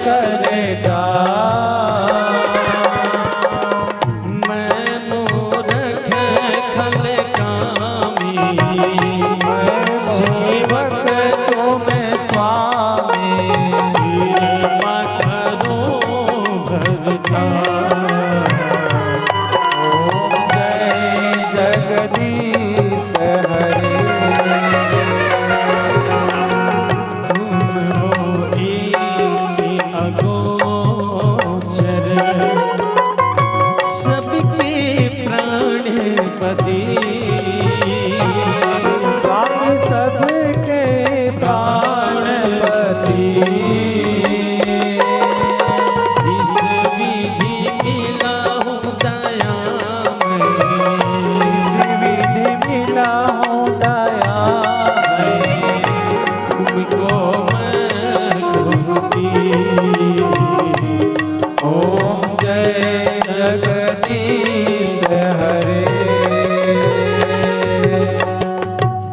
करेगा। मैं मूर्ख खल कामी, सेवक तुम स्वामी, कृपा करो भगता। ओम जय जगदीश हरे। तुम हो एक अगोचर, सबके प्राणपति। स्वामी सबके प्राणपति। इस विधि मिला हूँ दयामय, इस विधि मिला हूँ दयामय। तुमको मैं घूमती। ओम जय जगदीश हरे।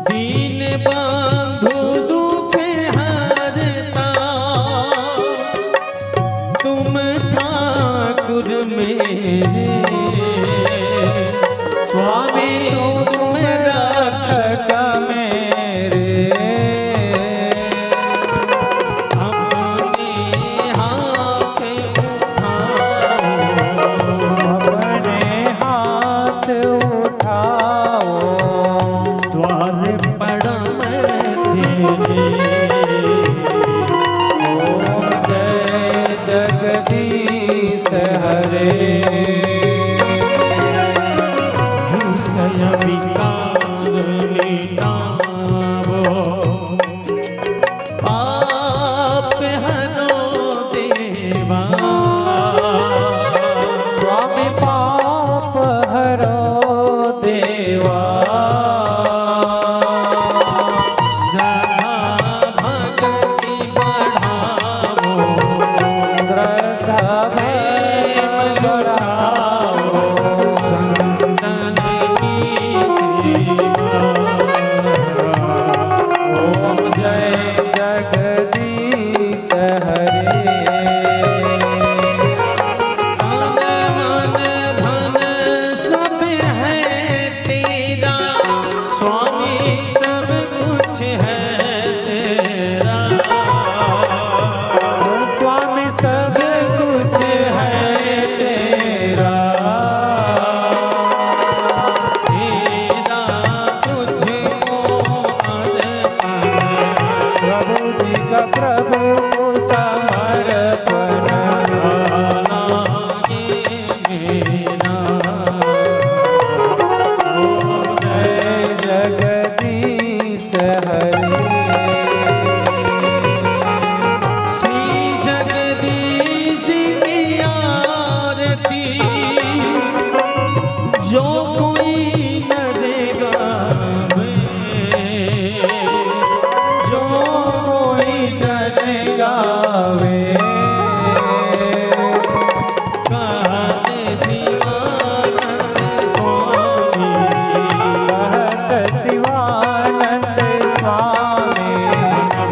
दीन बंधु दुख हरता, तुम ठाकुर मेरे। स्वामी तुम रक्षक मेरे। अपने हाथ उठाओ, अपने हाथ उठाओ। द्वार पड़म तेरे। ओम जय जगदीश हरे। हृदय विकार मिटावो, आप हरो देवा। स्वामी पाप हरो देवा। श्रद्धा भक्ति बढ़ावो, श्रद्धा प्रेम बढ़ाओ। संतन की सेवा। ओम जय जगदीश हरे। तन मन धन सब है तेरा, स्वामी सब कुछ है तेरा। स्वामी सब कुछ है तेरा। तेरा तुझको अर्पण, प्रभु जी का प्रभु को समर्पण। लागे मेरा। ओम जय जगदीश हरे। श्री जगदीश की आरती, जो कोई नर गावे, जो कोई जन गावे। कहते शिवानंद स्वामी, कहत शिवानंद स्वामी।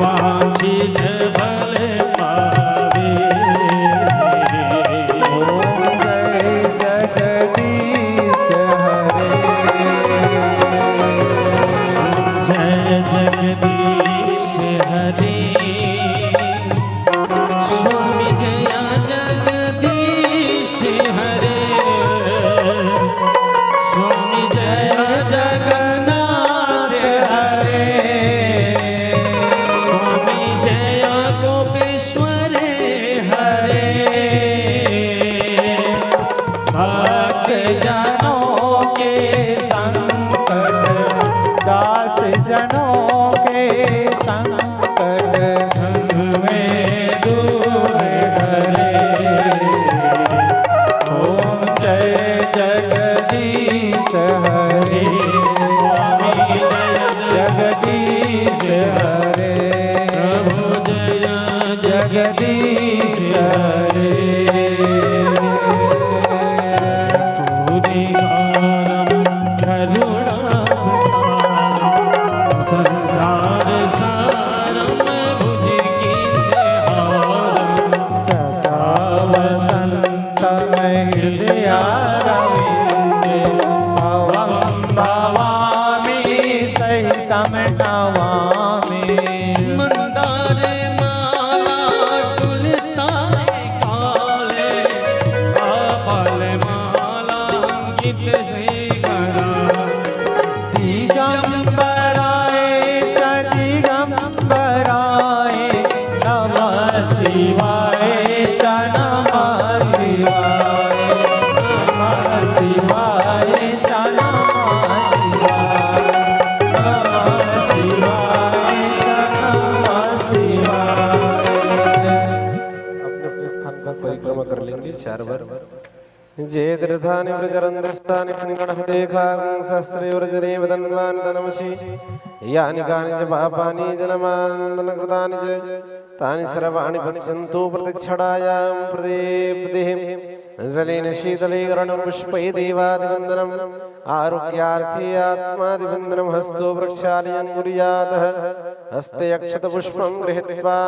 वांछित फल पावे। ओम जय जगदीश हरे। जय जगदीश हरे। स्वामी जय जगदीश हरे। स्वामी जय जगन्नाथ हरे। स्वामी जय गोपेश्वर हरे। भक्त जनों के संकट, दास जनों के संकट, में दूर हरे। ओम जय जगदीश हरे। स्वामी जय जगदीश हरे। प्रभु जय जगदीश हरे। पूरी संसार सारम बुद्धि की हारम। शिवाय चा नमः शिवाय नमः शिवाय चा नमः शिवाय नमः शिवाय चा नमः शिवाय। अपने अपने स्थान पर परिक्रमा कर लेंगे 4 बार। जे तीर्थानि व्रजरन्ध्रस्थानि पुण्यगणः देखागं सहस्रयोर्जने वदन्वान् तनमसि यानि कानि च पापानि जनमान्दनकृतानि च तानि सर्वाणि पश्यन्तु प्रतिक्षणायां प्रदेः जलेन शीतलीकरणं पुष्पैः देवादिवन्दनम् आरोग्यार्थे आत्मादिवन्दनं हस्तो प्रक्षालयं कुर्यात् हस्ते अक्षतपुष्पं गृहीत्वा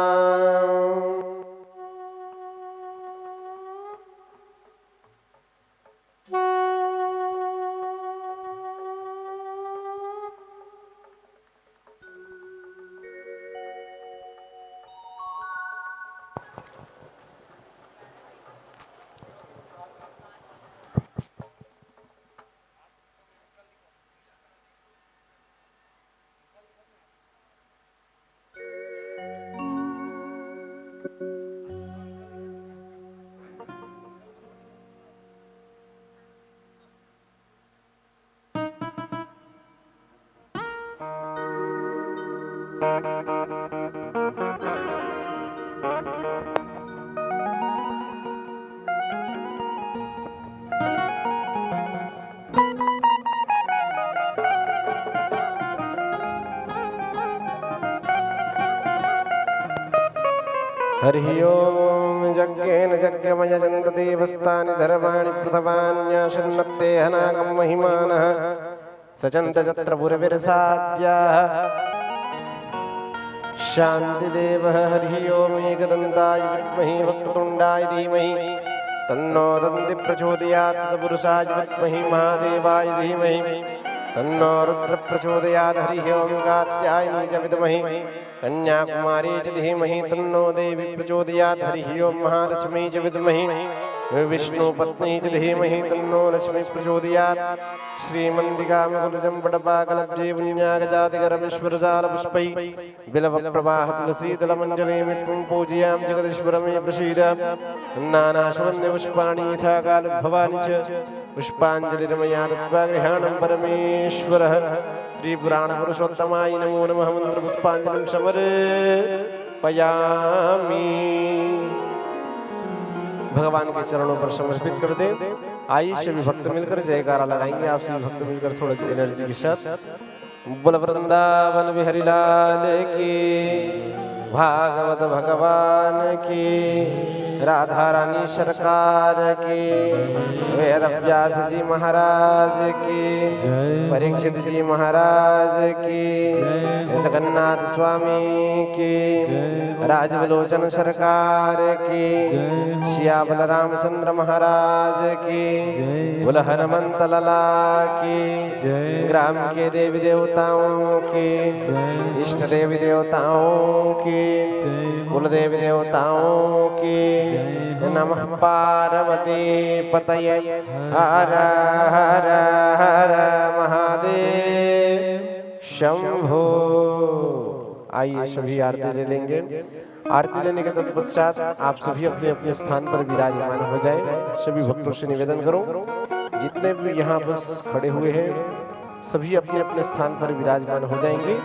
हरिः ओम यज्ञेन यज्ञमयजन्त देवस्तानि धर्माणि पृथवान्याशन्नत्ते हनागं महिमानः सचन्त यत्र पुरविरसाद्याः शान्तिदेवः। हरिः ओम एकदन्ताय विद्महे वक्रतुण्डाय धीमहि तन्नो दन्ति प्रचोदयात् तत्पुरुषाय विद्महे महादेवाय धीमहि तन्नो रुद्र प्रचोदयात्। हरिः ओम कात्यायनी च विद्महे कन्याकुमारी च धीमहि तन्नो देवी प्रचोदयात्। हरिः ओम महालक्ष्मी च विद्महे विष्णुपत्नी च धीमहि तन्नो लक्ष्मी प्रचोदयात्। श्रीमन्दिकामकुलजम्पटपाकलब्जे पुण्यागजातिकरमेश्वरजालपुष्पै बिलवप्रवाह तुलसीदलमञ्जलिमित्वं पूजयामि जगदीश्वरमे प्रसीद। नानाशवन्यपुष्पाणि यथा कालोद्भवानि च पुष्पाञ्जलिर्मया दत्त्वा गृहाणं परमेश्वरः। श्रीपुराणपुरुषोत्तमाय नमो नमः मन्त्रपुष्पाञ्जलिं समर्पयामि। भगवान के चरणों पर समर्पित कर दें। आइए सभी भक्त मिलकर जयकारा लगाएंगे। आप सभी भक्त मिलकर थोड़ा एनर्जी के साथ बोल वृंदावन बिहारी लाल की, भागवत भगवान की, राधा रानी सरकार की, वेद व्यास जी महाराज की, परीक्षित जी महाराज की, जगन्नाथ स्वामी की, राजविलोचन सरकार की, श्यामल रामचंद्र महाराज की, बोल हनुमंत लला की, ग्राम के देवी देवताओं की, इष्ट देवी देवताओं की, कुल देवी देवताओं की, नमः पार्वती पतये हर हर हर महादेव शंभो। आइए सभी आरती ले लेंगे। आरती लेने के तत्पश्चात आप सभी अपने अपने स्थान पर विराजमान हो जाएं। सभी भक्तों से निवेदन करो, जितने भी यहाँ बस खड़े हुए हैं सभी अपने अपने स्थान पर विराजमान हो जाएंगे।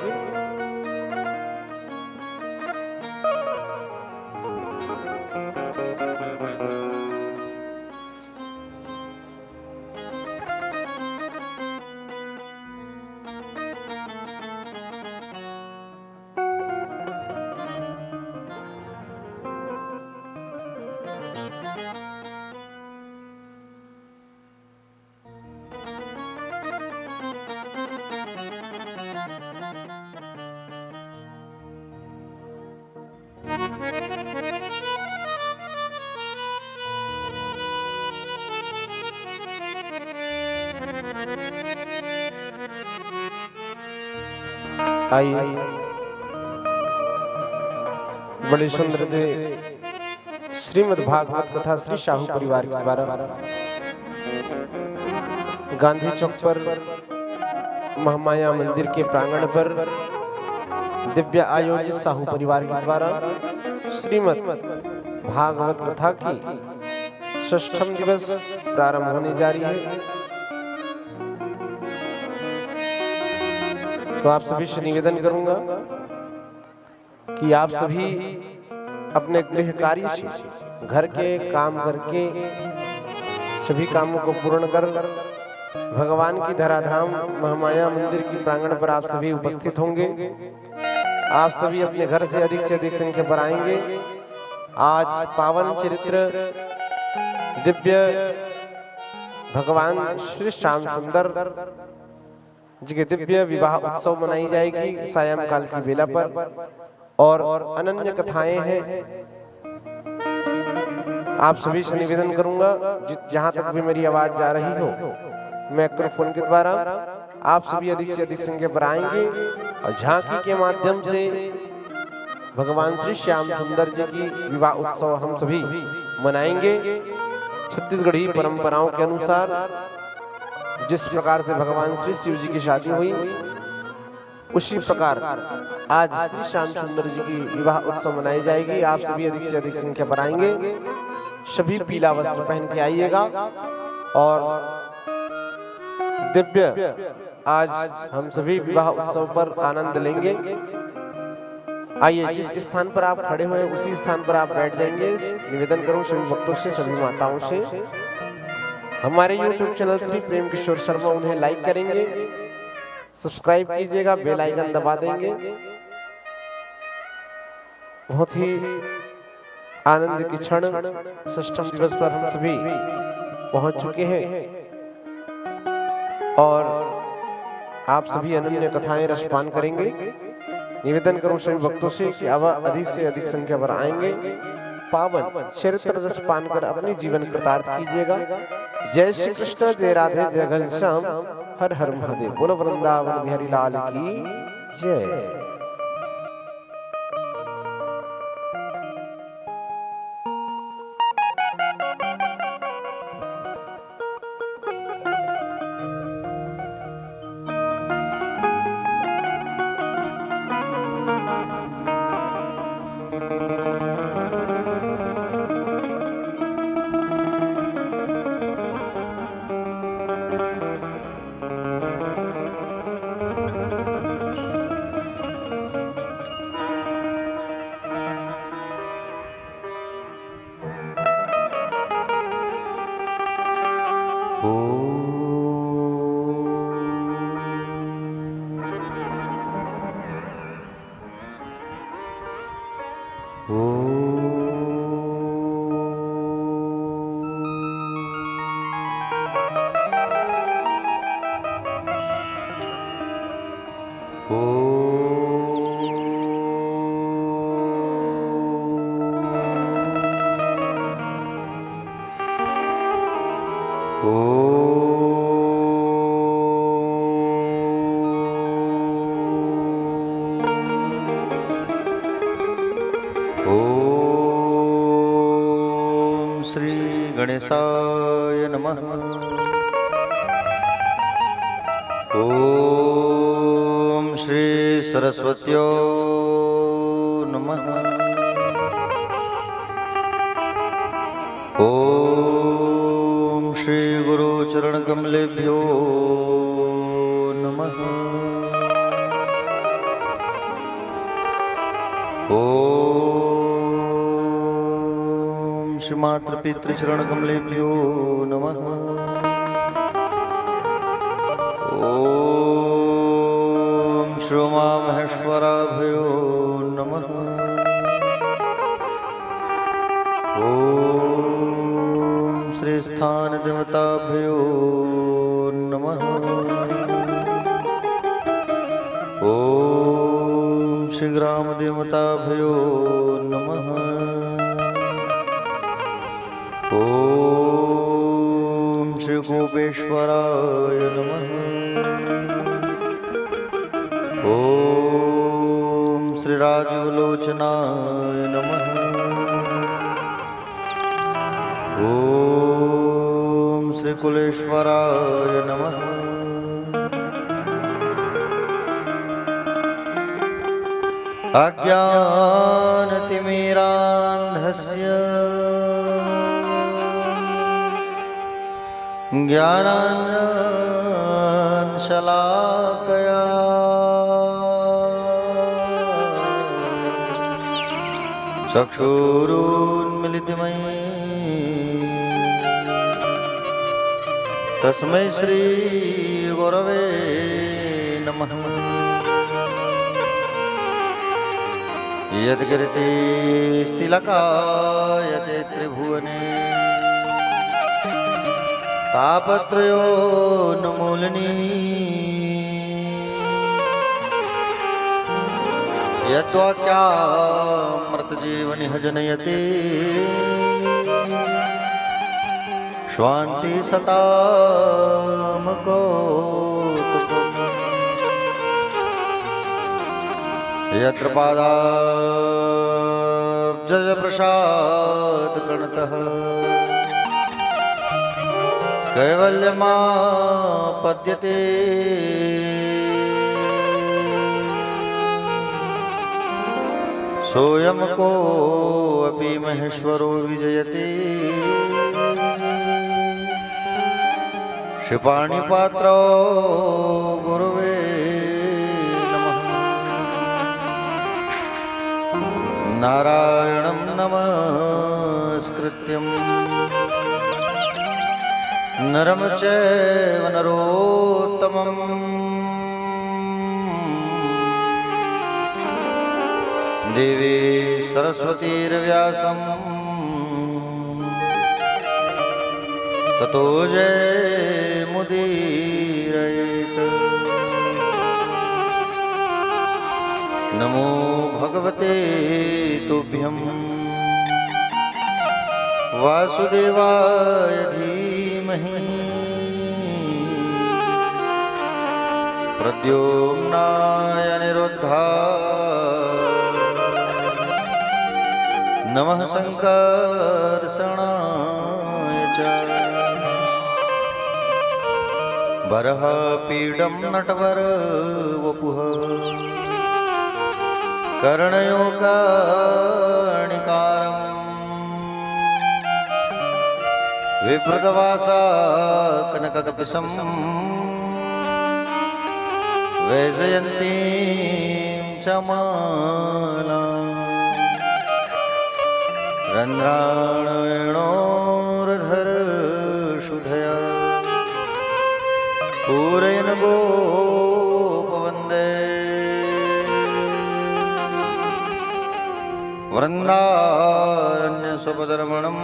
आई बड़ी सुंदर श्रीमद् भागवत कथा श्री शाहू परिवार के द्वारा गांधी चौक पर महामाया मंदिर के प्रांगण पर दिव्य आयोजित साहू परिवार के द्वारा श्रीमद् भागवत कथा की षष्ठम दिवस प्रारंभ होने जा रही है। तो आप सभी से निवेदन करूंगा कि आप सभी अपने गृह कार्य से, घर के काम करके सभी कामों को पूर्ण कर भगवान की धराधाम महामाया मंदिर की प्रांगण पर आप सभी उपस्थित होंगे। आप सभी अपने घर से अधिक संख्या पर आएंगे। आज पावन चरित्र दिव्य भगवान श्री श्याम सुंदर जी के दिव्य विवाह उत्सव मनाई जाएगी सायंकाल की बेला पर, और अनन्य कथाएं हैं। आप सभी से निवेदन करूंगा जहां तक भी मेरी आवाज जा रही हो, माइक्रोफोन के द्वारा आप सभी अधिक से अधिक संख्या पर आएंगे और झांकी के माध्यम से भगवान श्री श्याम सुंदर जी की विवाह उत्सव हम सभी मनाएंगे। छत्तीसगढ़ी परंपराओं के अनुसार जिस प्रकार से भगवान श्री शिव जी की शादी हुई, उसी प्रकार आज श्री श्याम सुंदर जी की विवाह उत्सव मनाई जाएगी। आप सभी अधिक से अधिक संख्या पर आएंगे। सभी पीला वस्त्र पहन के आइएगा और दिव्य आज हम सभी विवाह उत्सव पर आनंद लेंगे। आइए, जिस स्थान पर आप खड़े हुए उसी स्थान पर आप बैठ जाएंगे। निवेदन करूं सभी भक्तों से, सभी माताओं से, हमारे YouTube चैनल श्री प्रेम किशोर शर्मा उन्हें लाइक करेंगे, सब्सक्राइब कीजिएगा, बेल आइकन दबा देंगे। बहुत ही आनंद की क्षण षष्ठम दिवस पर हम सभी पहुंच चुके हैं और आप सभी अनन्य कथाएं रसपान करेंगे। निवेदन करूं सभी भक्तों से कि अब अधिक से अधिक संख्या पर आएंगे। पावन चरित्र रसपान कर अपनी जीवन कृतार्थ कीजिएगा। जय श्री कृष्ण, जय राधे, जय घनश्याम, हर हर महादेव। बोलो वृंदावन बिहारी लाल की जय। श्री गणेशाय नमः। ओम श्री सरस्वत्यो नमः। ओम श्री गुरु चरण कमलेभ्यो नमः। ओम श्री मातृ पितृ चरण कमलेभ्यो नमः। ओम श्री उमा महेश्वराभ्यो नमः। ओम श्री स्थान देवताभ्यो नमः। ओम श्री ग्राम देवताभ्यो नमः। ओम श्री गोपेश्वराय नमः। ओम श्री राजलोचनाय नमः। ओम श्री कुलेश्वराय नमः। अज्ञानतिमिरान्धस्य ज्ञानाञ्जनशलाकया चक्षुरुन्मिलितमयि तस्मै श्रीगुरवे नमः। यद्गिरितिस्तिलकायते त्रिभुवने तापत्रयोन्मूलनी यद्वाक्यामृतजीवनिह जनयति स्वान्ति सतामकौतुकम् यत्र पादाब्जप्रसादगणतः कैवल्यमापद्यते सोऽयं कोऽपि महेश्वरो विजयते क्षिपाणिपात्रो गुरुवे नमः। नारायणं नमस्कृत्यं नरं चैव नरोत्तमम् देवी सरस्वतीर्व्यासं ततो जयमुदीरयेत्। नमो भगवते तुभ्यं वासुदेवाय धीमहि प्रद्युम्नाय निरुद्धाय नमः संकर्षणाय च बर्हपीडं नटवरवपुः कर्णयो कर्णिकारं विभृतवासा कनककपिशं वैजयन्तीं च मालाम् रन्ध्राणवेणोर्धरशुधया पूरयन् गोपवन्दे वृन्दारण्यसुपदर्मणं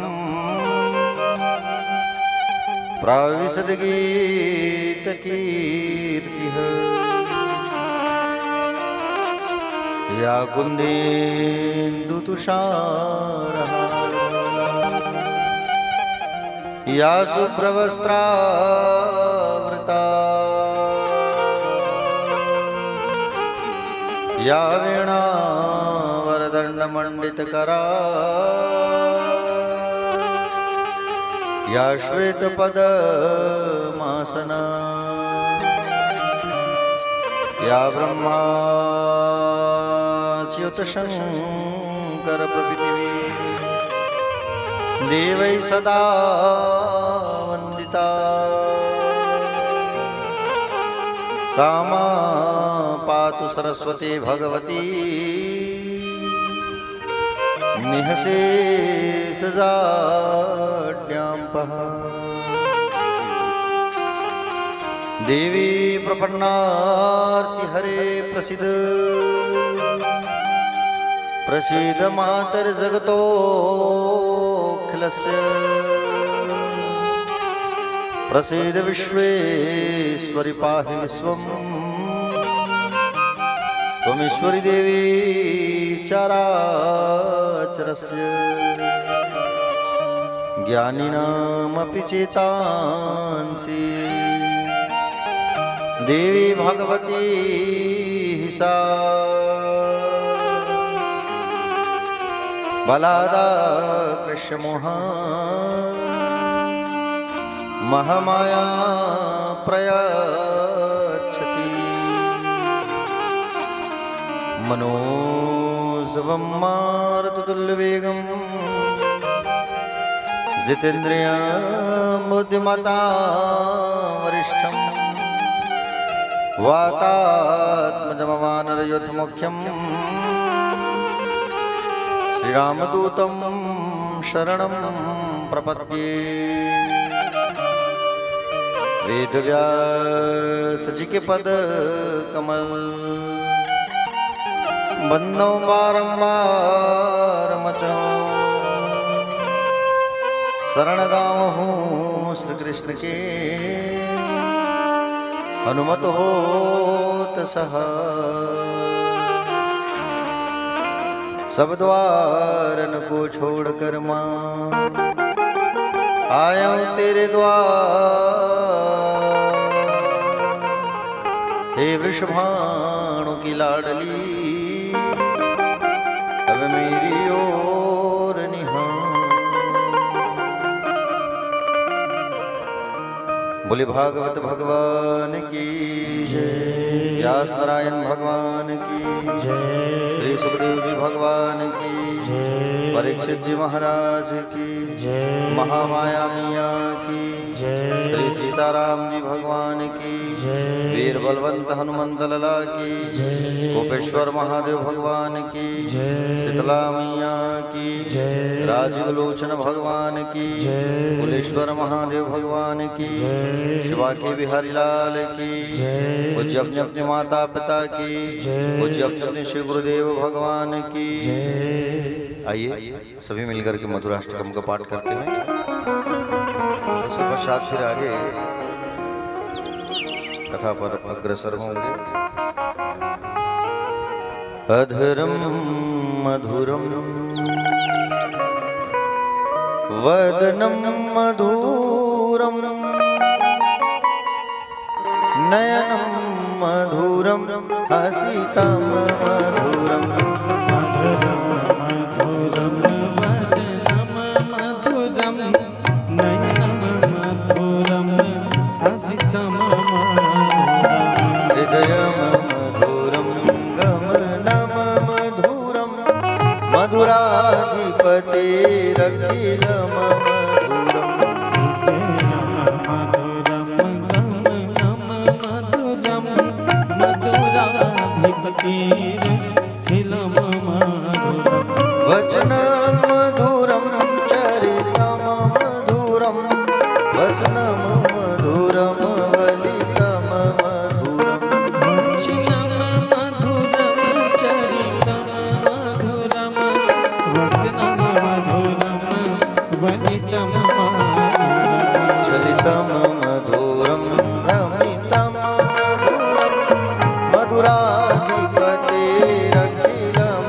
प्राविशद्गीतकीर्तिः या कुन्देन्दुतुषारः या शुभ्रवस्त्रावृता या वीणावरदण्डमण्डितकरा या श्वेतपद्मासना या ब्रह्माच्युतशङ्करप्रभृतिः देवै सदा वन्दिता सा मा पातु सरस्वती भगवती निःशेषजाड्याम्पः। देवी प्रपन्नार्तिहरे प्रसीद प्रसीद मातर्जगतोऽखिलस्य प्रसीद विश्वेश्वरि पाहि विश्वम् त्वमीश्वरी देवी चराचरस्य ज्ञानिनामपि चेतांसि देवी भगवती सा बलादाकृष्यमोहा महामाया प्रयच्छति मनोरंजन शिवं मारुततुल्यवेगं जितेन्द्रिय बुद्धिमतां वरिष्ठं वातात्मजमवानरयुथमुख्यं श्रीरामदूतं शरणं प्रपद्ये। वेदव्यासजी के पद कमल बंदो बारंबार मचो शरण गाँव हूँ श्री कृष्ण के हनुमत होत सहाय। सब द्वारन को छोड़कर माँ आया हूँ तेरे द्वार। हे वृषभानु की लाडली अब मेरी ओर निहार। बोले भागवत भगवान की जय, व्यास नारायण भगवान की जय, श्री सुखदेव जी भगवान की जय, परीक्षित जी महाराज की जय, महामाया मिया की जय, श्री सीताराम जी भगवान की जय, वीर बलवंत हनुमंत लला की जय, कोपेश्वर महादेव भगवान की जय, शीतला मैया की जय, राजीव लोचन भगवान की जय, कुलेश्वर महादेव भगवान की जय, शिवा के बिहारी लाल की जय, पूज्य अपने अपने माता पिता की जय, पूज्य अपने अपने श्री गुरुदेव भगवान की जय। आइए सभी मिलकर के मधुराष्टकम का पाठ करते हैं। इसके पश्चात फिर आगे कथा पर अग्रसर होंगे। अधरम मधुरम वदनम मधुरम नयनम मधुरम हसितम मधुरम। हृदयम मधुरम गमनम मधुरम मधुराधिपतेरखिलम वचनम मधुरम चरितम मधुरम वसनम मधुरम वलितम मधुरम। चलितम मधुरम भ्रमितम मधुरम मधुराधिपतेरखिलम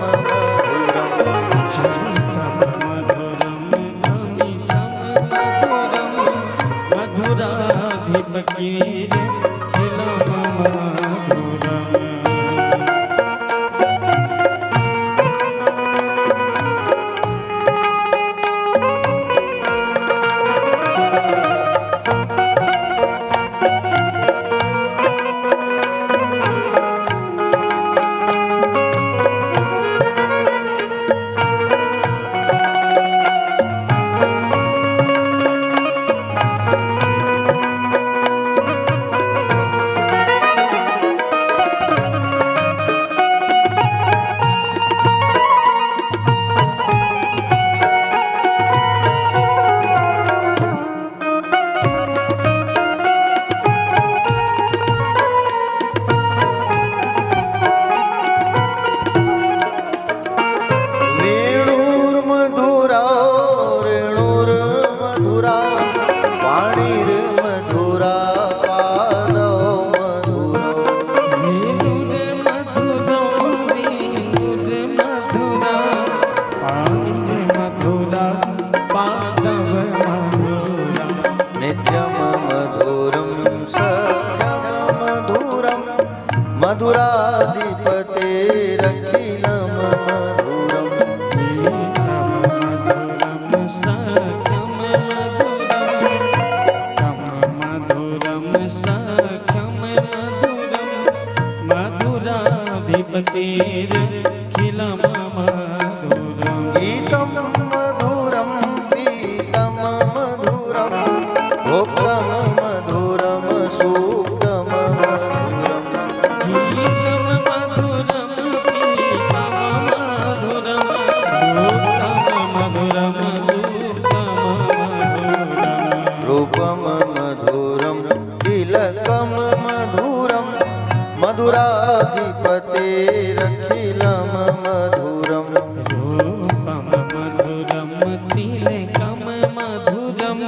तिलकम मधुरम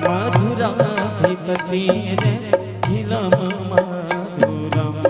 मधुराधिपतिरखिलं मधुरम्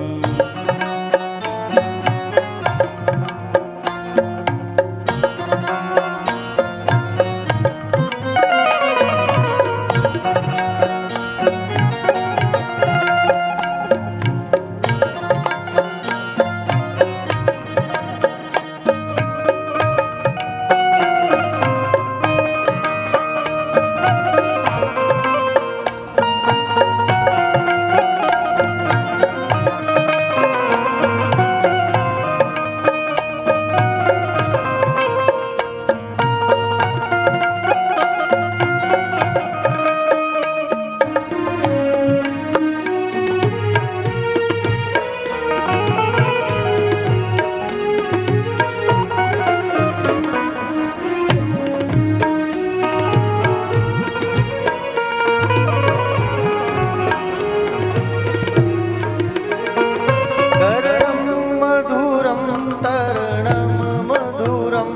कर्णं मधुरं तरणं मधुरं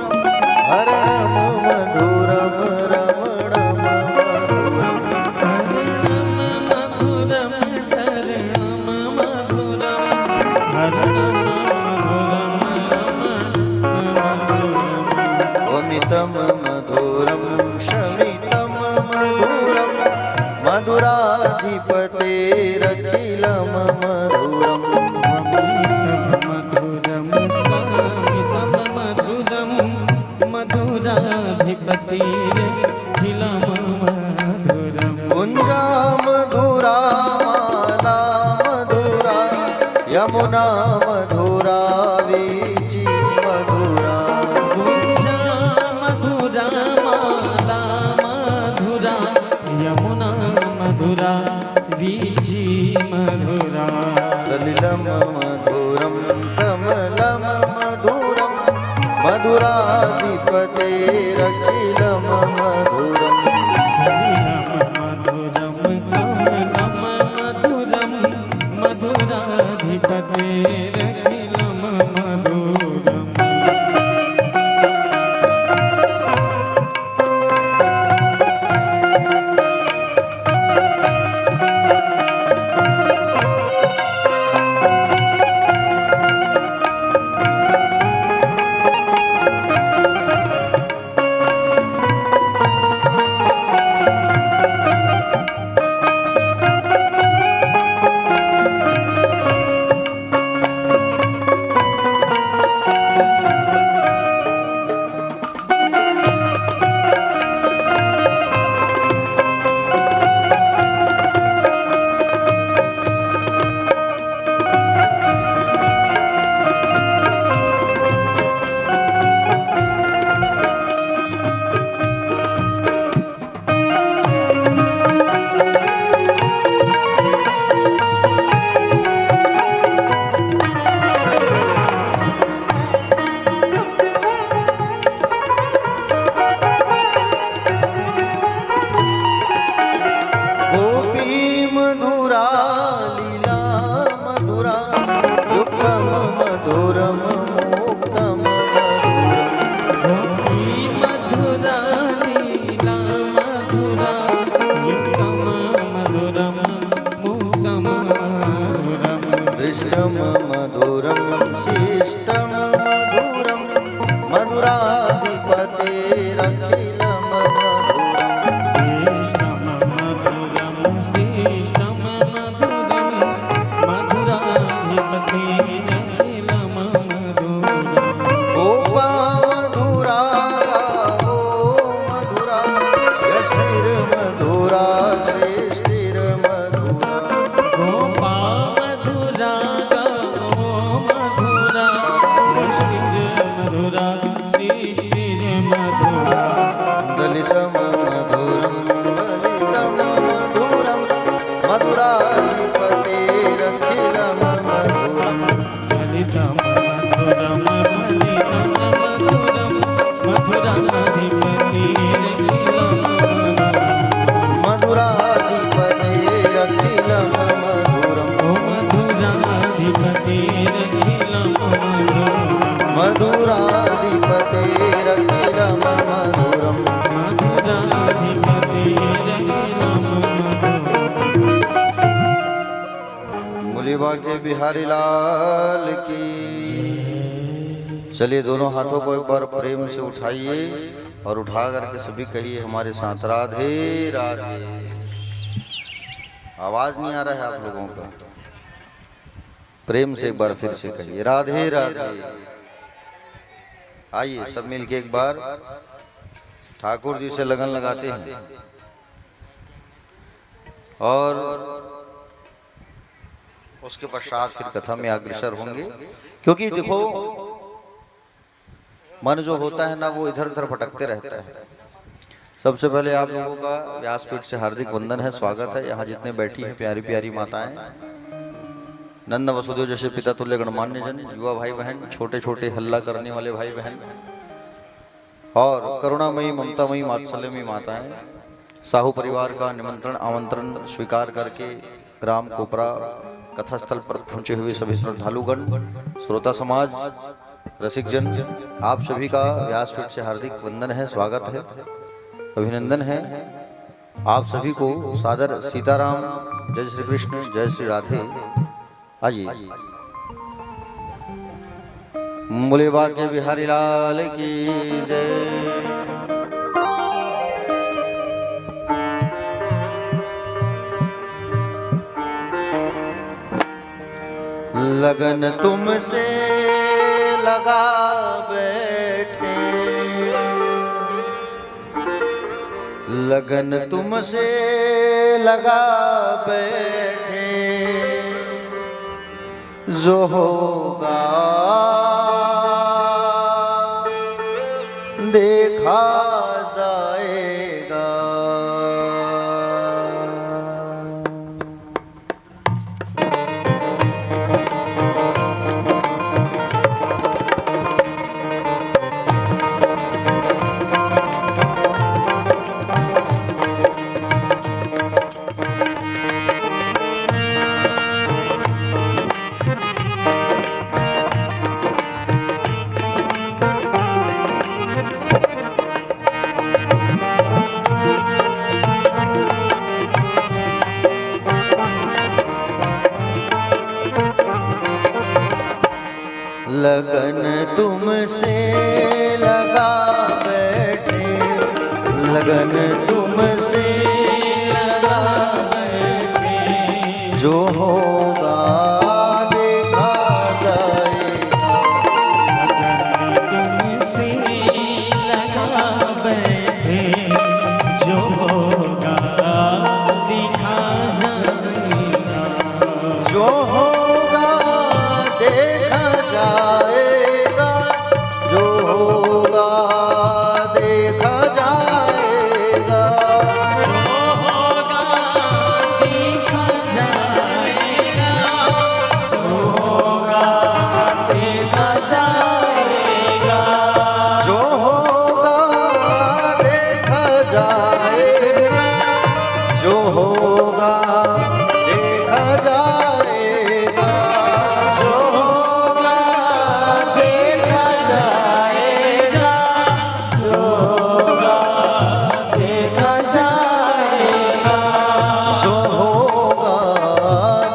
हरणं मधुरं रमणं वमितं मधुरं शमितं मधुरं मधुराधिपतेरखिलं मधुरम् मधुराधिपतिरखिलं मधुरम् कुञ्जा मधुरा माला मधुरा यमुना मधुरा वीची मधुरा गुंजा मधुरा माला मधुरा यमुना मधुरा वीची मधुरा सलिलं मधुरं कमलं मधुरं मधुराधिपतेरखिलं मधुरम् मधुरम कमलम मधुरम मधुराधिपतेरखिलं मधुरम् बाके बिहारी लाल की। चलिए दोनों हाथों को एक बार प्रेम से उठाइए और उठा करके सभी कहिए हमारे साथ राधे राधे। आवाज नहीं आ रहा है आप लोगों का, प्रेम से एक बार फिर से कहिए राधे राधे। आइए सब मिलके एक बार ठाकुर जी से लगन लगाते हैं और उसके पश्चात फिर कथा में अग्रसर होंगे। क्योंकि देखो मन जो होता है ना वो इधर उधर भटकते रहता है। सबसे पहले आप लोगों का व्यासपीठ से हार्दिक वंदन है, स्वागत है। यहाँ जितने बैठी हैं प्यारी प्यारी माताएं, नंद वसुदेव जैसे पिता तुल्य गणमान्य जन, युवा भाई बहन, छोटे छोटे हल्ला करने वाले भाई बहन और करुणामयी ममतामयी मात्सल्यमयी माताएं, साहू परिवार का निमंत्रण आमंत्रण स्वीकार करके ग्राम कोपरा कथास्थल पर पहुंचे हुए सभी श्रद्धालुगण, श्रोता समाज, रसिक जन, आप सभी का व्यासपीठ से हार्दिक वंदन है, स्वागत है, अभिनंदन है। आप सभी को सादर सीताराम, जय श्री कृष्ण, जय श्री राधे। आइए बोले बाके बिहारी लाल की जय। लगन तुमसे लगा बैठे, लगन तुमसे लगा बैठे, जो होगा देखा जाएगा। लगन तुमसे लगा बैठे, लगन तुमसे लगा बैठे, जो होगा देखा जाएगा। लगन तुमसे लगा बैठे, जो होगा दिखा जाएगा। जो होगा देखा जाएगा, जो होगा देखा जाएगा, जो होगा देखा जाएगा, जो होगा देखा जाएगा, जो होगा देखा जाएगा, जो होगा देखा जाएगा, जो होगा देखा जाएगा, जो होगा देखा जाएगा। जो होगा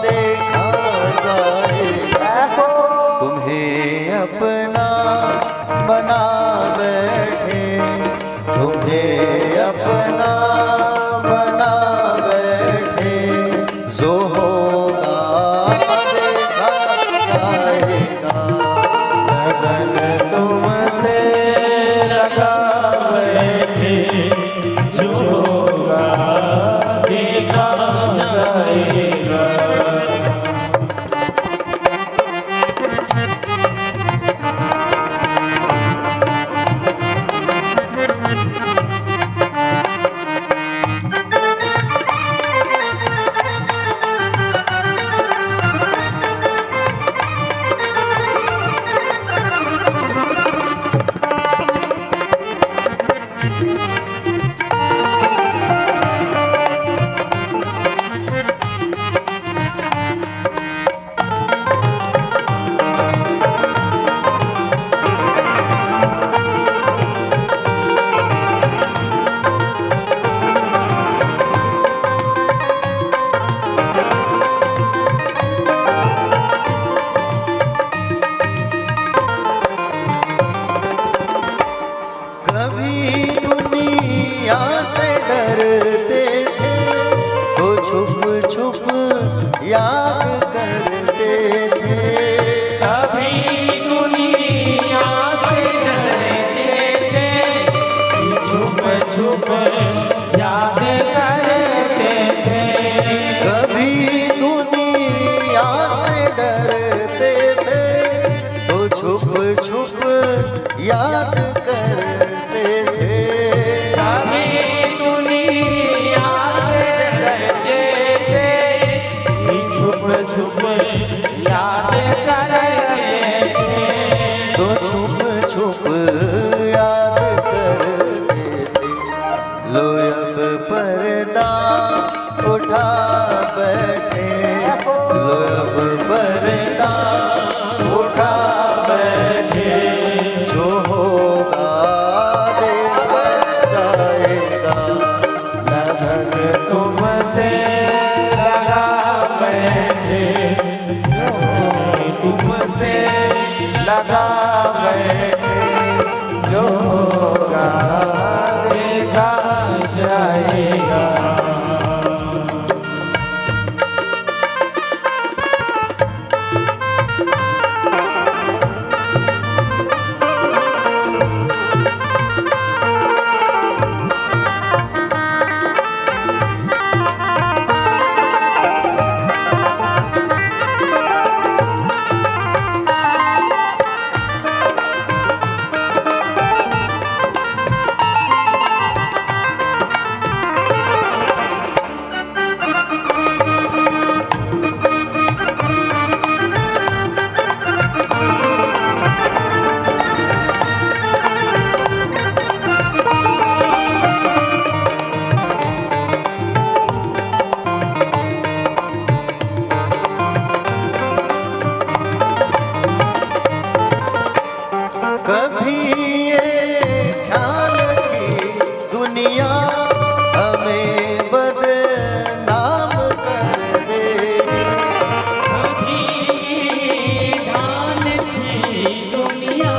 देखा जाएगा। तुम्हें अपना बना बैठे, तुम्हें अपना बना बैठे, जो होगा देखा जाएगा। लगन तुमसे लगा बैठे, जो होगा देखा जाएगा। डरते थे तो छुप छुप याद करते थे। कभी दुनिया से डरते थे, छुप छुप याद करते थे। कभी दुनिया से डरते थे तो छुप छुप याद करते थे। कभी दुनिया से डरते थे, छुप छुप याद करते थे। तो छुप छुप याद करते थे। लो अब पर्दा उठा बैठे, लो अब पर्दा उठा बैठे, जो होगा देखा जाएगा। लगन तुमसे लगा बैठे, जो तुमसे लगा बैठे, जो होगा देखा जाएगा। कभी ये ख्याल थी दुनिया हमें बदनाम कर देगी। कभी ढाल थी दुनिया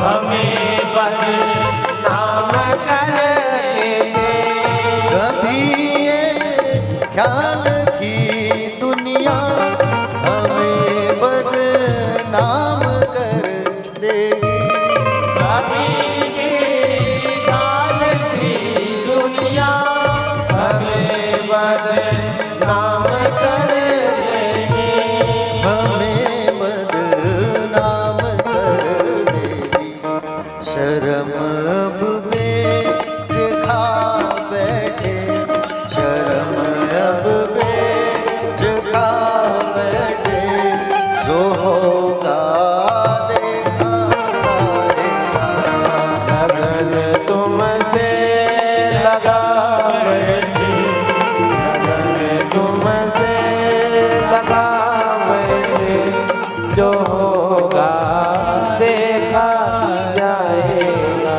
हमें बदनाम करते थे। कभी ये ख्याल थी दुनिया हमें बदनाम कर देगी। कभी ढाल थी दुनिया हमें बदनाम कर देगी। हमें बदनाम कर देगी। शर्म अब बेच खा बैठे, शर्म अब बेच खा बैठे, जो होगा देखा जाएगा। लगन तुमसे लगा बैठे, लगन तुमसे लगा बैठे, जो होगा देखा जाएगा।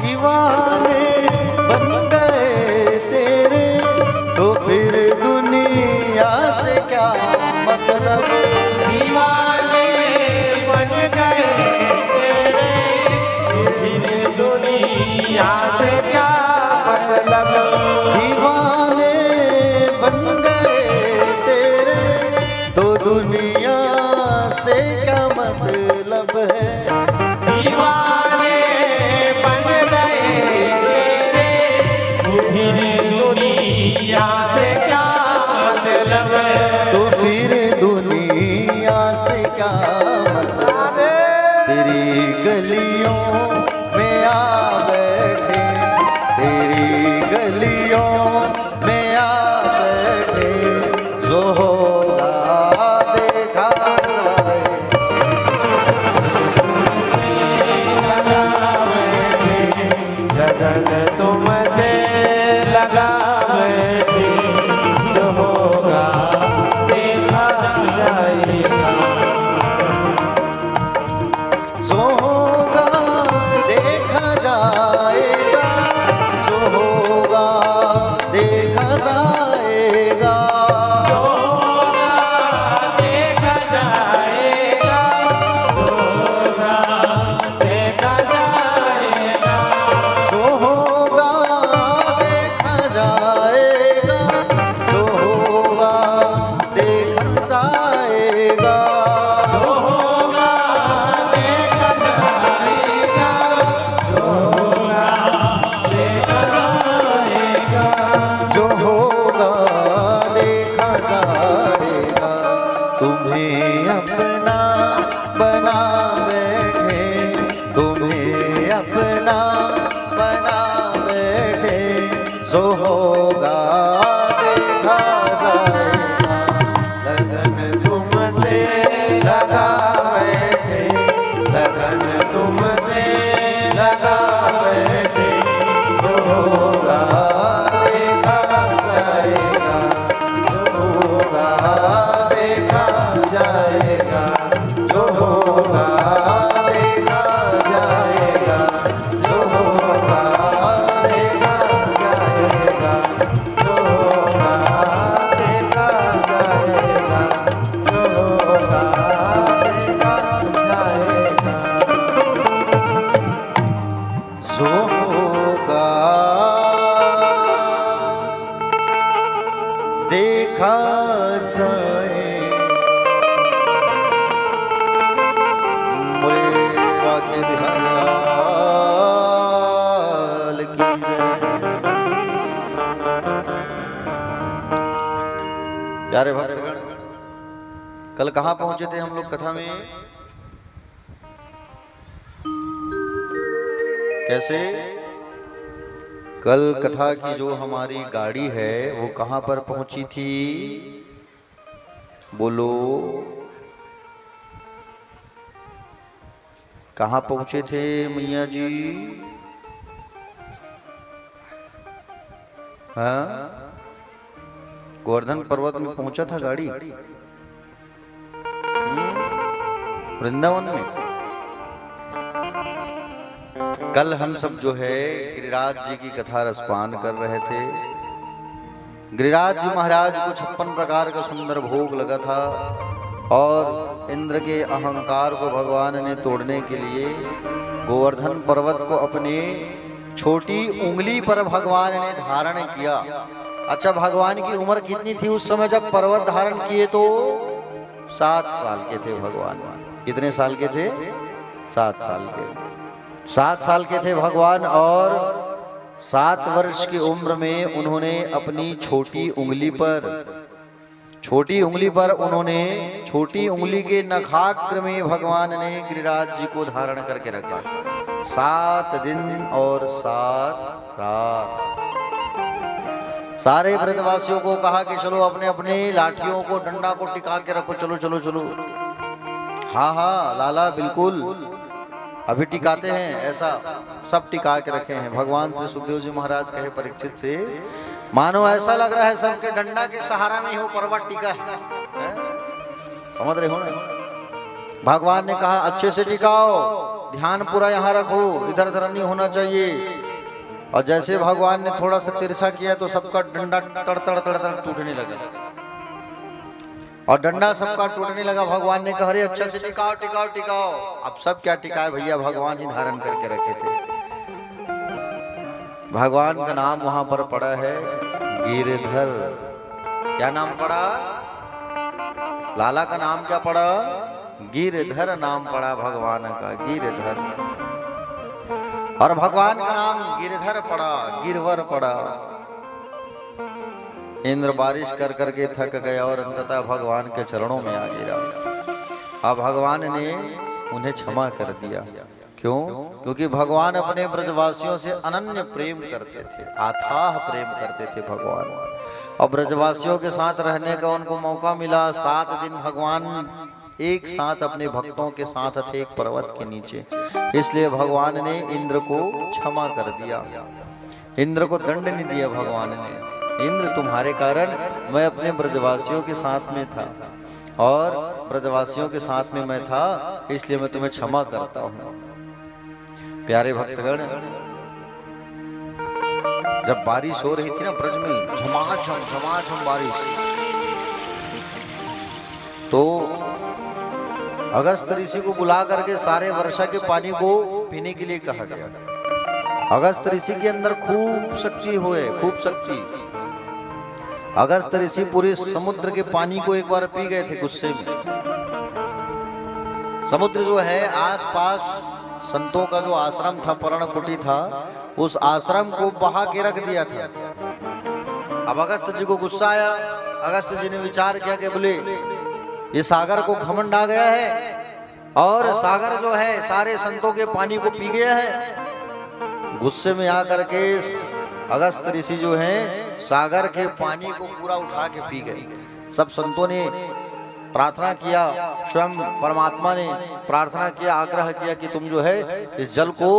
दीवाने बन गए तेरे तो फिर दुनिया से क्या मतलब। दीवाने बन गए तेरे, फिर दुनिया से क्या मतलब। दीवाने बन गए तेरे तो दुनिया से क्या मतलब है। दीवाने बन गए तेरे, फिर दुनिया से क्या मतलब। तो फिर दुनिया क्या मजा तेरी गलियों में आ बैठे, तेरी गलियों में आ बैठे, जो होगा देखा जाए। लगन तुमसे लगा बैठी, जो होगा देखा जाएगा। जो होगा देखा जाएगा, जो होगा देखा जाएगा। जो होगा देखा जाएगा, जो होगा देखा जाएगा। जो होगा देखा जाएगा, जो होगा देखा जाएगा। जो होगा देखा जाएगा, जो होगा देखा जाएगा। जो होगा देखा जाएगा। तुम्हें अपना बना बैठे, तुम्हें अपना बना बैठे, जो होगा देखा जाएगा। लगन तुमसे लगा बैठे, लगन तुमसे लगा बैठे, जो होगा देखा जाएगा, जो होगा देखा जाएगा, जो होगा देखा जाएगा, जो होगा देखा जाएगा, जो होगा देखा जाएगा, जो होगा देखा जाएगा। जो होगा देखा जाए। बोले बाके बिहारी लाल की जय। प्यारे भक्तगण, कल कहाँ पहुंचे थे हम लोग कथा में? कैसे? कल कथा की जो हमारी गाड़ी है वो कहाँ पर पहुंची थी? बोलो, कहाँ पहुंचे थे मैया जी? हाँ, गोवर्धन पर्वत में पहुंचा था गाड़ी, वृंदावन में। कल हम सब जो है गिरिराज जी की कथा रसपान कर रहे थे। गिरिराज जी महाराज को 56 प्रकार का सुंदर भोग लगा था और इंद्र के अहंकार को भगवान ने तोड़ने के लिए गोवर्धन पर्वत को अपने छोटी उंगली पर भगवान ने धारण किया। अच्छा, भगवान की उम्र कितनी थी उस समय जब पर्वत धारण किए? तो 7 साल के थे भगवान। कितने साल के थे? 7 साल के। 7 साल के थे भगवान और 7 वर्ष की उम्र में उन्होंने अपनी छोटी उंगली पर उन्होंने छोटी उंगली के नखाग्र में भगवान ने गिरिराज जी को धारण करके रखा। 7 दिन और 7 रात। सारे व्रतवासियों को कहा कि चलो अपने अपने लाठियों को, डंडा को टिका के रखो, चलो चलो चलो। हाँ हाँ लाला, बिल्कुल अभी टिकाते हैं, ऐसा सब टिका के रखे हैं। भगवान से सुखदेव जी महाराज कहे परीक्षित से, मानो ऐसा लग रहा है सबके डंडा के सहारा में हो पर्वत टिका है। समझ रहे हो ना? भगवान ने कहा अच्छे से टिकाओ, ध्यान पूरा यहाँ रखो, इधर उधर नहीं होना चाहिए। और जैसे भगवान ने थोड़ा सा तिरछा किया तो सबका डंडा तड़ तड़ तड़ तड़ टूटने लगा और डंडा सबका टूटने लगा। भगवान ने कहा अरे अच्छा से टिकाओ टिकाओ टिकाओ। अब सब क्या टिकाए भैया, भगवान ही धारण करके रखे थे। भगवान का नाम वहां पर पड़ा है गिरधर। क्या नाम पड़ा? लाला का नाम क्या पड़ा? गिरधर नाम पड़ा भगवान का, गिरधर। और भगवान का नाम गिरधर पड़ा, गिरवर पड़ा। इंद्र बारिश कर करके थक गया और अंततः भगवान के चरणों में आ गिरा। अब भगवान ने उन्हें क्षमा कर दिया। क्यों? क्योंकि भगवान अपने ब्रजवासियों से अनन्य प्रेम करते थे, अथाह प्रेम करते थे भगवान। और ब्रजवासियों के साथ रहने का उनको मौका मिला। 7 दिन भगवान एक साथ अपने भक्तों के साथ थे एक पर्वत के नीचे। इसलिए भगवान ने इंद्र को क्षमा कर दिया, इंद्र को दंड नहीं दिया भगवान ने। इंद्र, तुम्हारे कारण मैं अपने ब्रजवासियों के साथ में था और ब्रजवासियों के साथ में मैं था, इसलिए मैं तुम्हें क्षमा करता हूं। प्यारे भक्तगण, जब बारिश हो रही थी ना ब्रज में, झमाझम बारिश, तो अगस्त ऋषि को बुला करके सारे वर्षा के पानी को पीने के लिए कहा गया। अगस्त ऋषि के अंदर खूब शक्ति हुए, खूब शक्ति। अगस्त ऋषि पूरे समुद्र के पानी को एक बार पी गए थे गुस्से में। समुद्र जो है आसपास संतों का जो आश्रम था, पर्णकुटी था, उस आश्रम को बहा के रख दिया था। अब अगस्त जी को गुस्सा आया। अगस्त जी ने विचार किया कि बोले ये सागर को घमंड आ गया है और सागर जो है सारे संतों के पानी को पी गया है। गुस्से में आकर के अगस्त ऋषि जो हैं सागर के पानी को पूरा उठा के पी गए। सब संतों ने प्रार्थना किया, स्वयं परमात्मा ने प्रार्थना किया, आग्रह किया कि तुम जो है इस जल को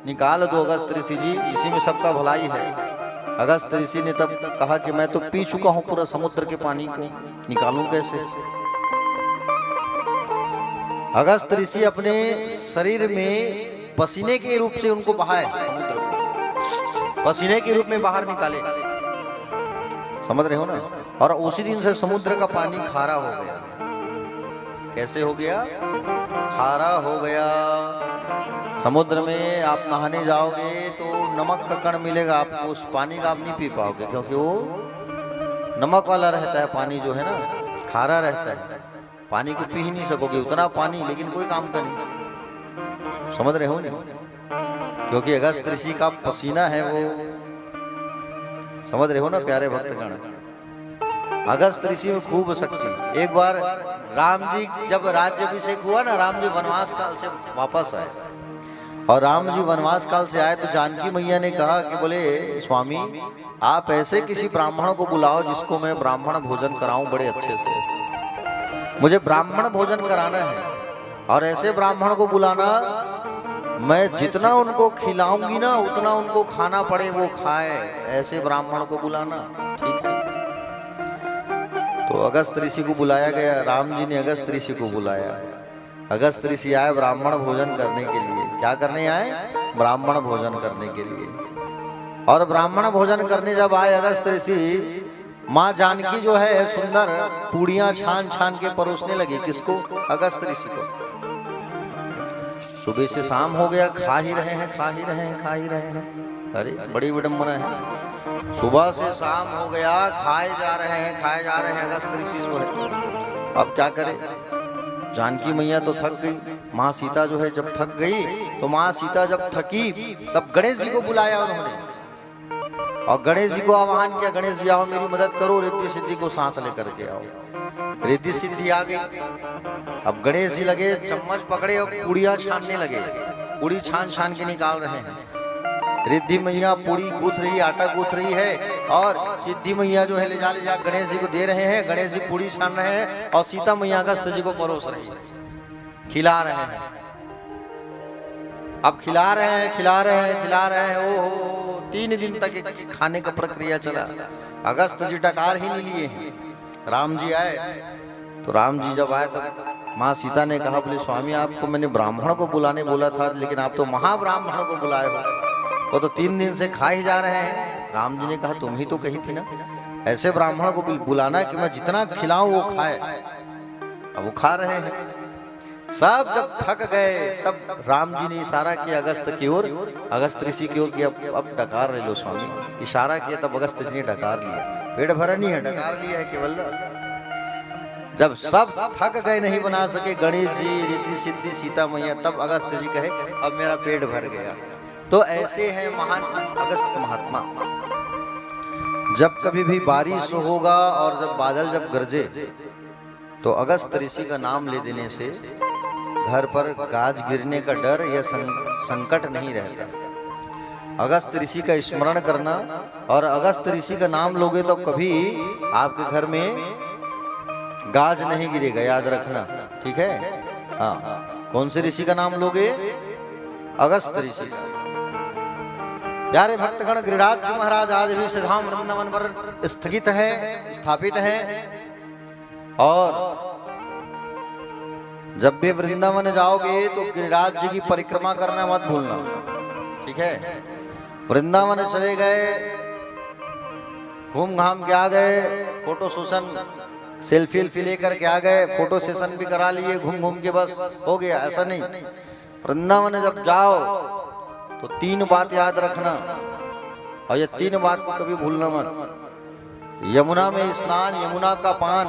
निकाल दो अगस्त ऋषि जी, इसी में सबका भलाई है। अगस्त ऋषि ने तब कहा कि मैं तो पी चुका हूं पूरा समुद्र के पानी को, निकालूं कैसे। अगस्त ऋषि अपने शरीर में पसीने के रूप से उनको बहाए, समुद्र को पसीने के रूप में बाहर निकाले, समझ रहे हो ना। और उसी दिन से समुद्र का पानी खारा हो गया। कैसे हो गया? खारा हो गया। समुद्र में आप नहाने जाओगे तो नमक का कण मिलेगा आपको, उस पानी का आप नहीं पी पाओगे, क्योंकि वो नमक वाला रहता है पानी, जो है ना खारा रहता है। पानी को पी ही नहीं सकोगे, उतना पानी, लेकिन कोई काम का नहीं। समझ रहे हो नहीं? क्योंकि अगस्त ऋषि का पसीना है वो, समझ रहे हो ना प्यारे भक्तगण। अगस्त ऋषि में खूब शक्ति। एक बार राम जी जब राज्याभिषेक हुआ ना, राम जी वनवास काल से वापस आए, और राम जी वनवास काल से आए तो जानकी मैया ने कहा कि बोले स्वामी आप ऐसे किसी ब्राह्मण को बुलाओ जिसको मैं ब्राह्मण भोजन कराऊं बड़े अच्छे से, मुझे ब्राह्मण भोजन कराना है। और ऐसे ब्राह्मण को बुलाना, मैं जितना उनको खिलाऊंगी ना उतना उनको खाना पड़े वो खाए, ऐसे ब्राह्मण को बुलाना, ठीक है। तो अगस्त ऋषि को बुलाया गया, राम जी ने अगस्त ऋषि को बुलाया। अगस्त ऋषि आए ब्राह्मण भोजन करने के लिए। क्या करने आए? ब्राह्मण भोजन करने के लिए। और ब्राह्मण भोजन करने जब आए अगस्त ऋषि, माँ जानकी जो है सुंदर पूड़ियां छान छान के परोसने लगी। किसको? अगस्त ऋषि को। सुबह से शाम हो गया, खा ही रहे हैं, खा ही रहे हैं, खा ही रहे हैं। अरे बड़ी विडंबना है। सुबह से शाम हो गया, खाए जा रहे हैं, खाए जा रहे हैं अगस्त ऋषि जो है। अब क्या करें? जानकी मैया तो थक गई। माँ सीता जो है जब थक गई तो माँ सीता जब थकी तब गणेश जी को बुलाया उन्होंने, और गणेश जी को आह्वान किया, गणेश जी आओ मेरी मदद करो, रिद्धि सिद्धि को साथ लेकर के आओ। रिद्धि सिद्धि आ गई। अब गणेश जी लगे चम्मच पकड़े और पूड़ियां छानने लगे, पूड़ी छान छान के निकाल रहे हैं। रिद्धि मैया पूड़ी गूंथ रही, आटा गूंथ रही है, और सिद्धि मैया जो है ले जा गणेश जी को दे रहे हैं। गणेश जी पूड़ी छान रहे हैं और सीता मैया अगस्त जी को परोस रही है, खिला रहे हैं। अब खिला रहे हैं, खिला रहे हैं, खिला रहे हैं। ओहो 3 दिन तक खाने का प्रक्रिया चला। अगस्त जी डकार ही नहीं लिए हैं। राम जी आए तो राम जी जब आए तो माँ सीता ने कहा बोले स्वामी आपको मैंने ब्राह्मण को बुलाने बोला था, लेकिन आप तो महाब्राह्मण को बुलाए हो, वो तो 3 दिन से खा ही जा रहे हैं। राम जी ने कहा तुम ही तो कही थी ना ऐसे ब्राह्मण को बुलाना कि मैं जितना खिलाऊं वो खाए। अब वो खा रहे हैं। सब जब थक गए तब राम जी ने इशारा किया अगस्त की ओर, अगस्त ऋषि की ओर कि अब डकार ले लो स्वामी। इशारा किया तब अगस्त जी ने डकार लिया। पेट भरा नहीं है, डकार लिया है केवल। जब सब थक गए, नहीं बना सके गणेश जी, रिद्धि सिद्धि, सीता मैया, तब अगस्त जी कहे अब मेरा पेट भर गया। तो ऐसे हैं महान अगस्त महात्मा। जब कभी भी बारिश होगा और जब बादल जब गरजे तो अगस्त ऋषि का नाम ले देने से घर पर गाज गिरने का डर या संकट नहीं रहता। अगस्त ऋषि का स्मरण करना, और अगस्त ऋषि का नाम लोगे तो कभी आपके घर में गाज नहीं गिरेगा, याद रखना, ठीक है। हाँ, कौन से ऋषि का नाम लोगे? अगस्त ऋषि का। प्यारे भक्तगण, गिरिराज जी महाराज आज भी श्रीधाम वृंदावन पर स्थगित है, स्थापित है। और जब भी वृंदावन जाओगे तो गिरिराज जी की परिक्रमा करना मत भूलना, ठीक है। वृंदावन चले गए, घूम घाम के आ गए, फोटो सेशन सेल्फी लेकर के आ गए, फोटो सेशन भी करा लिए, घूम घूम के बस हो गया, ऐसा नहीं। वृंदावन जब जाओ तो 3 बात याद रखना, और ये 3 बात को कभी भूलना मत। यमुना में स्नान, यमुना का पान,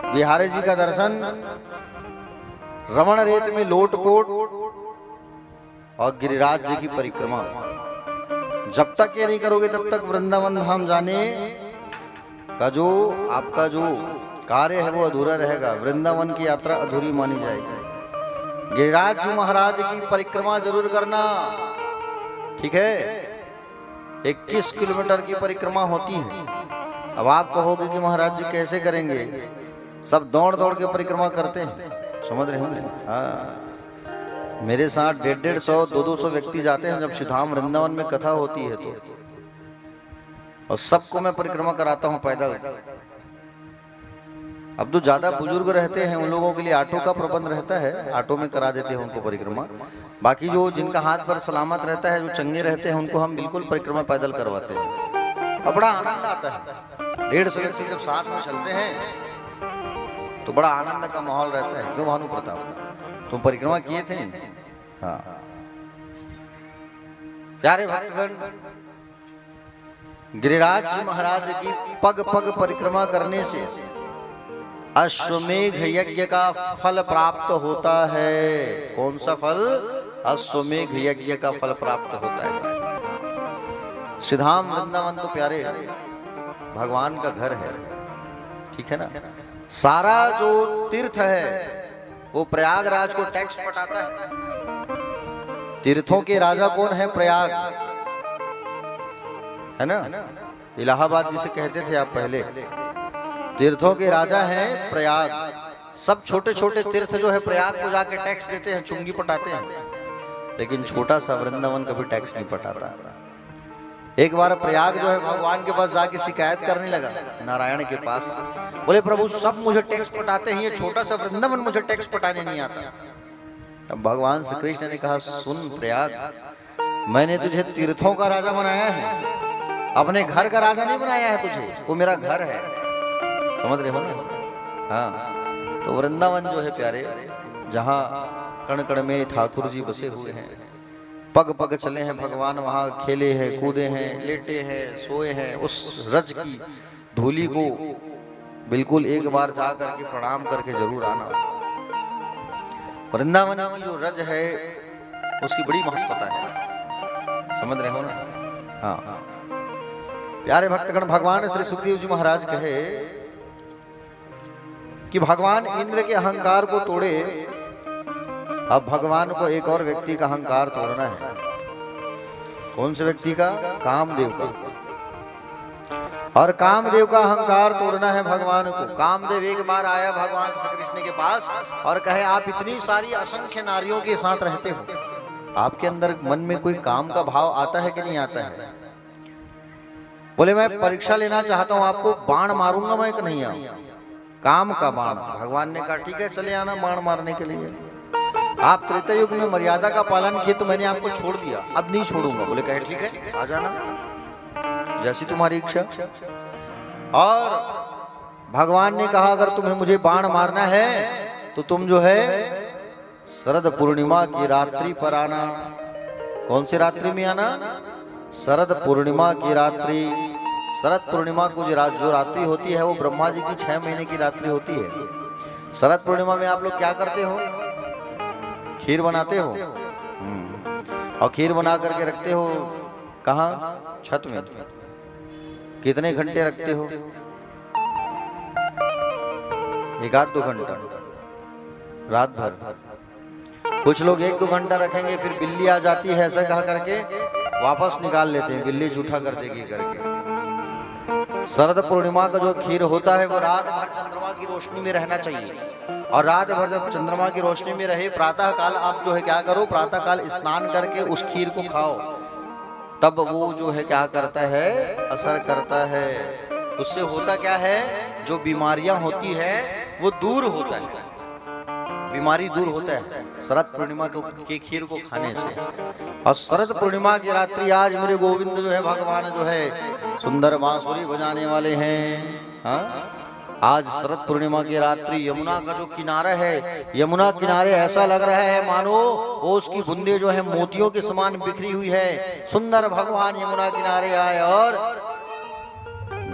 बिहारी जी का दर्शन, रमण रेत में लोटपोट, और गिरिराज जी की परिक्रमा। जब तक ये नहीं करोगे तब तक वृंदावन धाम जाने का जो आपका जो कार्य है वो अधूरा रहेगा, वृंदावन की यात्रा अधूरी मानी जाएगी। गिरिराज जी महाराज की परिक्रमा जरूर करना, ठीक है। 21 किलोमीटर की परिक्रमा होती है। अब आप कहोगे कि महाराज जी कैसे करेंगे, सब दौड़ दौड़ के परिक्रमा करते हैं, समझ रहे होंगे। हाँ, मेरे साथ 150, 200 व्यक्ति जाते हैं जब श्रीधाम वृंदावन में कथा होती है तो, और सबको मैं परिक्रमा कराता हूं पैदल। अब जो ज्यादा बुजुर्ग रहते हैं उन लोगों के लिए ऑटो का प्रबंध रहता है, ऑटो में करा देते हैं उनको परिक्रमा। बाकी जो जिनका हाथ पर सलामत रहता है, जो चंगे रहते हैं, उनको हम बिल्कुल परिक्रमा पैदल करवाते हैं, और बड़ा आनंद आता है। 150 व्यक्ति जब साथ में चलते हैं तो बड़ा आनंद का माहौल रहता है। क्यों भानु प्रताप, तुम परिक्रमा किए थे? हाँ। प्यारे भक्तगण, गिरिराज जी महाराज की पग पग परिक्रमा करने से अश्वमेघ यज्ञ का फल प्राप्त होता है। कौन सा फल? अश्वमेघ यज्ञ का फल प्राप्त होता है। श्रीधाम वृंदावन तो प्यारे भगवान का घर है, ठीक है ना। सारा जो तीर्थ है वो प्रयागराज को टैक्स पटाता है। तीर्थों के राजा कौन है? प्रयाग, है ना। इलाहाबाद जिसे कहते थे आप पहले, तीर्थों के राजा हैं प्रयाग। सब छोटे छोटे तीर्थ जो है प्रयाग को जाके टैक्स देते हैं, चुंगी पटाते हैं, लेकिन छोटा सा वृंदावन कभी टैक्स नहीं पटाता। एक बार प्रयाग जो है भगवान के पास जाके शिकायत करने लगा, नारायण के पास। बोले प्रभु सब मुझे टैक्स पटाते हैं, ये छोटा सा वृंदावन मुझे टैक्स पटाने नहीं आता। तब भगवान श्री कृष्ण ने कहा, सुन प्रयाग, मैंने तुझे तीर्थों का राजा बनाया है, अपने घर का राजा नहीं बनाया है तुझे, वो मेरा घर है, समझ रहे हो ना। हाँ, तो वृंदावन जो है प्यारे, जहाँ कण कण में ठाकुर जी बसे हुए हैं, पग पग चले हैं भगवान, वहां खेले हैं, कूदे हैं, लेटे हैं, सोए हैं। उस रज की धूली को बिल्कुल एक बार जा करके प्रणाम करके जरूर आना। वृंदावन की जो रज है उसकी बड़ी महत्वता है, समझ रहे हो ना। हाँ, प्यारे भक्तगण, भगवान श्री सुखदेव जी महाराज कहे कि भगवान इंद्र के अहंकार को तोड़े, अब भगवान को एक और व्यक्ति का अहंकार तोड़ना है। कौन से व्यक्ति का? कामदेव का। और कामदेव का अहंकार तोड़ना है भगवान को। कामदेव एक बार आया भगवान श्री कृष्ण के पास और कहे, आप इतनी सारी असंख्य नारियों के साथ रहते हो, आपके अंदर मन में कोई काम का भाव आता है कि नहीं आता है? बोले मैं परीक्षा लेना चाहता हूं, आपको बाण मारूंगा मैं कि नहीं आऊं, काम का बाण। भगवान ने कहा ठीक है चले आना बाण मारने के लिए। आप त्रेता युग में मर्यादा का पालन किए तो मैंने आपको छोड़ दिया, अब नहीं छोड़ूंगा। बोले कहे ठीक है आ जाना, जैसी तुम्हारी इच्छा। और भगवान ने कहा अगर तुम्हें मुझे बाण मारना है तो तुम जो है शरद पूर्णिमा की रात्रि पर आना। कौन सी रात्रि में आना? शरद पूर्णिमा की रात्रि। शरद पूर्णिमा को जो रात्रि होती है वो ब्रह्मा जी की 6 महीने की रात्रि होती है। शरद पूर्णिमा में आप लोग क्या करते हो? खीर बनाते हो, और खीर बना करके रखते हो कहाँ? छत में। कितने घंटे रखते हो? एक आध 2 घंटा रात भर। कुछ लोग 1-2 घंटा रखेंगे, फिर बिल्ली आ जाती है ऐसा कहा करके वापस निकाल लेते हैं, बिल्ली जूठा कर देगी करके। शरद पूर्णिमा का जो खीर होता है वो रात भर चंद्रमा की रोशनी में रहना चाहिए, और रात भर जब चंद्रमा की रोशनी में रहे, प्रातः काल आप जो है क्या करो, प्रातः काल स्नान करके उस खीर को खाओ, तब वो जो है क्या करता है, असर करता है। उससे होता क्या है, जो बीमारियां होती है वो दूर होता है, बीमारी दूर होता है शरद पूर्णिमा के खीर को खाने से। और शरद पूर्णिमा की रात्रि आज मेरे गोविंद जो है भगवान जो है सुंदर बांसुरी बजाने वाले हैं। हाँ, आज शरद पूर्णिमा की रात्रि यमुना का जो किनारा है, यमुना किनारे ऐसा लग रहा है मानो वो उसकी बूंदे जो है मोतियों के समान बिखरी हुई है। सुंदर भगवान यमुना किनारे आए और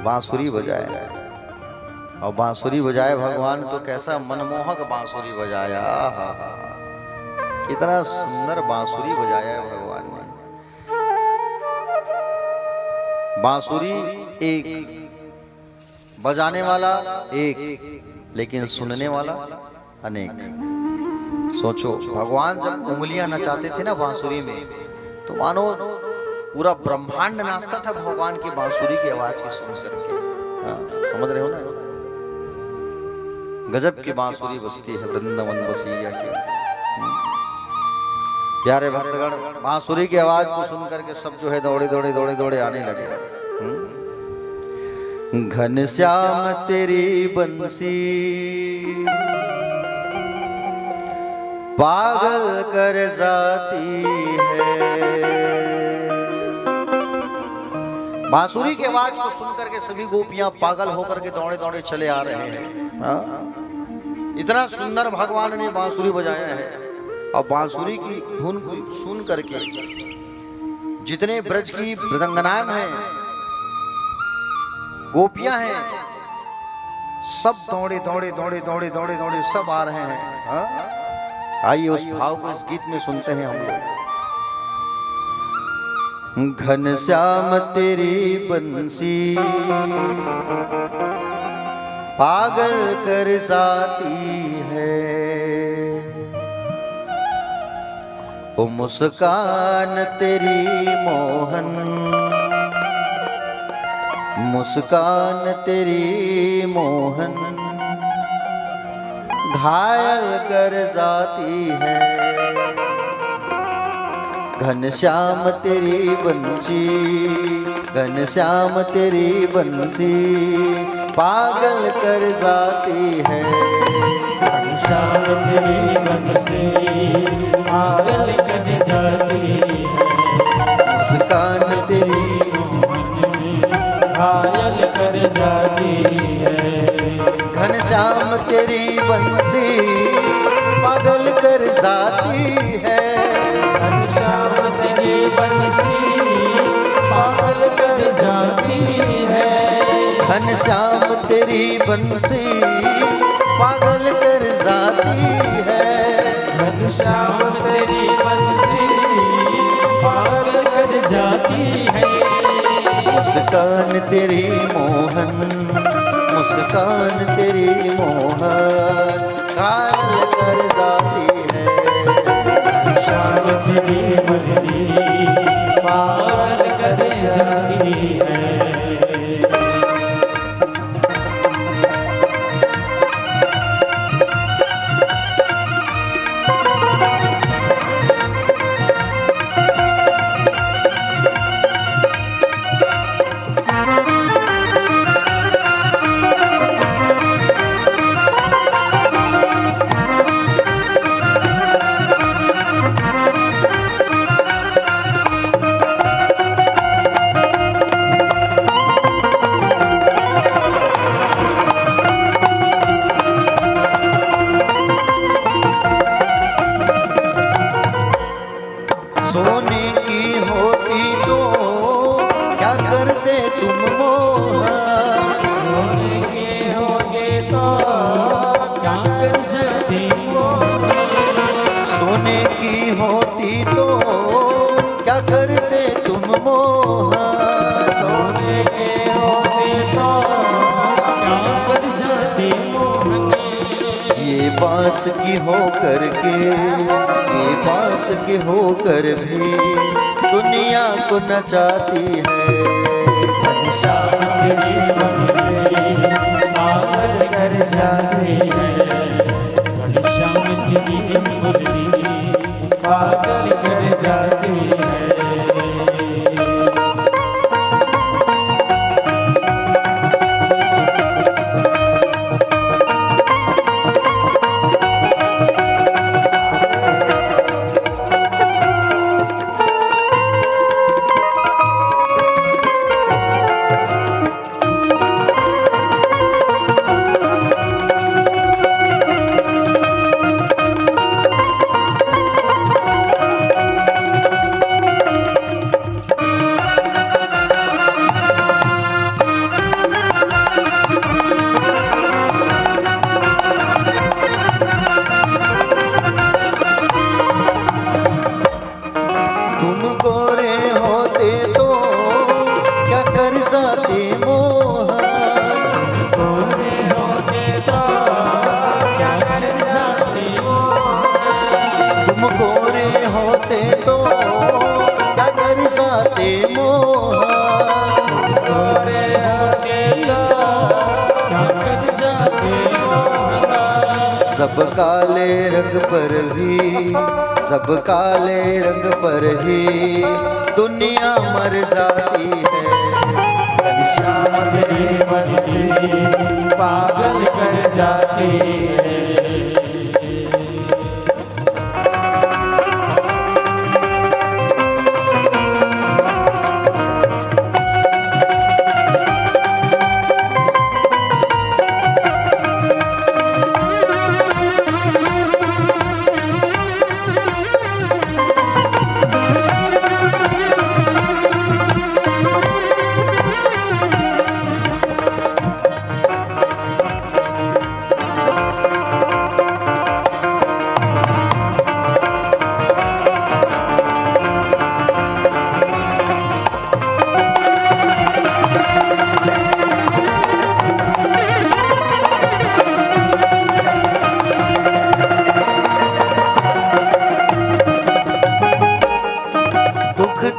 बांसुरी बजाए, और बांसुरी बजाए भगवान, तो कैसा मनमोहक बांसुरी बजाया, कितना सुंदर बांसुरी बजाया है भगवान ने। बांसुरी एक, बजाने वाला एक, लेकिन सुनने वाला अनेक। सोचो भगवान जब उंगलियां नचाते थे ना बांसुरी में, तो मानो पूरा ब्रह्मांड नाचता था भगवान की बांसुरी की आवाज की सुन करके। हाँ, समझ रहे हो ना, गजब की बांसुरी बजती है वृंदावन बसिया की। प्यारे भक्तगण, बांसुरी की आवाज को सुन करके सब जो है दौड़े दौड़े दौड़े दौड़े आने लगे। घनश्याम तेरी बंसी पागल कर जाती है। बांसुरी की आवाज को सुन करके सभी गोपियां पागल होकर के दौड़े दौड़े चले आ रहे हैं। हाँ? इतना सुंदर भगवान ने बांसुरी बजाया है, और बांसुरी की धुन को सुन करके जितने ब्रज की मृदंगनाएं हैं, गोपियां हैं, सब दौड़े दौड़े दौड़े दौड़े दौड़े दौड़े सब आ रहे हैं। हाँ? आइए उस भाव को इस गीत में सुनते हैं हम लोग। घनश्याम तेरी बंसी पागल कर जाती है, ओ मुस्कान तेरी मोहन, मुस्कान तेरी मोहन घायल कर जाती है। घनश्याम तेरी बंसी, घनश्याम तेरी बंसी पागल कर जाती है। घनश्याम तेरी बंसी पागल कर जाती है, मुस्कान तेरी घायल कर जाती है। घनश्याम तेरी बंसी पागल कर जाती है। घनश्याम तेरी बंसी पागल कर जाती है। घनश्याम तेरी बंसी पागल कर जाती है। घनश्याम तेरी बंसी पागल कर जाती है। मुस्कान तेरी मोहन, मुस्कान तेरी मोहन घायल कर जाती है। घनश्याम तेरी बंसी पागल कर जाती है। सोने की होती तो क्या करते तुम मोहन, सोने के होगे तो क्या कर सकते हो। सोने की होती तो क्या करते तुम मोहन, सोने के होगे तो क्या कर सकते हो। पास की हो करके, ये पास की हो कर भी दुनिया को नचाती है। श्याम तेरी बंसी पागल कर जाती है, श्याम तेरी मुरली पागल कर जाती है। सब काले रंग पर भी, सब काले रंग पर ही दुनिया मर जाती है। श्याम तेरी बंसी पागल कर जाती है।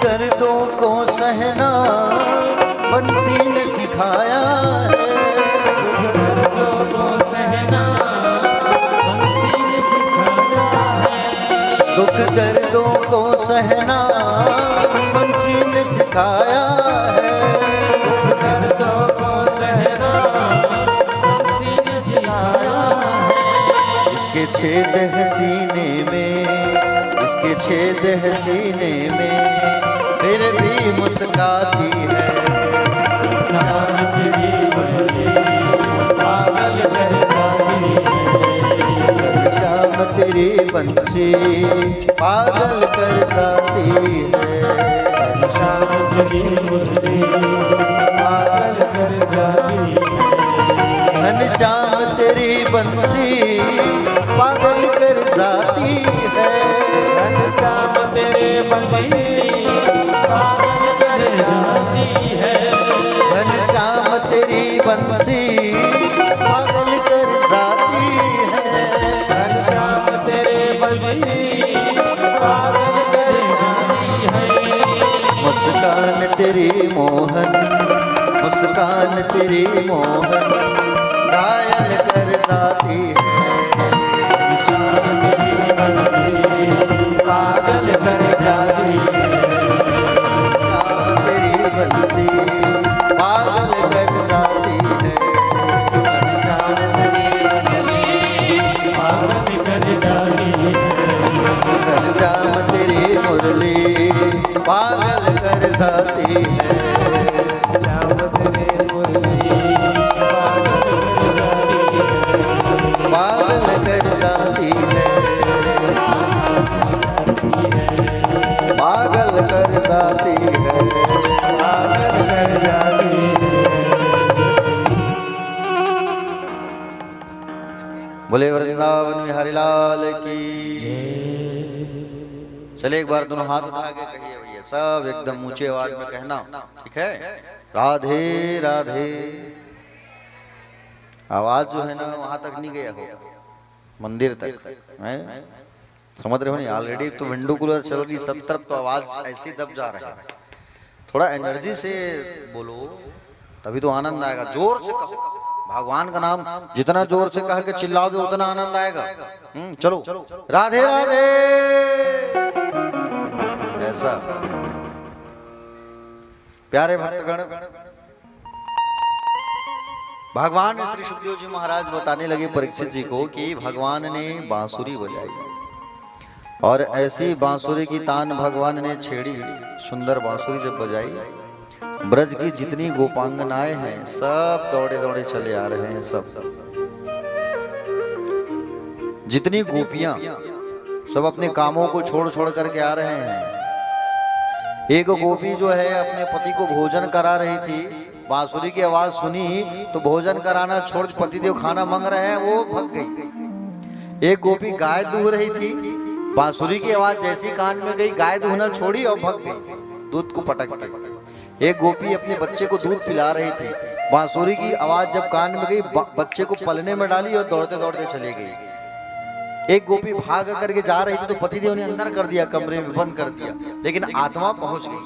दर्दों को सहना बंसी ने सिखाया है। दर्दों को सहना बंसी ने सिखाया है। दुख दर्दों को सहना बंसी ने सिखाया है। दुख दर्दों को सहना बंसी ने सिखाया है। इसके छेद है सीने में, इसके छेद है सीने में, फिर भी मुस्काती है। श्याम तेरी बंसी पागल कर जाती है। श्याम तेरी बंसी पागल कर जाती है। श्याम तेरी मुरली पागल कर जाती है। घनश्याम तेरी बंसी पागल कर जाती है। घनश्याम तेरे बंसी पागल कर जाती है। घनश्याम तेरी बंसी पागल कर जाती है। घनश्याम तेरे बंसी पागल कर जाती है। मुस्कान तेरी मोहन, मुस्कान तेरी मोहन घायल कर जाती है। श्याम तेरी बंसी पागल कर जाती है। श्याम तेरी बंसी पागल कर जाती है। श्याम तेरी बंसी पागल कर जाती है। श्याम तेरी मुरली पागल कर जाती है। श्याम तेरी मुरली पागल कर जाती है। पागल कर जाती है। पागल कर जाती है। बोले वृंदावन बिहारी लाल की। चले एक बार दोनों हाथ उठा के कहिए भैया, सब एकदम ऊंचे आवाज में कहना, ठीक है? राधे राधे। आवाज जो है ना वहां तक नहीं गया हो, मंदिर तक है। समझ रहे हो नहीं? ऑलरेडी तो विंडो कूलर चल रही सब तरफ, तो आवाज ऐसी दब जा रहा है। थोड़ा एनर्जी से बोलो तभी तो आनंद आएगा। जोर से कहो भगवान का नाम, जितना जोर से कह के चिल्लाओगे उतना आनंद आएगा। चलो राधे राधे, ऐसा। प्यारे भक्तगण, भगवान श्री सुखदेव जी महाराज बताने लगे परीक्षित जी को कि भगवान ने बांसुरी बजाई और ऐसी बांसुरी की तान भगवान ने छेड़ी। सुंदर बांसुरी जब बजाई, ब्रज की जितनी गोपांगनाएं हैं सब दौड़े दौड़े चले आ रहे हैं। सब जितनी गोपियां सब अपने कामों को छोड़ छोड़ करके आ रहे हैं। एक गोपी जो है अपने पति को भोजन करा रही थी, बांसुरी की आवाज सुनी तो भोजन कराना छोड़ पतिदेव खाना मांग रहे हैं, वो भग गई। एक गोपी गाय दूह रही थी, बांसुरी की आवाज जैसी कान में गई गाय दूहना छोड़ी और भग गई, दूध को पटक के। एक गोपी अपने बच्चे को दूध पिला रही थी, बांसुरी की आवाज जब कान में गई बच्चे को पलने में डाली और दौड़ते दौड़ते चली गई। एक गोपी भाग करके जा रही थी तो पतिदेव ने अंदर कर दिया, कमरे में बंद कर दिया, लेकिन आत्मा पहुंच गई।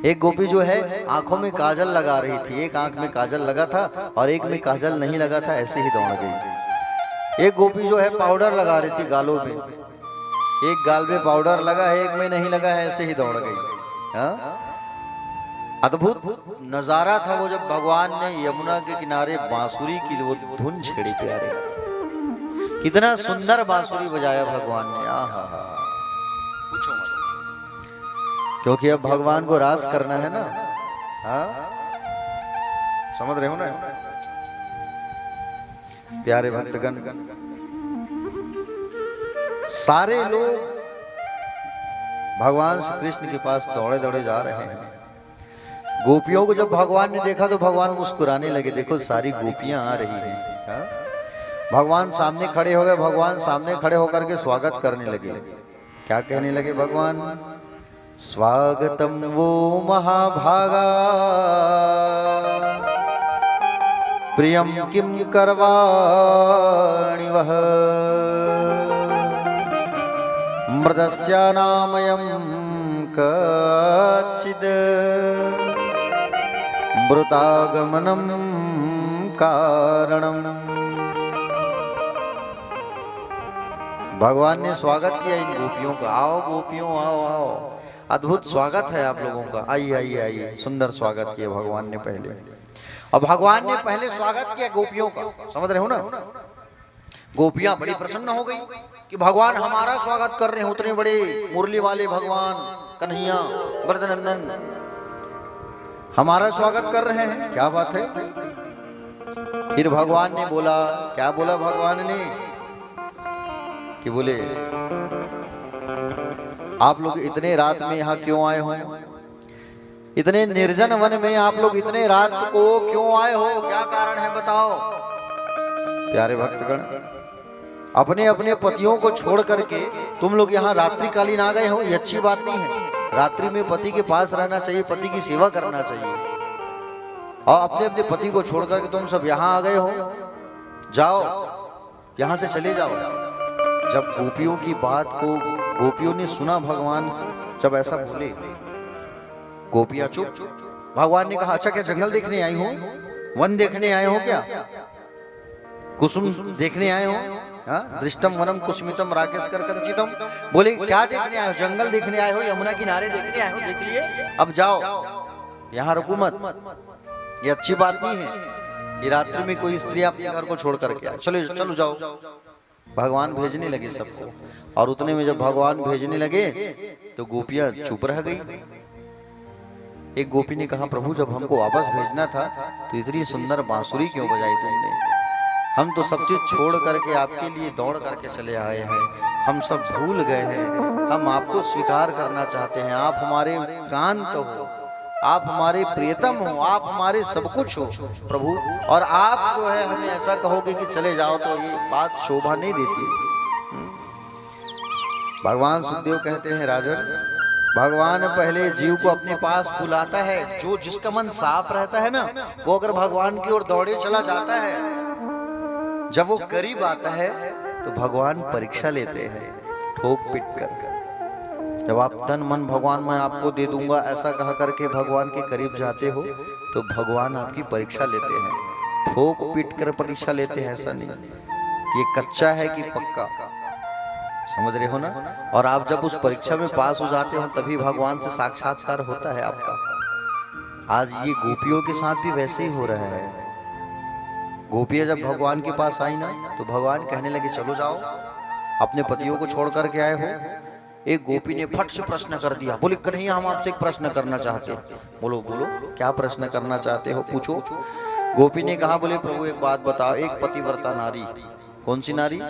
एक गोपी जो है आंखों में काजल लगा रही थी, एक आंख में काजल लगा था और एक में काजल नहीं लगा था, ऐसे ही दौड़ गई। एक गोपी जो है पाउडर लगा रही थी गालों में, एक गाल में पाउडर लगा है एक में नहीं लगा है, ऐसे ही दौड़ गई। अद्भुत नजारा था वो जब भगवान ने यमुना के किनारे बांसुरी की वो धुन छेड़ी। प्यारे, कितना सुंदर बांसुरी बजाया भगवान ने। आहा, पूछो मत, क्योंकि अब भगवान को रास करना है ना। हाँ, समझ रहे हो ना प्यारे भक्तगण? सारे लोग भगवान श्री कृष्ण के पास दौड़े दौड़े जा रहे हैं। गोपियों को जब भगवान ने देखा तो भगवान मुस्कुराने लगे। देखो सारी गोपियां आ रही हैं। हाँ? भगवान सामने खड़े हो गए। भगवान सामने खड़े होकर के स्वागत करने लगे। क्या कहने लगे भगवान? स्वागतम वो महाभागा प्रियम किम करवाणि वह मृदस्यानामयं कच्चिद मृतागमनम कारणम। भगवान ने स्वागत किया इन गोपियों का। आओ गोपियों, आओ आओ, अद्भुत स्वागत है आप लोगों का, आइए आइए आइए। सुंदर स्वागत किया भगवान ने पहले, और भगवान ने पहले स्वागत किया गोपियों का। समझ रहे हो ना? गोपियां बड़ी प्रसन्न हो गई कि भगवान हमारा स्वागत कर रहे हैं। उतने बड़े मुरली वाले भगवान कन्हैया ब्रजनंदन हमारा स्वागत कर रहे हैं, क्या बात है। फिर भगवान ने बोला, क्या बोला भगवान ने कि बोले आप लोग इतने रात में यहाँ क्यों आए हो? इतने निर्जन वन में आप लोग इतने रात को क्यों आए हो? क्या कारण है बताओ। प्यारे भक्तगण, अपने अपने पतियों को छोड़ करके तुम लोग यहाँ रात्रिकालीन आ गए हो, ये अच्छी बात नहीं है। रात्रि में पति के पास रहना चाहिए, पति की सेवा करना चाहिए। और अपने अपने पति को छोड़ करके तुम सब यहाँ आ गए हो, जाओ यहाँ से चले जाओ। जब गोपियों की बात को गोपियों ने सुना, भगवान जब ऐसा बोले, गोपियां चुप। भगवान ने कहा अच्छा क्या जंगल देखने आई हो, वन देखने आए हो, क्या कुसुम देखने आए हो? दृष्टम वनम कुसुमितम राकेश कर संचितम। बोले क्या देखने आए हो? जंगल देखने आए हो, यमुना किनारे देखने आए हो, देख लिए, अब जाओ, यहाँ रुको मत। ये अच्छी बात नहीं है ये रात्रि में कोई स्त्री अपने घर को छोड़ करके आए। चलो चलो जाओ। भगवान भेजने लगे सबको, और उतने में जब भगवान भेजने लगे तो गोपियां चुप रह गई। एक गोपी ने कहा प्रभु जब हमको वापस भेजना था तो इतनी सुंदर बांसुरी क्यों बजाई तुमने? हम तो सब चीज छोड़ करके आपके लिए दौड़ करके चले आए हैं, हम सब भूल गए हैं, हम आपको स्वीकार करना चाहते हैं। आप हमारे कांत हो, आप हमारे प्रियतम हो, आप हमारे सब कुछ हो प्रभु, और आप जो है हमें ऐसा कहोगे कि चले जाओ तो ये बात शोभा नहीं देती। भगवान सुखदेव कहते हैं राजन, भगवान पहले जीव को अपने पास बुलाता है। जो जिसका मन साफ रहता है ना, वो अगर भगवान की ओर दौड़े चला जाता है जब वो करीब आता है तो भगवान परीक्षा लेते हैं ठोक पीट कर। जब आप तन मन भगवान मैं आपको दे दूंगा ऐसा कहा करके भगवान के करीब जाते हो तो भगवान आपकी परीक्षा लेते हैं, ठोक पीट कर परीक्षा लेते हैं। ऐसा नहीं कि ये कच्चा है कि पक्का, समझ रहे हो ना। और आप जब उस परीक्षा में पास हो जाते हो तभी भगवान से साक्षात्कार होता है आपका। आज ये गोपियों के साथ भी वैसे ही हो रहा है। गोपियां जब भगवान के पास आई ना तो भगवान कहने लगे चलो जाओ, अपने पतियों को छोड़ करके आए हो। एक गोपी ने फट से प्रश्न कर दिया, बोले कन्हैया हम आपसे एक प्रश्न करना चाहते हैं। बोलो बोलो क्या प्रश्न करना चाहते हो, पूछो। गोपी ने कहा, बोले प्रभु एक बात बताओ, एक पतिव्रता नारी, कौन सी नारी?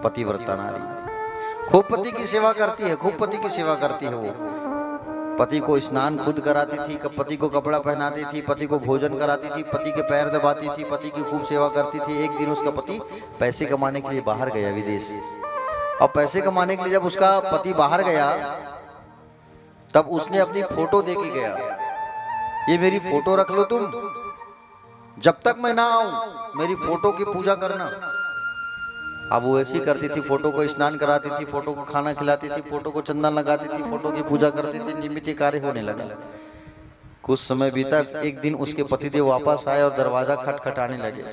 पतिव्रता नारी, खूब पति की सेवा करती है, खूब पति की सेवा करती है। वो पति को स्नान खुद कराती थी, पति को कपड़ा पहनाती थी, पति को भोजन कराती थी, पति के पैर दबाती थी, पति की खूब सेवा करती थी। एक दिन उसका पति पैसे कमाने के लिए बाहर गया विदेश, और पैसे कमाने के लिए जब उसका पति बाहर गया तब उसने अपनी फोटो दे के गया, ये मेरी फोटो रख लो तुम, जब तक मैं ना आऊं मेरी फोटो की पूजा करना। अब वो ऐसी करती थी, फोटो को स्नान कराती थी, फोटो को खाना खिलाती थी, फोटो को चंदन लगाती थी, फोटो की पूजा करती थी, नियमित कार्य होने लगा। कुछ समय बीता, एक दिन उसके पतिदेव वापस आए और दरवाजा खटखटाने लगे।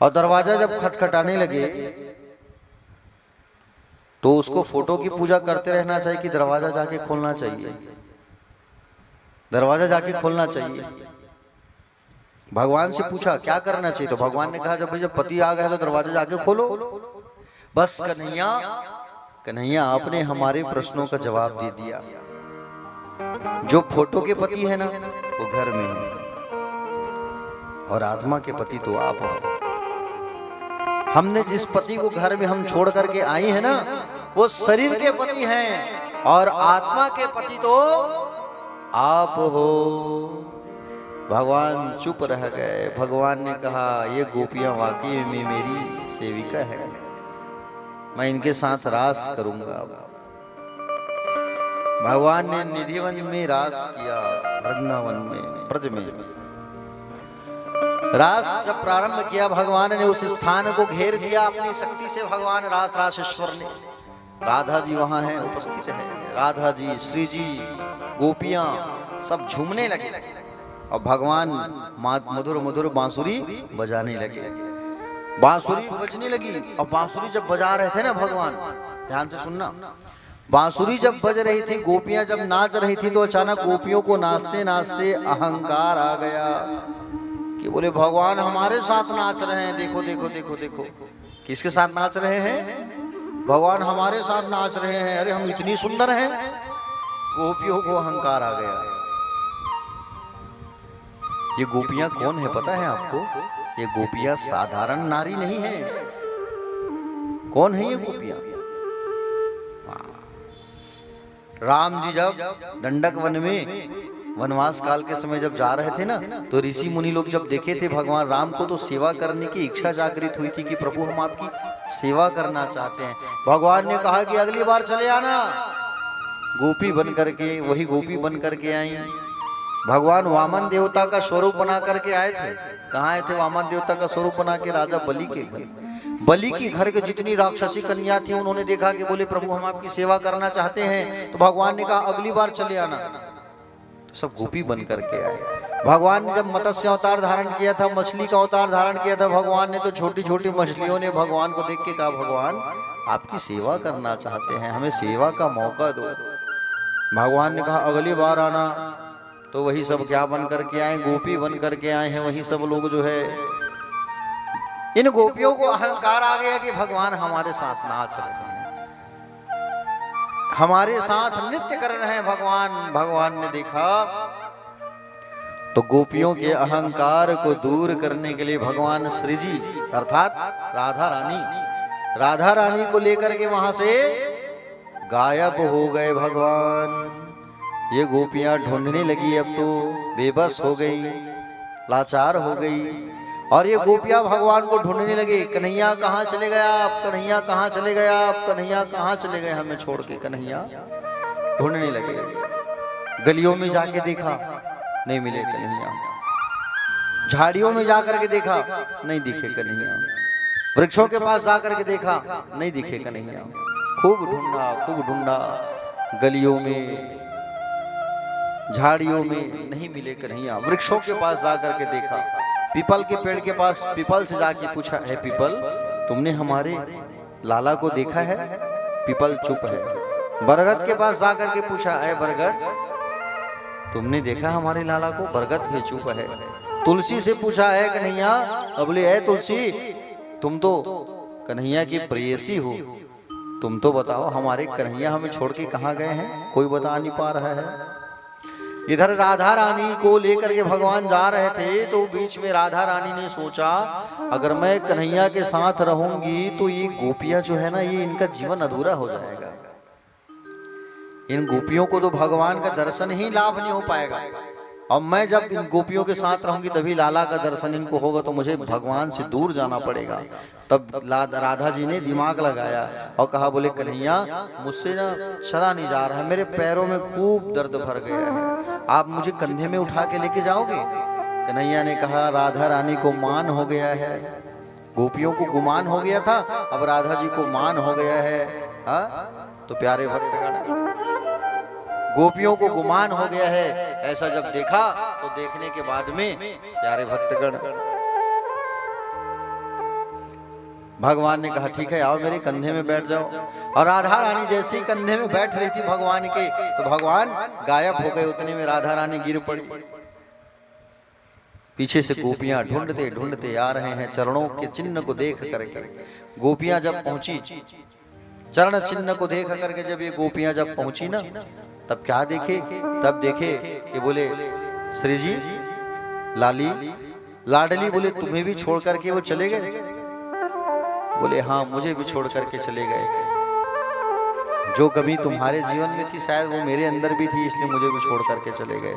और दरवाजा जब खटखटाने लगे तो उसको फोटो की पूजा करते रहना चाहिए कि दरवाजा जाके खोलना चाहिए? दरवाजा जाके खोलना चाहिए। भगवान से पूछा क्या करना चाहिए, तो भगवान ने कहा जब पति आ गया तो दरवाजा जाके खोलो। बस कन्हैया आपने हमारे प्रश्नों का जवाब दे दिया। जो फोटो के पति है ना वो घर में है, और आत्मा के पति तो आप हो। हमने जिस पति को घर में हम छोड़ करके आई है ना वो शरीर के पति हैं, और आत्मा के पति तो आप हो। भगवान चुप रह गए। भगवान ने कहा ये गोपियां वाकई में मेरी सेविका है, मैं इनके साथ रास करूंगा। भगवान ने निधिवन में रास किया, वृंदावन में, ब्रज में रास जब प्रारंभ किया भगवान ने उस स्थान को घेर दिया अपनी शक्ति से। भगवान रास रासेश्वर ने, राधा जी वहां है, उपस्थित है। राधा जी, श्री जी, गोपियां सब झूमने लगे, और भगवान मधुर मधुर बांसुरी बजाने लगे। बांसुरी बजने लगी, और बांसुरी जब बजा रहे थे ना भगवान, ध्यान से सुनना, बांसुरी जब बज रही थी, गोपियां जब नाच रही थी, तो अचानक गोपियों को नाचते नाचते अहंकार आ गया कि बोले भगवान हमारे साथ नाच रहे हैं, देखो देखो देखो देखो। किसके साथ नाच रहे हैं? भगवान हमारे साथ नाच रहे हैं, अरे हम इतनी सुंदर हैं। गोपियों को अहंकार आ गया। ये गोपियां कौन है पता है आपको? ये गोपियां साधारण नारी नहीं है। कौन है ये गोपियां? राम जी जब दंडक वन में वनवास काल के समय जब जा रहे थे ना, तो ऋषि मुनि लोग जब देखे थे भगवान राम को, तो सेवा करने की इच्छा जागृत हुई थी कि प्रभु हम आपकी सेवा करना चाहते हैं। भगवान ने कहा कि अगली बार चले आना। गोपी बन करके, वही गोपी बन करके आई। भगवान वामन देवता का स्वरूप बना करके आए थे। कहाँ आए थे वामन देवता का स्वरूप बना के? राजा बलि के घर। बलि की घर के जितनी राक्षसी कन्या थी उन्होंने देखा कि बोले प्रभु हम आपकी सेवा करना चाहते हैं। तो भगवान ने कहा अगली बार चले आना। तो सब गोपी बन करके आए। भगवान ने जब मत्स्य अवतार धारण किया था, मछली का अवतार धारण किया था भगवान ने, तो छोटी छोटी मछलियों ने भगवान को देख के कहा भगवान आपकी सेवा करना चाहते हैं, हमें सेवा का मौका दो। भगवान ने कहा अगली बार आना। तो वही सब क्या बन करके आए? गोपी बन करके आए हैं। वही सब लोग जो है, इन गोपियों को अहंकार आ गया कि भगवान हमारे साथ नाच रहे हैं, हमारे साथ नृत्य कर रहे हैं भगवान। भगवान ने देखा तो गोपियों के अहंकार को दूर करने के लिए भगवान श्री जी अर्थात राधा रानी को लेकर के वहां से गायब हो गए भगवान। ये गोपियां ढूंढने लगी, अब तो बेबस हो गई, लाचार हो गई। और ये गोपियां भगवान को ढूंढने लगे, कन्हैया कहाँ चले गया आप, कन्हैया कहाँ चले गया आप, कन्हैया कहाँ चले गए हमें छोड़ के। कन्हैया ढूंढने लगे। गलियों में जाके देखा, नहीं मिले कन्हैया। झाड़ियों में जाकर के देखा, नहीं दिखे कन्हैया। वृक्षों के पास जाकर के देखा, नहीं दिखे कन्हैया। खूब ढूंढा, गलियों में, झाड़ियों में, नहीं मिले कन्हैया। वृक्षों के पास जाकर के देखा, पीपल के पेड़ के पास पीपल से जाके पूछा, है पीपल, तुमने हमारे लाला को देखा है? पीपल चुप है। बरगद के पास जाकर के पूछा, है बरगद, तुमने देखा हमारे लाला को? बरगद भी चुप है। तुलसी से पूछा, है कन्हैया? बोले, है तुलसी, तुम तो कन्हैया की प्रेयसी हो, तुम तो बताओ हमारे कन्हैया हमें छोड़ के कहाँ गए हैं? कोई बता नहीं पा रहा है। इधर राधा रानी को लेकर के भगवान जा रहे थे, तो बीच में राधा रानी ने सोचा, अगर मैं कन्हैया के साथ रहूंगी तो ये गोपियां जो है ना, ये इनका जीवन अधूरा हो जाएगा। इन गोपियों को तो भगवान का दर्शन ही लाभ नहीं हो पाएगा। और मैं जब इन गोपियों के साथ रहूंगी तभी लाला का दर्शन इनको होगा, तो मुझे भगवान से दूर जाना पड़ेगा। तब राधा जी ने दिमाग लगाया और कहा, बोले कन्हैया, मुझसे ना चला नहीं जा रहा है, मेरे पैरों में खूब दर्द भर गया है, आप मुझे कंधे में उठा के लेके जाओगे? कन्हैया ने कहा, राधा रानी को मान हो गया है, गोपियों को गुमान हो गया था, अब राधा जी को मान हो गया है। तो प्यारे भक्तगण, गोपियों को गुमान हो गया है, ऐसा जब देखा तो देखने के बाद में प्यारे भक्तगण, भगवान ने कहा, ठीक है, आओ मेरे कंधे में बैठ जाओ। और राधा रानी जैसे ही कंधे में बैठ रही थी भगवान के, तो भगवान गायब हो गए। उतने में राधा रानी गिर पड़ी। पीछे से गोपियां ढूंढते ढूंढते आ रहे हैं, चरणों के चिन्ह को देख करके। गोपियां जब पहुंची, चरण चिन्ह को देख करके जब ये गोपियां जब पहुंची ना, तब क्या देखे? तब देखे कि बोले, श्री जी, लाली, लाडली, बोले तुम्हें भी छोड़ करके वो चले गए? बोले, हाँ, मुझे भी छोड़ करके चले गए। जो कभी तुम्हारे जीवन में थी शायद वो मेरे अंदर भी थी, इसलिए मुझे भी छोड़ करके चले गए।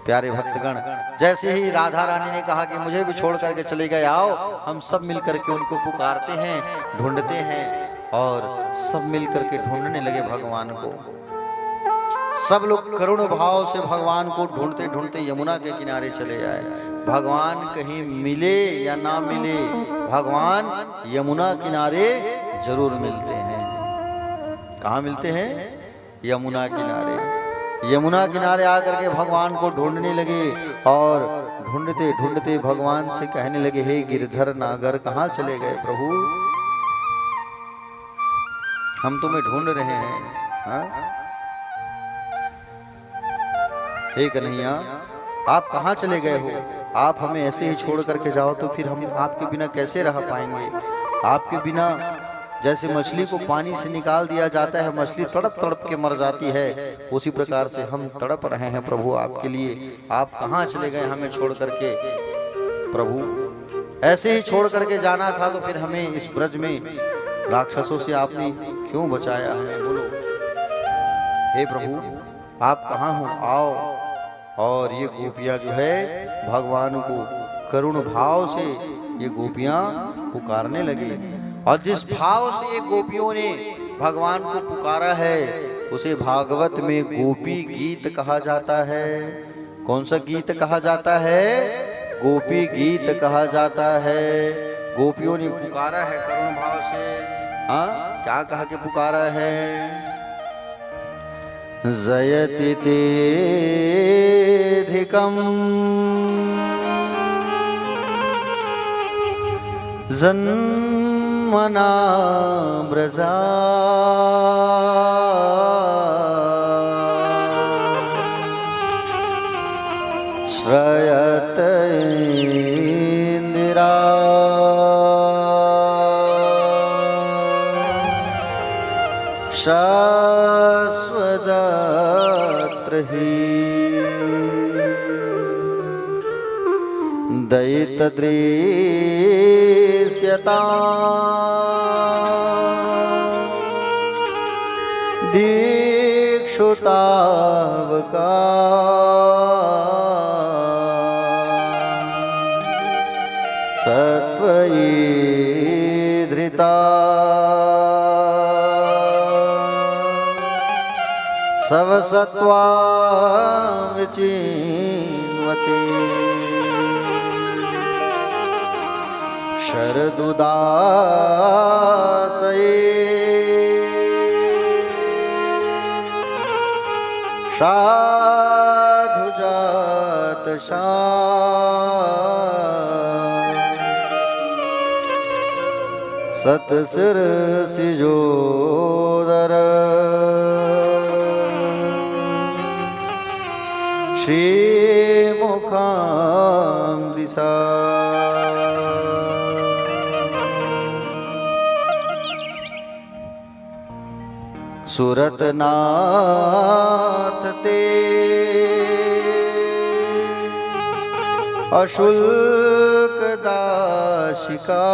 प्यारे भक्तगण, जैसे ही राधा रानी ने कहा कि मुझे भी छोड़ करके चले गए, आओ हम सब मिल करके उनको पुकारते हैं, ढूंढते हैं। और सब मिल करके ढूंढने लगे भगवान को। सब लोग करुण भाव से भगवान को ढूंढते ढूंढते यमुना के किनारे चले आए। भगवान कहीं मिले या ना मिले, भगवान यमुना किनारे जरूर मिलते हैं। कहाँ मिलते हैं? यमुना किनारे। यमुना किनारे आकर के भगवान को ढूंढने लगे और ढूंढते ढूंढते भगवान से कहने लगे, हे गिरधर नागर, कहाँ चले गए प्रभु? हम तुम्हें ढूंढ रहे हैं। हे कन्हैया, आप कहाँ चले गए हो? आप हमें ऐसे ही छोड़ करके जाओ तो फिर हम आपके बिना कैसे रह पाएंगे? आपके बिना जैसे मछली को पानी से निकाल दिया जाता है, मछली तड़प तड़प के मर जाती है, उसी प्रकार से हम तड़प रहे हैं प्रभु आपके लिए। आप कहाँ चले गए हमें छोड़ करके? प्रभु, ऐसे ही छोड़ करके जाना था तो फिर हमें इस ब्रज में राक्षसों से आपने क्यों बचाया हमें? बोलो। हे प्रभु, आप कहाँ हो? आओ। और ये गोपियां जो है भगवान को करुण भाव से ये गोपियां पुकारने लगी। और जिस भाव से ये गोपियों ने भगवान को पुकारा है उसे भागवत में गोपी गीत कहा जाता है। कौन सा गीत कहा जाता है? गोपी गीत कहा जाता है। गोपियों ने पुकारा है करुण भाव से। हाँ, क्या कहा के पुकारा है? जयति तेधिकम् जन्मना ब्रजा श्रयत इंदिरा शाश्वतत्र हि दयितदृश्यता दीक्षुतावका सत्वयी धृता सवसत्वा विचिन्वते शरदुदासये साधुजात सतसिर सिजोदर श्रीमुखां दिशा सुरतनाथ ते अशुल्क दाशिका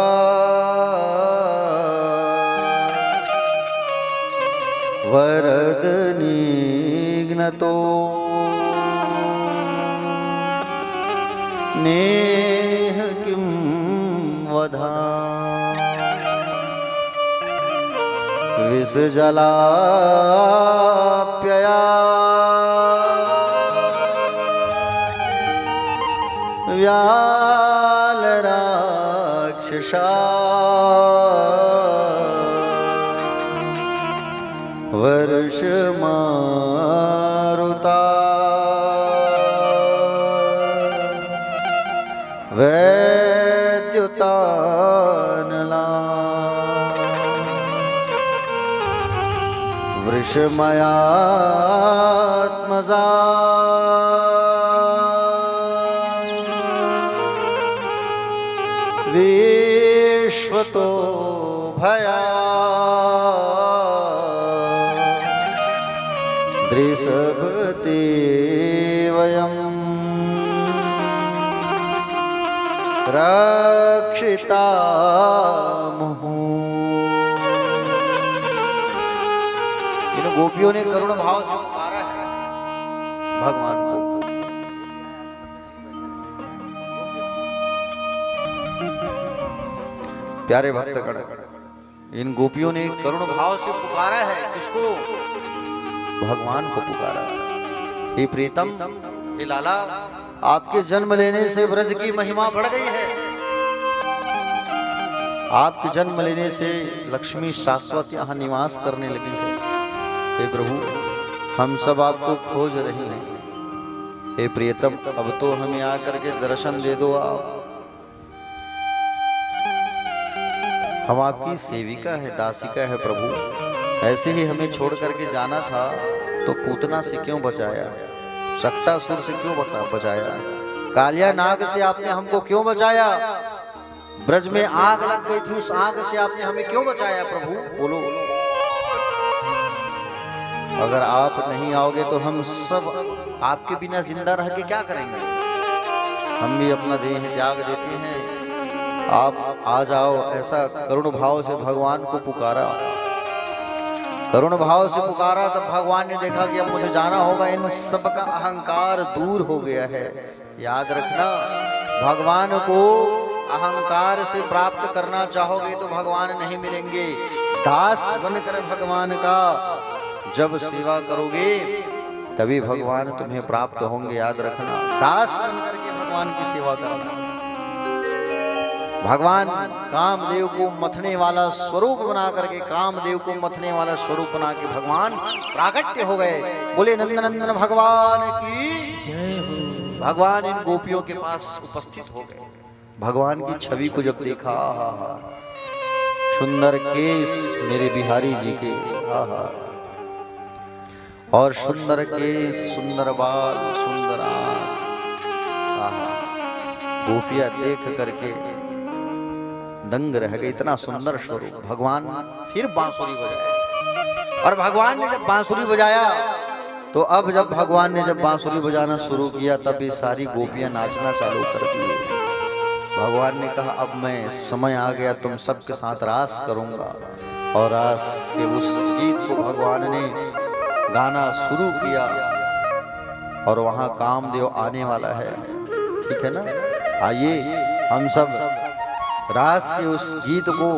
वरद निघ्नतो नेह किं वधा विषजलाप्यया व्यालराक्षसा वर्षमारुता वैद्युतानला वृषमयात्मजा विश्वतो भया दृशभते वयम् रक्षितामः। इन गोपियों ने करुण भाव से पुकारा है भगवान को। प्यारे भक्तगण, इन गोपियों ने करुण भाव से पुकारा है किसको? भगवान को पुकारा। हे प्रीतम, हे लाला, आपके जन्म लेने से ब्रज की महिमा बढ़ गई है। आपके जन्म लेने से लक्ष्मी शाश्वत यहाँ निवास करने लगी है। हे प्रभु, हम सब आपको खोज रहे हैं। हे प्रियतम, अब तो हमें आकर के दर्शन दे दो आप। हम आपकी सेविका है, दासिका है प्रभु। ऐसे ही हमें छोड़ करके जाना था तो पूतना से क्यों बचाया? शक्टासुर से क्यों बचाया? कालिया नाग से आपने हमको क्यों बचाया? ब्रज में आग लग गई थी, उस आग से आपने हमें क्यों बचाया प्रभु? बोलो। अगर आप नहीं आओगे तो हम सब आपके बिना जिंदा रह के क्या करेंगे? हम भी अपना देह त्याग देते हैं, आप आ जाओ। ऐसा करुण भाव से भगवान को पुकारा। करुण भाव से पुकारा, तब भगवान ने देखा कि अब मुझे जाना होगा। इन सब का अहंकार दूर हो गया है। याद रखना, भगवान को अहंकार से प्राप्त करना चाहोगे तो भगवान नहीं मिलेंगे। दास बनकर भगवान का जब सेवा करोगे तभी भगवान तुम्हें प्राप्त होंगे। याद रखना, दास बनकर के भगवान की सेवा करना। भगवान कामदेव को मथने वाला स्वरूप बना करके, कामदेव को मथने वाला स्वरूप बना के भगवान प्राकट्य हो गए। बोले नंदनंदन भगवान की जय हो। भगवान इन गोपियों के पास उपस्थित हो गए। भगवान की छवि को जब देखा, सुंदर केस मेरे बिहारी जी के, और सुंदर केस, सुंदर बाल, सुंदर आंख। गोपियां देख करके दंग रह गई। इतना सुंदर स्वरूप। भगवान फिर बांसुरी बजाया, और भगवान ने जब बांसुरी बजाया तो अब जब भगवान ने जब बांसुरी बजाना शुरू किया तब ये सारी गोपियां नाचना चालू कर दिए। भगवान ने कहा, अब मैं समय आ गया, तुम सबके साथ रास करूंगा। और रास के उस गीत को भगवान ने गाना शुरू किया। और वहां कामदेव आने वाला है। ठीक है ना? आइए हम सब रास के उस गीत को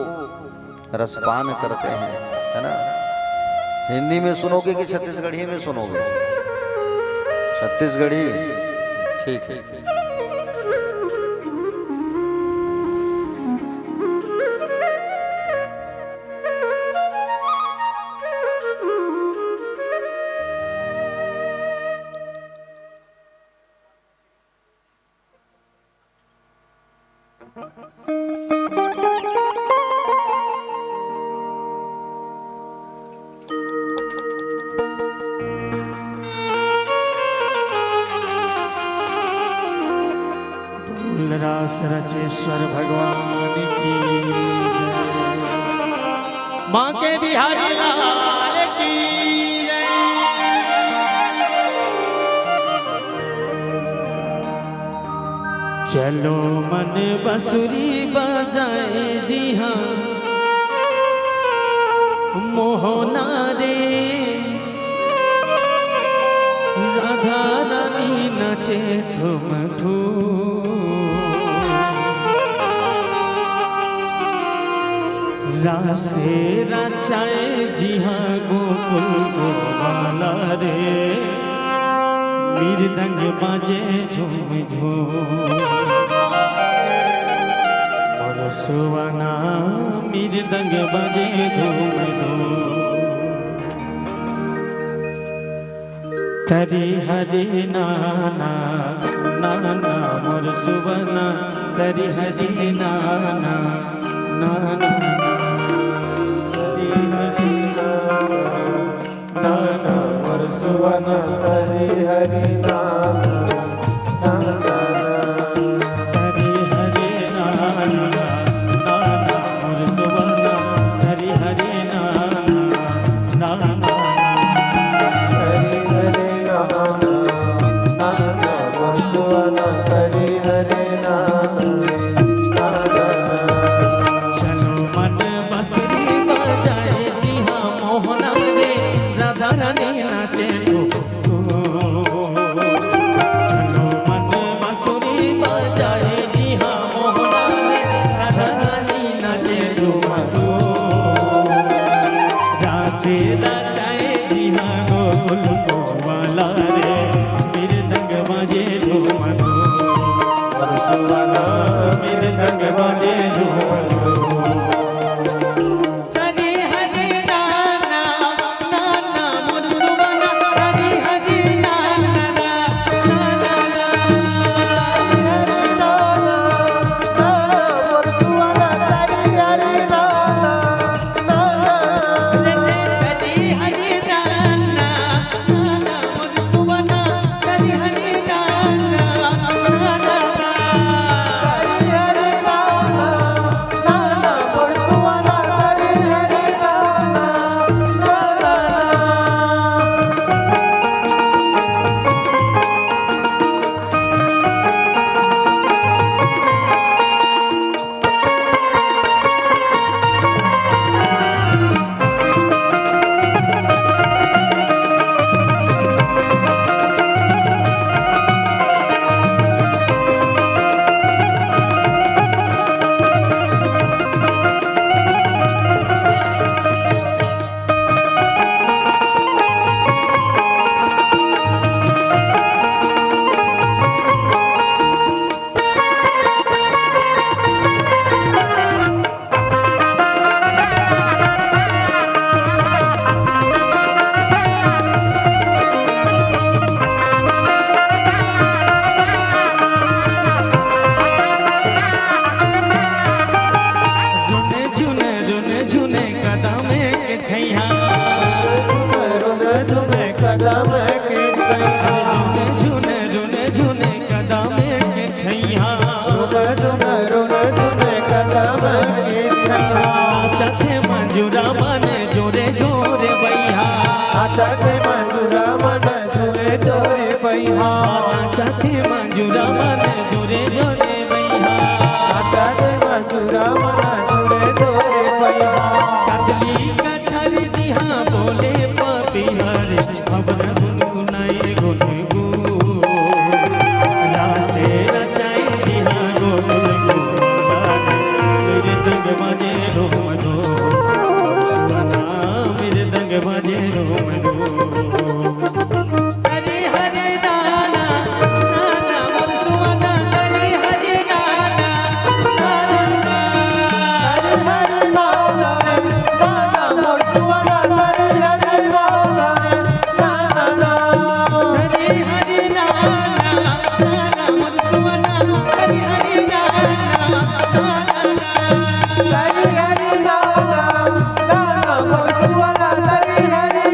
रसपान करते हैं, है ना? हिंदी में सुनोगे कि छत्तीसगढ़ी में सुनोगे? छत्तीसगढ़ी, ठीक है। रचेश्वर भगवान की माँ के बिहारी लाल की जय। चलो मन बंसुरी बजाए जी हाँ मोहना रे राधा रानी नाचे ठुम ठुम रासे रचाए जी हाँ गोकुल गोपाला रे मृदंग बाजे झूम झूम और सुवना मृदंग बाजे धूम धूम तरी हरि नाना नाना मोर सुवना तरी हरि नाना नाना तरी हरि नाना मोर सुवना हरि हरि नाम हरि हरि नाना नाना मोर सुवना हरि हरि नाना नाना हरि हरि नाम सुवना हरि हरि नाम चलो मन बंसुरी बजाए जी हाँ मोहना रे राधा रानी नाचे चलो मन बंसुरी बजाए जी हाँ मोहना रे राधा रानी नाचे रासे रचाए जी हाँ गोकुल गोपाला रे मृदंग बाजे झूम सुवना मृदंग बाजे झूम हरि हरि नाना नाना मोर सुवना हरि हरि नाना नाना हरि हरि नाना नाना मोर सुवना हरि हरि नाना रुने झुने कदमे के छैया रुने कदम के रुने झुने कदमे के छैया रुने कदम के छैया चथे मंजूरा माने जोरे जोरे बैहा चथे मंजूरा मन झूले जोरे पैहा चथे मंजूरा माने जोरे जोरे बैहा चथे मंजूरा मन झूले जोरे पैहा कतली का छरी जी हाँ बोले पपिहर खबर गुनगुनाए गुनगुन रासे रचाए जी हाँ गोकुल गोपाला मेरे दंग बाजे रोम दो सुवना मेरे दंग बाजे रोम दो हरि हरि नाना नाना मोर सुवना हरि हरि नाना नाना हरि हरि नाना नाना मोर सुवना हरि हरि नाना हरि हरि नाम मोर सुवना हरि हरि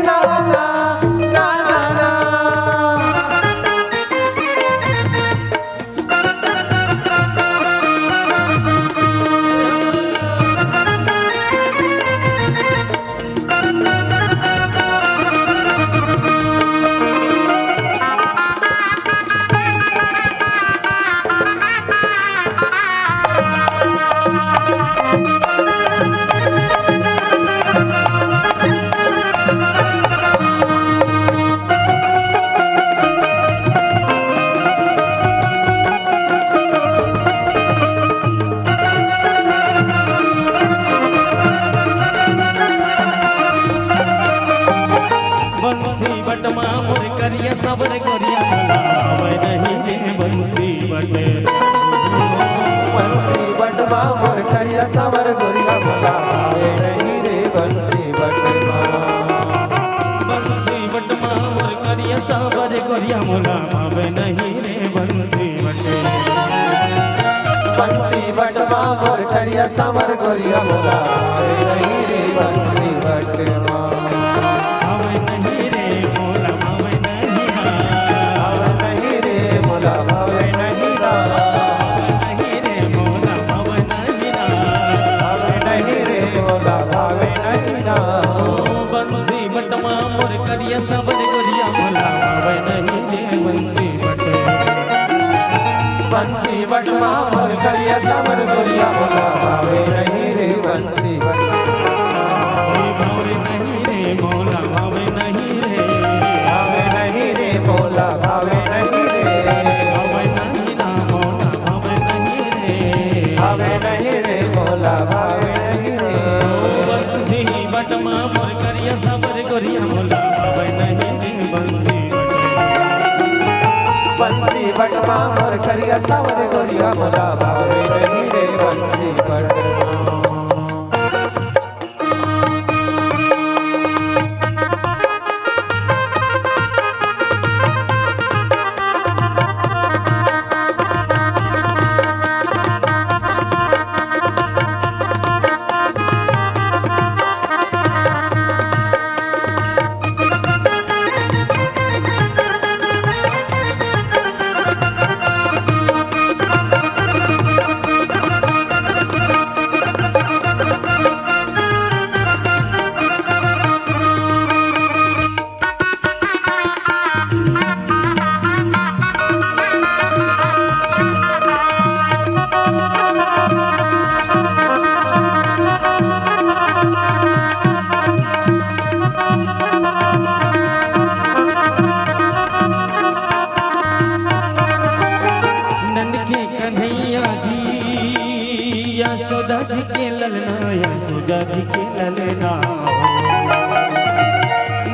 बटमा मोर करिया सबर गोरिया मला भावे नहीं रे बंसी बटे बंसी बटवा मोर करिया सावर गोरिया मला भावे नहीं रे बंसी बटवा बंसी बटमा मोर करिया सबर गोरिया मला भावे नहीं रे बंसी बटे बंसी बटवा मोर करिया सावर गोरिया मला भावे नहीं रे बंसी बटवा भावे नहीं रे मोला भावे नहीं भावे नहीं रे मोला भावे नहीं रा नहीं रे मोला भावे नहीं भावे नहीं रे मोला भावे नहीं रा बंसी बटमा मोर करिया सबर गोरिया मला भावे नहीं रे बंसी बटे बंसी बटवा मोर करिया सावर गोरिया मला भावे नहीं रे बंसी भावे नहीं रे मोला भावे नहीं रे भावे नहीं रे मोला भावे नहीं रे भावे नहीं ना मोला भावे नहीं रे भावे नहीं रे मोला भावे नहीं रे बंसी बटमा मोर करिया सबर गोरिया मोला भावे नहीं रे बंसी बंसी बटवा मोर करिया सावर गोरिया मोला भावे नहीं रे बंसी बटवा नंद के कन्हैया जी यशोदा जी के ललना यशोदा जी के ललना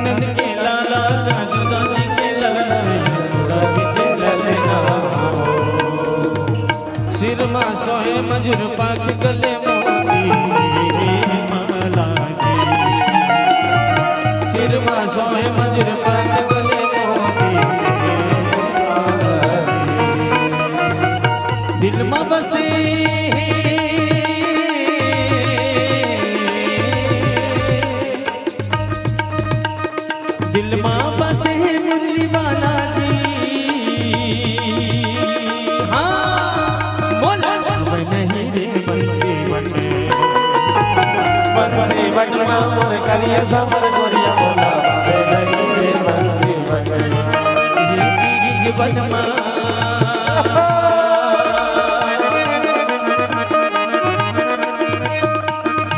नंद के लाला यशोदा जी के ललना यशोदा जी के ललना सिर मा सोए मजूर पाख गले मोती माला जी सिर मा सोए मजूर पाख गले मोती दिल में बसे दिल में बसे मुरली वाला जी हाँ बोला भावे नहीं रे बंसी बटे बंसी बटवा मोर करिया सावर गोरिया मोला भावे नहीं रे बंसी बटवा ये बीज बनमा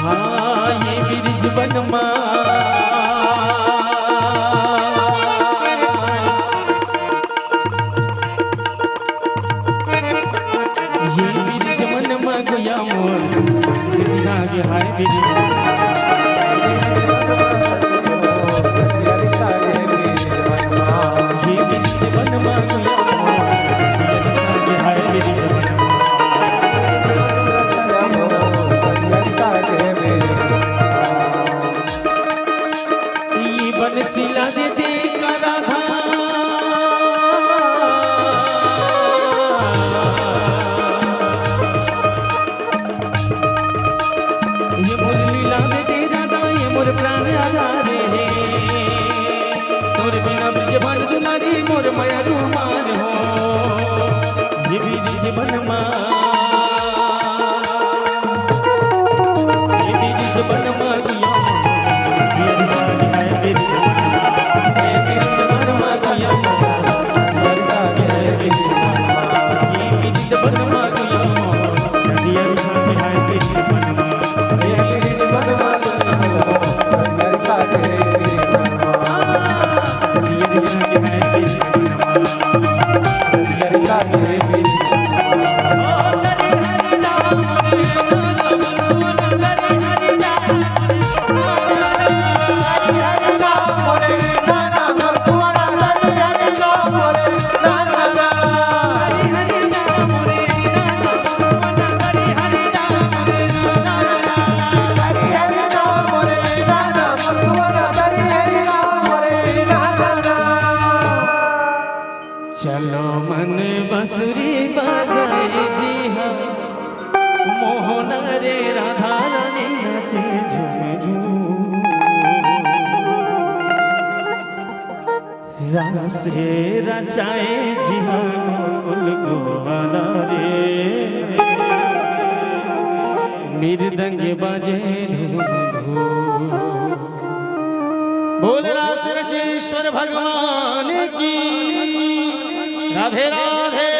हाँ ये बीज बनमा ये बीज बनमा गोया मोर जिंदा के हाय बीज ये बीज बनमा गोया मोर जिंदा के हाय बीज बनमा ये बनसिला दे दे का राधा ये मुरलीला दे दे राधा ये मोर प्राण आधारे मोर बिना ब्रज भान दुलारी मोर माया रुमान हो ये बीज बनमा ये बीज बनमा दिया साथ बांसुरी बजाए जी हाँ मोहन रे राधा रानी नाचे झूम झूम रासे रचाए जी हाँ गोल गोवाला रे मृदंग बजे धूम धूम। बोल रास रचेश्वर भगवान की राधे राधे।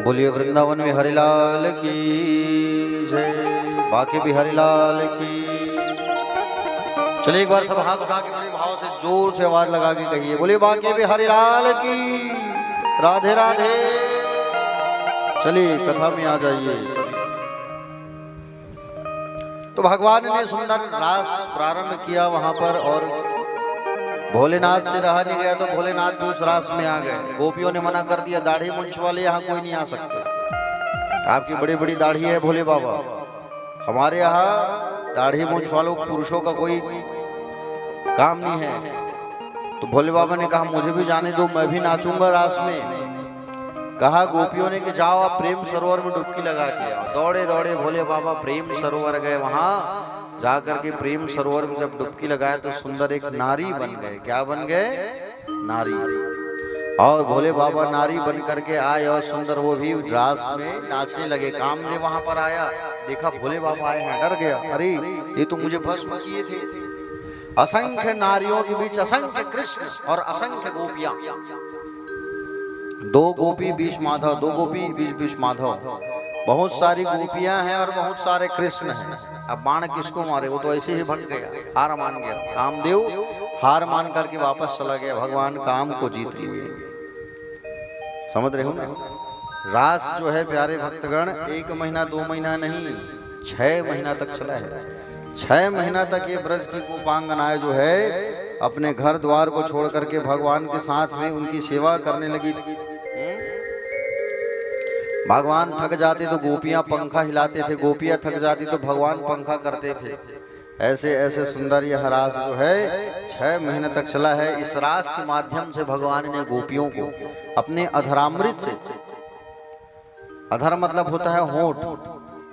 बोलिए वृंदावन में हरिलाल की जय, बाकी भी हरिलाल की। चलिए एक बार सब हाथ उठा के बड़े भाव से जोर से आवाज लगा के कहिए, बोलिए बाकी भी हरिलाल की राधे राधे। चलिए कथा में आ जाइए। तो भगवान ने सुंदर रास प्रारंभ किया वहां पर, और भोलेनाथ से रहा नहीं गया तो भोलेनाथ भी उस रास में आ गए। गोपियों ने मना कर दिया, दाढ़ी मूंछ वाले यहाँ कोई नहीं आ सकता, आपकी बड़ी बड़ी दाढ़ी है भोले बाबा, हमारे यहाँ दाढ़ी मूंछ वालों पुरुषों का कोई काम नहीं है। तो भोले बाबा ने कहा मुझे भी जाने दो, मैं भी नाचूंगा रास में। कहा गोपियों ने कि जाओ आप प्रेम सरोवर में डुबकी लगा के आओ। दौड़े दौड़े भोले बाबा प्रेम सरोवर गए, वहां जाकर के प्रेम सरोवर में जब डुबकी लगाया तो सुंदर एक नारी बन गए। क्या बन गए? नारी। और भोले बाबा नारी बन करके आए और सुंदर वो भी रास में नाचने लगे। कामदेव वहां पर आया, देखा भोले बाबा आए हैं, डर गया, अरे ये तो मुझे भस्म किए थे। असंख्य नारियों के बीच असंख्य कृष्ण और असंख्य गोपियां, दो गोपी बीच माधव, दो गोपी बीच माधव, बहुत सारी गोपियां हैं और बहुत सारे कृष्ण हैं। अब बाण किसको मारे, वो तो ऐसे ही भटक गया, हार मान गया। कामदेव हार मान करके वापस चला गया, भगवान काम को जीत लिए। समझ रहे हो ना? रास जो है प्यारे भक्तगण 1 महीना 2 महीना नहीं, 6 महीना तक चला है। 6 महीना तक ये ब्रज की गोपांगनाएं जो है अपने घर द्वार को छोड़ करके भगवान के साथ में उनकी सेवा करने लगी। भगवान थक जाते तो गोपियां पंखा हिलाते थे, गोपियां थक जाती तो भगवान पंखा करते थे। ऐसे ऐसे सुंदर यह रास जो है 6 महीने तक चला है। इस रास के माध्यम से भगवान ने गोपियों को अपने अधरामृत से, अधर मतलब होता है होंठ,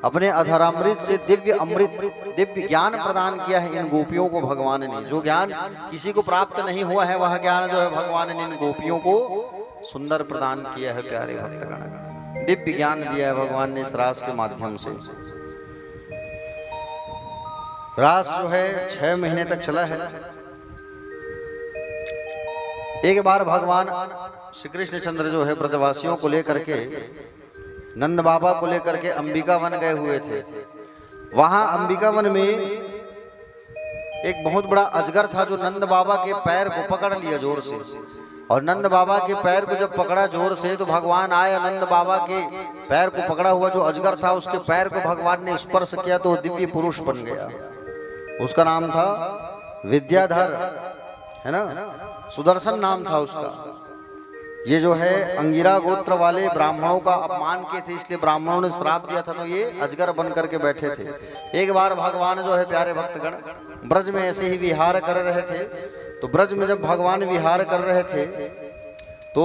अपने अधरामृत से दिव्य अमृत, दिव्य ज्ञान प्रदान किया है इन गोपियों को भगवान ने। जो ज्ञान किसी को प्राप्त नहीं हुआ है वह ज्ञान जो है भगवान ने इन गोपियों को सुंदर प्रदान किया है। प्यारे भक्तगण, दिव्य ज्ञान दिया है भगवान ने इस रास के माध्यम से। रास जो है 6 महीने तक चला है। एक बार भगवान श्री कृष्ण चंद्र जो है ब्रजवासियों को लेकर के, नंद बाबा को लेकर के अंबिका वन गए हुए थे। वहां अंबिका वन में एक बहुत बड़ा अजगर था जो नंद बाबा के पैर को पकड़ लिया जोर से। और नंद बाबा के पैर को जब पकड़ा जोर से तो भगवान आए, नंद बाबा के पैर को पकड़ा हुआ जो अजगर था उसके पैर को भगवान ने स्पर्श किया तो दिव्य पुरुष बन गया। उसका नाम था विद्याधर, है ना, सुदर्शन नाम था उसका। ये जो है अंगिरा गोत्र वाले ब्राह्मणों का अपमान किए थे, इसलिए ब्राह्मणों ने श्राप दिया था, तो ये अजगर बन करके बैठे थे। एक बार भगवान जो है प्यारे भक्तगण ब्रज में ऐसे ही विहार कर रहे थे। तो ब्रज में जब भगवान विहार कर रहे थे तो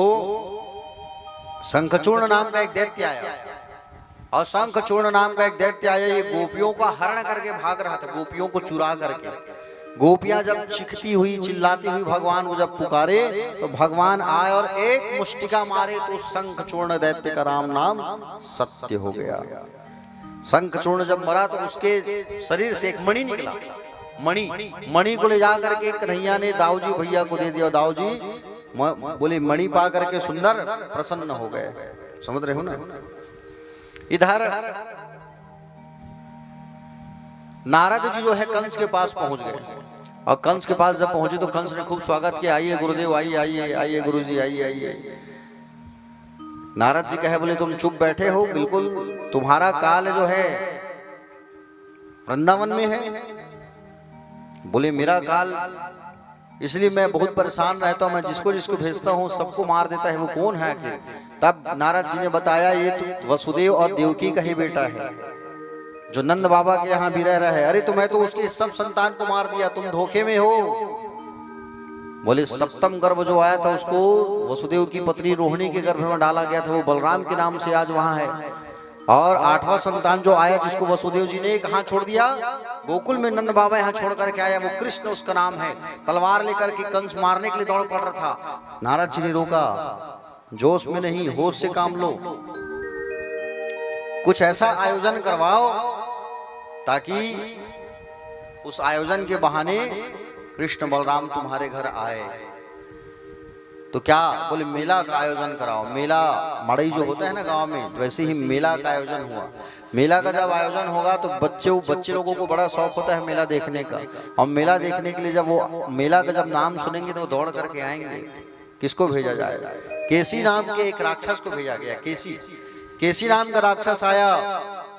शंखचूर्ण नाम का एक दैत्य आया। और शंखचूर्ण नाम का एक दैत्य आया, ये गोपियों का हरण करके भाग रहा था, गोपियों को चुरा करके। गोपियां जब चीखती हुई चिल्लाती हुई भगवान को जब पुकारे तो भगवान आए और एक मुष्टिका मारे तो शंखचूर्ण दैत्य का राम नाम सत्य हो गया। शंखचूर्ण जब मरा तो उसके शरीर से एक मणि निकला। मणि को ले जाकर के कन्हैया ने दाऊजी भैया को दे दिया। दाऊजी बोले मणि पा करके सुंदर प्रसन्न हो गए। समझ रहे हो ना? इधर नारद जी जो है कंस के पास पहुंच गए। और कंस के पास जब पहुंचे तो कंस ने खूब स्वागत किया, आइए गुरुदेव, आइए आइए आइए गुरुजी, आइए आइए। नारद जी कहे, बोले तुम चुप बैठे हो, बिल्कुल तुम्हारा काल जो है वृंदावन में है। बोले मेरा काल इसलिए मैं बहुत परेशान रहता हूँ। मैं जिसको जिसको भेजता हूँ सबको मार देता है, वो कौन है आखिर? तब नारद जी ने बताया ये तो वसुदेव और देवकी का ही बेटा है जो नंद बाबा के यहाँ भी रह रहा है। अरे तो मैं तो उसके सब संतान को मार दिया, तुम धोखे में हो। बोले सप्तम गर्भ जो आया था उसको वसुदेव की पत्नी रोहिणी के गर्भ में डाला गया था, वो बलराम के नाम से आज वहां है। और 8वां संतान जो आया जिसको वसुदेव जी ने कहाँ छोड़ दिया? गोकुल में नंद बाबा यहाँ छोड़ करके आया, वो कृष्ण उसका नाम है। तलवार लेकर के कंस मारने के लिए दौड़ पड़ रहा था, नारद जी ने रोका, जोश में नहीं होश से काम लो, कुछ ऐसा आयोजन करवाओ ताकि उस आयोजन के बहाने कृष्ण बलराम तुम्हारे घर आए। तो क्या बोले मेला का आयोजन कराओ। मेला मड़ई जो होता है ना गांव में, वैसे ही मेला का आयोजन हुआ। मेला का जब आयोजन होगा तो बच्चे लोगों को बड़ा शौक होता है मेला देखने का। और मेला देखने के लिए जब वो मेला का जब नाम सुनेंगे तो वो दौड़ करके आएंगे। किसको भेजा जाएगा? केसी नाम के एक राक्षस को भेजा गया। केसी नाम का राक्षस आया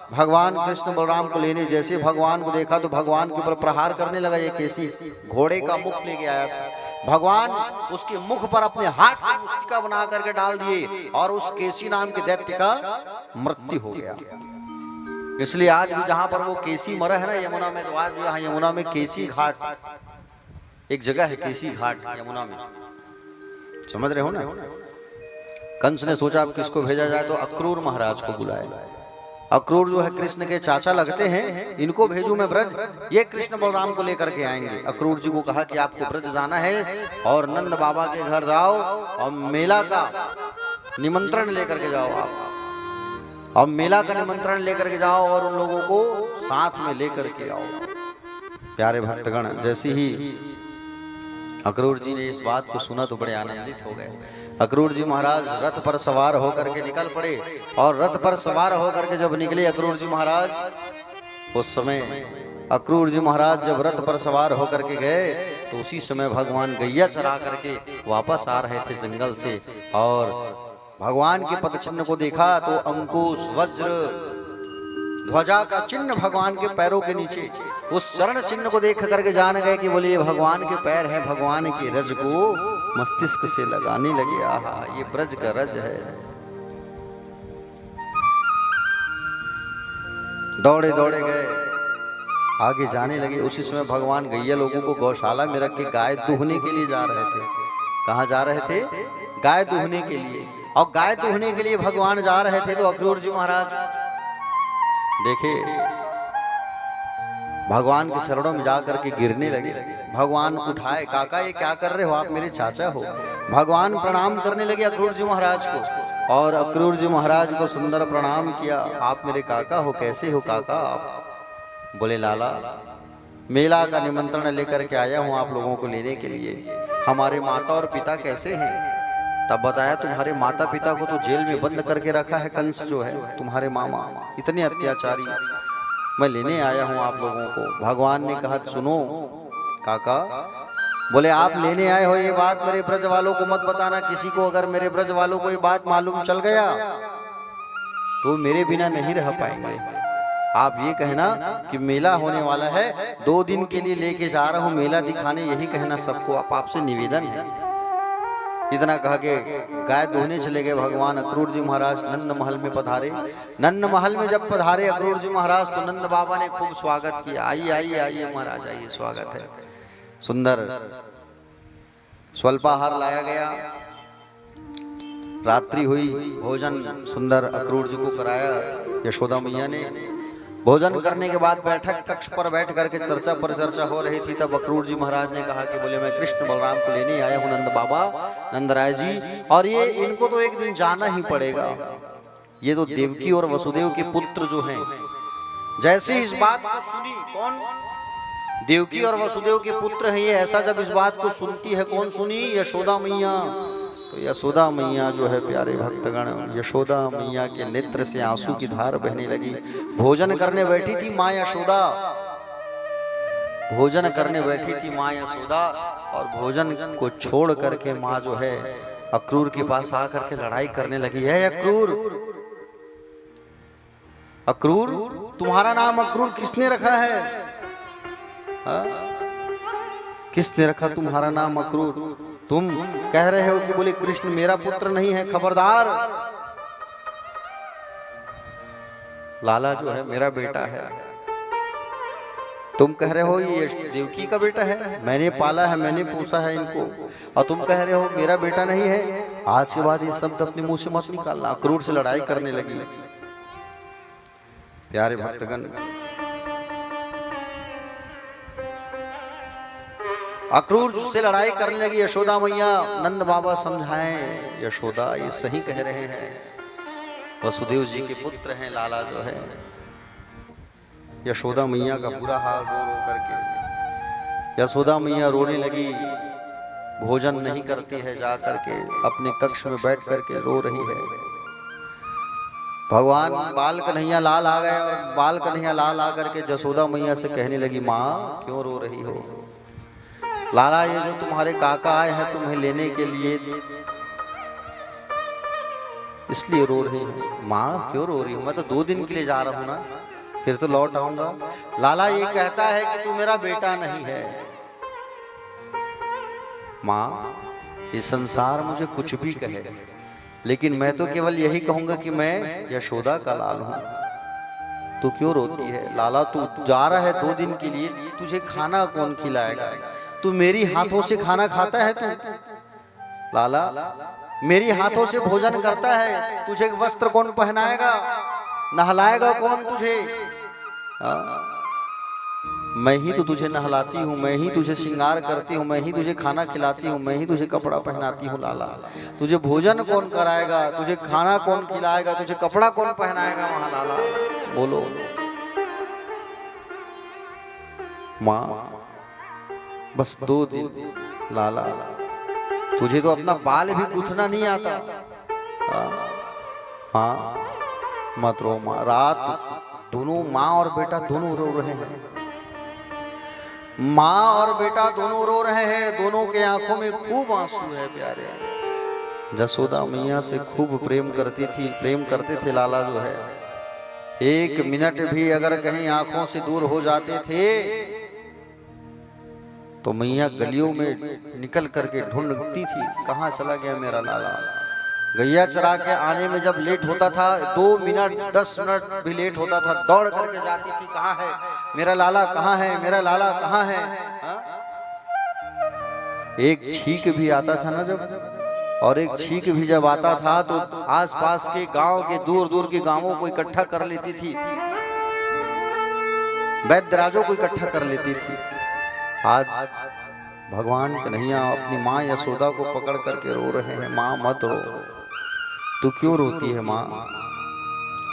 भगवान कृष्ण बलराम को लेने। जैसे भगवान को देखा तो भगवान के ऊपर प्रहार करने लगा। ये केसी घोड़े का मुख लेके आया था। भगवान उसके मुख पर अपने हाथ की मुस्तिका बना करके डाल दिए और उस केसी नाम के दैत्य का मृत्यु हो गया। इसलिए आज भी जहां पर वो केसी मरा है ना यमुना में, तो आज भी यहाँ यमुना में केसी घाट एक जगह है, केसी घाट यमुना में। समझ रहे हो ना? कंस ने सोचा अब किसको भेजा जाए, तो अक्रूर महाराज को बुलाया। अक्रूर जो है कृष्ण के चाचा लगते हैं, इनको भेजू मैं ब्रज, ये कृष्ण बलराम को लेकर के आएंगे। अक्रूर जी को कहा कि आपको ब्रज जाना है और नंद बाबा के घर जाओ और मेला का निमंत्रण लेकर के जाओ आप। और मेला का निमंत्रण लेकर के जाओ और उन लोगों को साथ में लेकर के आओ। प्यारे भक्तगण, जैसे ही अक्रूर जी ने इस बात को सुना तो बड़े आनंदित हो गए। अक्रूर जी महाराज रथ पर सवार होकर के निकल पड़े। और रथ पर सवार होकर के जब निकले अक्रूर जी महाराज, उस समय अक्रूर जी महाराज जब रथ पर सवार होकर के गए तो उसी समय भगवान गैया चरा करके वापस आ रहे थे जंगल से। और भगवान के पद चिन्ह को देखा तो अंकुश, वज्र, ध्वजा का चिन्ह भगवान के पैरों के नीचे, उस चरण चिन्ह को देख करके जान गए कि बोले ये भगवान के पैर हैं। भगवान के रज को मस्तिष्क से लगाने लगे। आहा, ये ब्रज का रज है। दौड़े दौड़े गए, आगे जाने लगे। उसी समय भगवान गैया लोगों को गौशाला में रख के गाय दूहने के लिए जा रहे थे। कहाँ जा रहे थे? गाय दूहने के लिए। और गाय दूहने के लिए भगवान जा रहे थे तो अक्रूर जी महाराज देखे भगवान के चरणों में जाकर के गिरने लगे। भगवान उठाए, काका ये क्या कर रहे हो, आप मेरे चाचा हो। भगवान प्रणाम करने लगे अक्रूर जी महाराज को। और अक्रूर जी महाराज को सुंदर प्रणाम किया। आप मेरे काका हो, कैसे हो काका आप? बोले लाला, मेला का निमंत्रण लेकर के आया हूँ आप लोगों को लेने के लिए। हमारे माता और पिता कैसे हैं? तब बताया तुम्हारे माता पिता को तो जेल में बंद करके रखा है कंस जो है, तुम्हारे मामा इतने अत्याचारी। मैं लेने आया हूँ आप लोगों को। भगवान ने कहा सुनो काका, बोले आप लेने आए हो ये बात मेरे ब्रज वालों को मत बताना किसी को। अगर मेरे ब्रज वालों को ये बात मालूम चल गया तो मेरे बिना नहीं रह पाएंगे। आप ये कहना कि मेला होने वाला है, 2 दिन के लिए लेके जा रहा हूँ मेला दिखाने, यही कहना सबको। आपसे निवेदन है। इतना कह के गाय दोहने चले गए भगवान। अक्रूर जी महाराज नंद महल में पधारे। नंद महल में जब पधारे अक्रूर जी महाराज तो नंद बाबा ने खूब स्वागत किया। आइए आइए आइए महाराज आइए, स्वागत है। सुंदर स्वल्पाहार लाया गया, रात्रि हुई, भोजन सुंदर अक्रूर जी को कराया यशोदा मैया ने। भोजन करने के बाद बैठक कक्ष पर बैठ करके चर्चा पर चर्चा हो रही थी। तब अक्रूर जी महाराज ने कहा कि बोले मैं कृष्ण बलराम को लेने आया हूँ नंद बाबा, नंदराय जी, और ये इनको तो एक दिन जाना ही पड़ेगा। ये तो देवकी और वसुदेव के पुत्र जो हैं। जैसे इस बात को सुनी, कौन? देवकी और वसुदेव के पुत्र हैं ये। ऐसा जब इस बात को सुनती है, कौन सुनी? यशोदा मैया। तो यशोदा मैया जो है प्यारे भक्तगण, यशोदा मैया के नेत्र से आंसू की धार बहने लगी। भोजन करने बैठी थी माँ यशोदा, भोजन करने बैठी थी माँ यशोदा, और भोजन को छोड़ करके माँ जो है अक्रूर के पास आकर के लड़ाई करने लगी है। अक्रूर, अक्रूर, तुम्हारा नाम अक्रूर किसने रखा है? किसने रखा तुम्हारा नाम अक्रूर? तुम कह रहे हो कि बोले कृष्ण मेरा पुत्र नहीं है, खबरदार। लाला जो है मेरा बेटा है। तुम कह रहे हो ये देवकी का बेटा है, मैंने पाला है, मैंने पोसा है इनको, और तुम कह रहे हो मेरा बेटा नहीं है। आज के बाद ये शब्द अपने मुंह से मत निकालना। अक्रूर से लड़ाई करने लगी। प्यारे भक्तगण, अक्रूर से लड़ाई करने लगी। यशोदा मैया, नंद बाबा समझाएं, यशोदा ये सही कह रहे हैं, वसुदेव जी के पुत्र हैं लाला जो है। यशोदा मैया का बुरा हाल रो रो करके। यशोदा मैया रोने लगी, भोजन नहीं करती है, जा करके अपने कक्ष में बैठ करके रो रही है। भगवान बाल कन्हैया लाल आ गए, और बाल कन्हैया लाल आकर के यशोदा मैया से कहने लगी, माँ क्यों रो रही हो? लाला ये जो तुम्हारे काका आए हैं तुम्हें लेने के लिए, इसलिए रो रही हूँ। माँ क्यों रो रही हूँ? मैं तो 2 दिन के लिए जा रहा हूँ ना, फिर तो लौट आऊंगा। लाला ये कहता है कि तू मेरा बेटा नहीं है। माँ ये संसार मुझे कुछ भी कहे, लेकिन मैं तो केवल यही कहूंगा कि मैं यशोदा का लाल हूं। तू क्यों रोती है? लाला तू जा रहा है 2 दिन के लिए, तुझे खाना कौन खिलाएगा? तू मेरी हाथों से खाना खाता है तू? लाला मेरी हाथों से भोजन करता है, तुझे वस्त्र कौन पहनाएगा? नहलाएगा कौन तुझे? मैं ही तो तुझे नहलाती हूँ, मैं ही तुझे श्रृंगार करती हूँ, मैं ही तुझे खाना खिलाती हूँ, मैं ही तुझे कपड़ा पहनाती हूँ। लाला तुझे भोजन कौन कराएगा? तुझे खाना कौन खिलाएगा? तुझे कपड़ा कौन पहनाएगा? वहां लाला बोलो। माँ बस 2 दिन। लाला तुझे तो अपना बाल भी गूंथना नहीं आता। हाँ मत रो माँ। रात दोनों माँ और बेटा दोनों रो रहे हैं। माँ और बेटा दोनों रो रहे हैं, दोनों के आंखों में खूब आंसू है। प्यारे यशोदा मैया से खूब प्रेम करती थी, प्रेम करते थे लाला जो है। 1 मिनट भी अगर कहीं आंखों से दूर हो जाते थे तो मैया गलियों में निकल करके ढूंढती थी, कहाँ चला गया मेरा लाला। गैया चरा के आने में जब लेट होता था, 2 मिनट 10 मिनट भी लेट होता था, दौड़ करके जाती थी, कहाँ है मेरा लाला, कहाँ है मेरा लाला, कहाँ है? एक छींक भी आता था ना जब, और एक छींक भी जब आता था तो आसपास के गांव के दूर दूर के गांवों को इकट्ठा कर लेती थी, वैद्यराजों को इकट्ठा कर लेती थी। आज भगवान कन्हैया अपनी माँ यशोदा को पकड़ करके रो रहे हैं। माँ मत रो, तू क्यों रोती है माँ?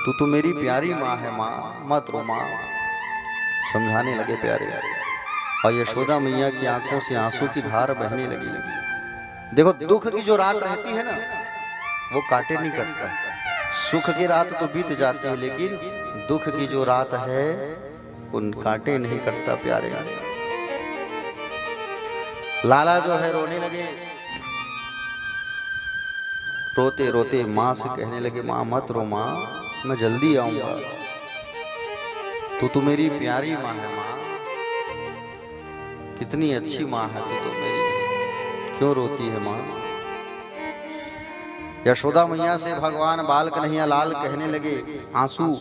तू तो मेरी प्यारी माँ है माँ, मत रो माँ। समझाने लगे प्यारे, और यशोदा मैया की आंखों से आंसू की धार बहने लगी। देखो दुख की जो रात रहती है ना, वो काटे नहीं कटता। सुख की रात तो बीत जाती है, लेकिन दुख की जो रात है उन काटे नहीं कटता। प्यारे लाला जो है रोने लगे, रोते रोते माँ से कहने लगे, माँ मत रो माँ, मैं जल्दी आऊंगा। तू तो मेरी प्यारी माँ है माँ, कितनी अच्छी माँ है तू तो मेरी, क्यों रोती है माँ? यशोदा मैया से भगवान बाल कन्हैया लाल कहने लगे, आंसू,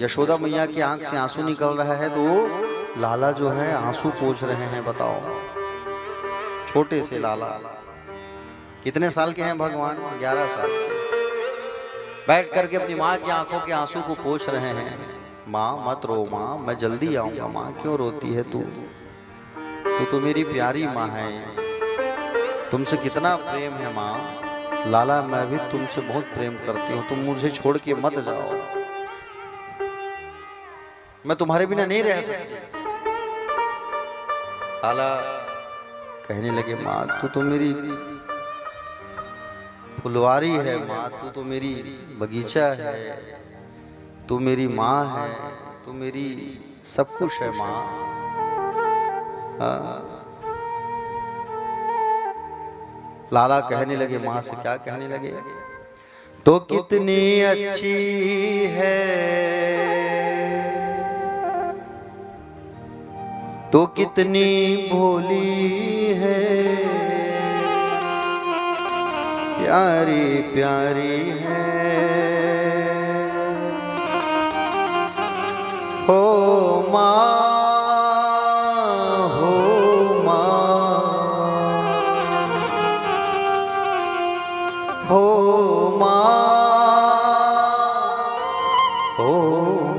यशोदा मैया की आंख से आंसू निकल रहा है तो लाला जो है आंसू पोंछ रहे हैं। बताओ, छोटे से लाला, कितने साल के हैं भगवान? 11 साल के। बैठ करके अपनी माँ की आंखों के आंसू को पोंछ रहे हैं। माँ मत रो माँ, मैं जल्दी आऊंगा माँ, क्यों रोती है तू? तू तो मेरी प्यारी माँ है, तुमसे कितना प्रेम है माँ। लाला मैं भी तुमसे बहुत प्रेम करती हूँ, तुम मुझे छोड़ के मत जाओ, मैं तुम्हारे बिना नहीं रह सकती। लाला कहने लगे, माँ तू तो मेरी फुलवारी है माँ, तू तो मेरी बगीचा है, तू मेरी माँ है, तू मेरी सब कुछ है माँ। लाला कहने लगे माँ से, क्या कहने लगे? तो कितनी अच्छी है तो कितनी भोली है, प्यारी प्यारी है। हो माँ, हो माँ, हो माँ, हो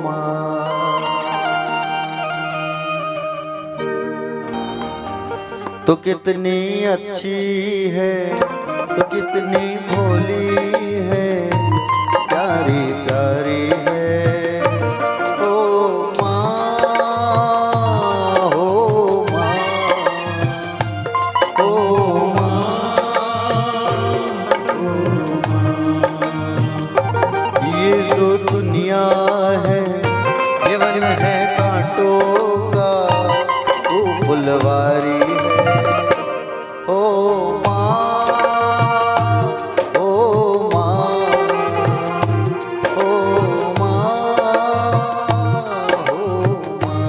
माँ। तो कितनी अच्छी है, तो कितनी भोली है, प्यारी प्यारी है। ओ माँ, हो माँ, ओ माँ, ये जो दुनिया है, ये वन है कांटों का, वो फुलवारी है। ओ माँ, ओ माँ, ओ माँ, ओ माँ।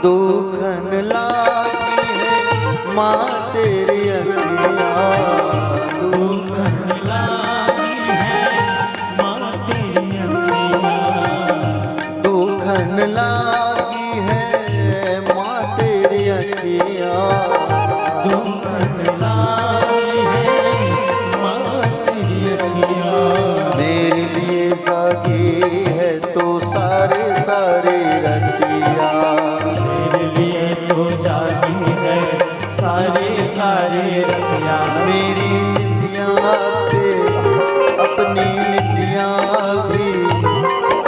दुखन लागी है माँ तेरी अखियाँ, दुखन लागी है माँ तेरी अखियाँ, दुखन लागी है माँ तेरी अखियाँ। दुखन लागी है माँ तेरी अखियाँ। मेरे लिए जागी है तो सारे सारे रतिया, मेरे लिए तो जागी है सारी सारी रतिया। मेरी निंदिया पे अपनी निंदिया भी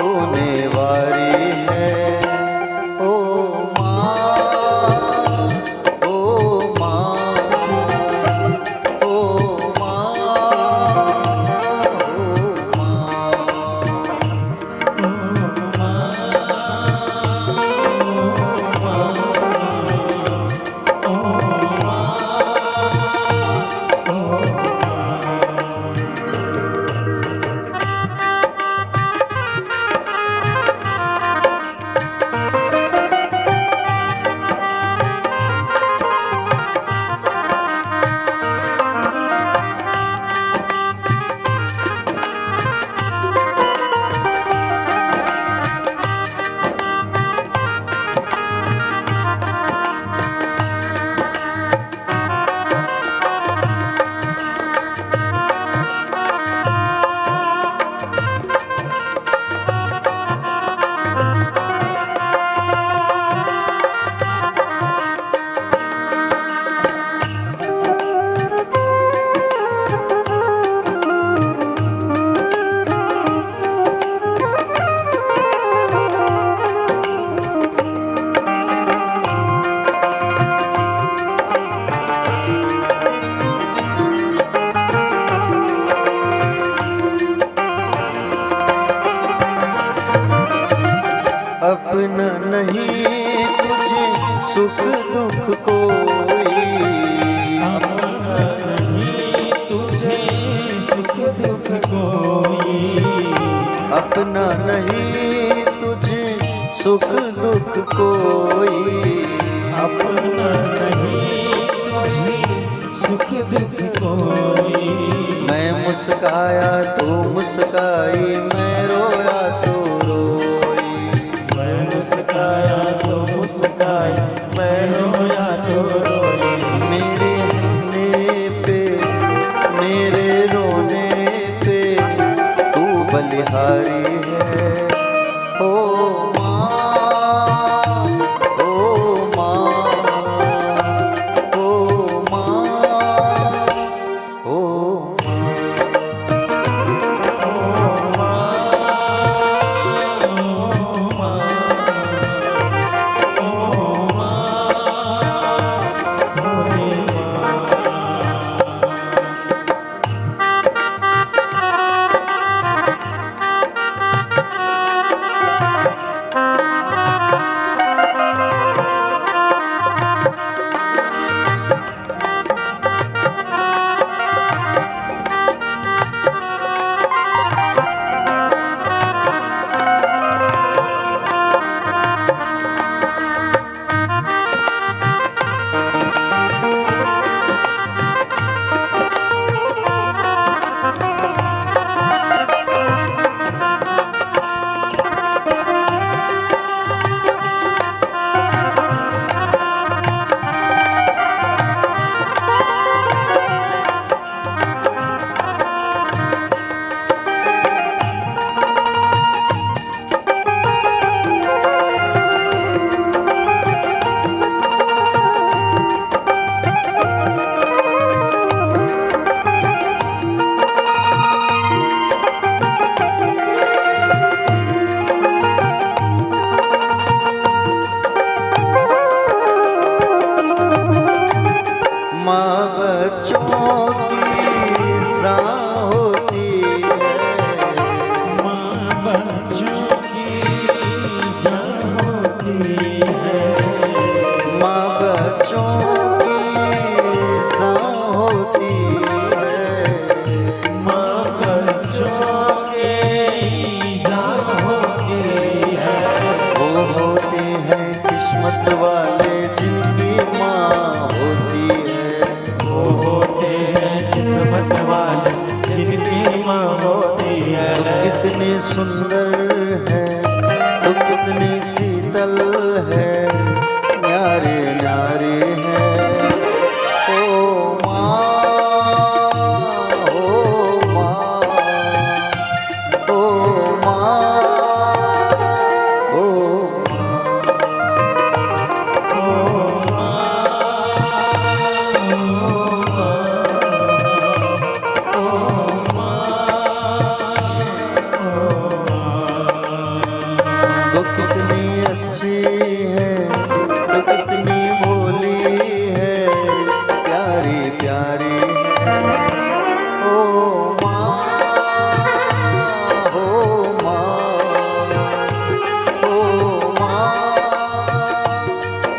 होने वाली है। ओ माँ, ओ माँ, ओ माँ, अपना नहीं तुझे सुख दुख कोई, अपना नहीं तुझे सुख दुख कोई। मैं मुस्काया तू मुस्काई, मैं रोया तू रोई, मैं मुस्काया तो मुस्काई, मैं रोया तो रोई। मेरे हंसने पे मेरे रोने पे तू बलिहारी है। ओ माँ, ओ माँ, ओ माँ, ओ सुंदर है तो कितनी शीतल है, न्यारे न्यारे है। ओ माँ, ओ माँ, ओ माँ, ओ तो कितनी अच्छी है, तो कितनी भोली है, प्यारी प्यारी है। ओ माँ, ओ माँ, ओ माँ,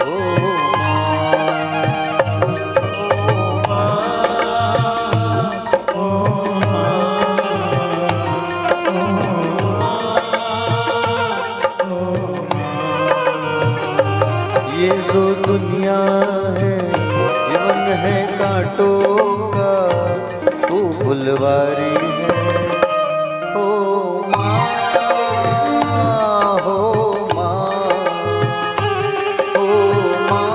ओ ये जो दुनिया है जीवन है कांटों का, तू फुलवारी है। ओ माँ, हो माँ, ओ माँ,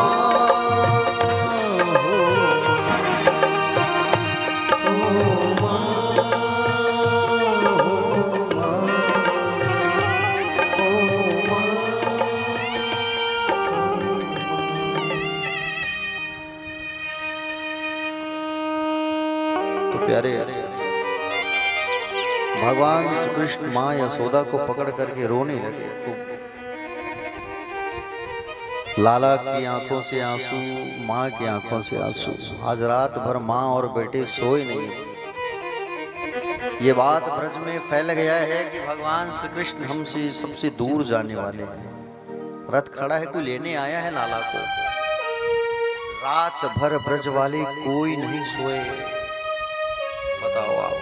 तो प्यारे भगवान श्री कृष्ण माँ यशोदा को पकड़ करके रोने लगे। तो लाला की आंखों से आंसू, माँ की आंखों से आंसू। आज रात भर माँ और बेटे सोए नहीं। ये बात ब्रज में फैल गया है कि भगवान श्री कृष्ण हमसे सबसे दूर जाने वाले हैं। रथ खड़ा है, कोई लेने आया है लाला को। रात भर ब्रज वाले कोई नहीं सोए। बताओ आप,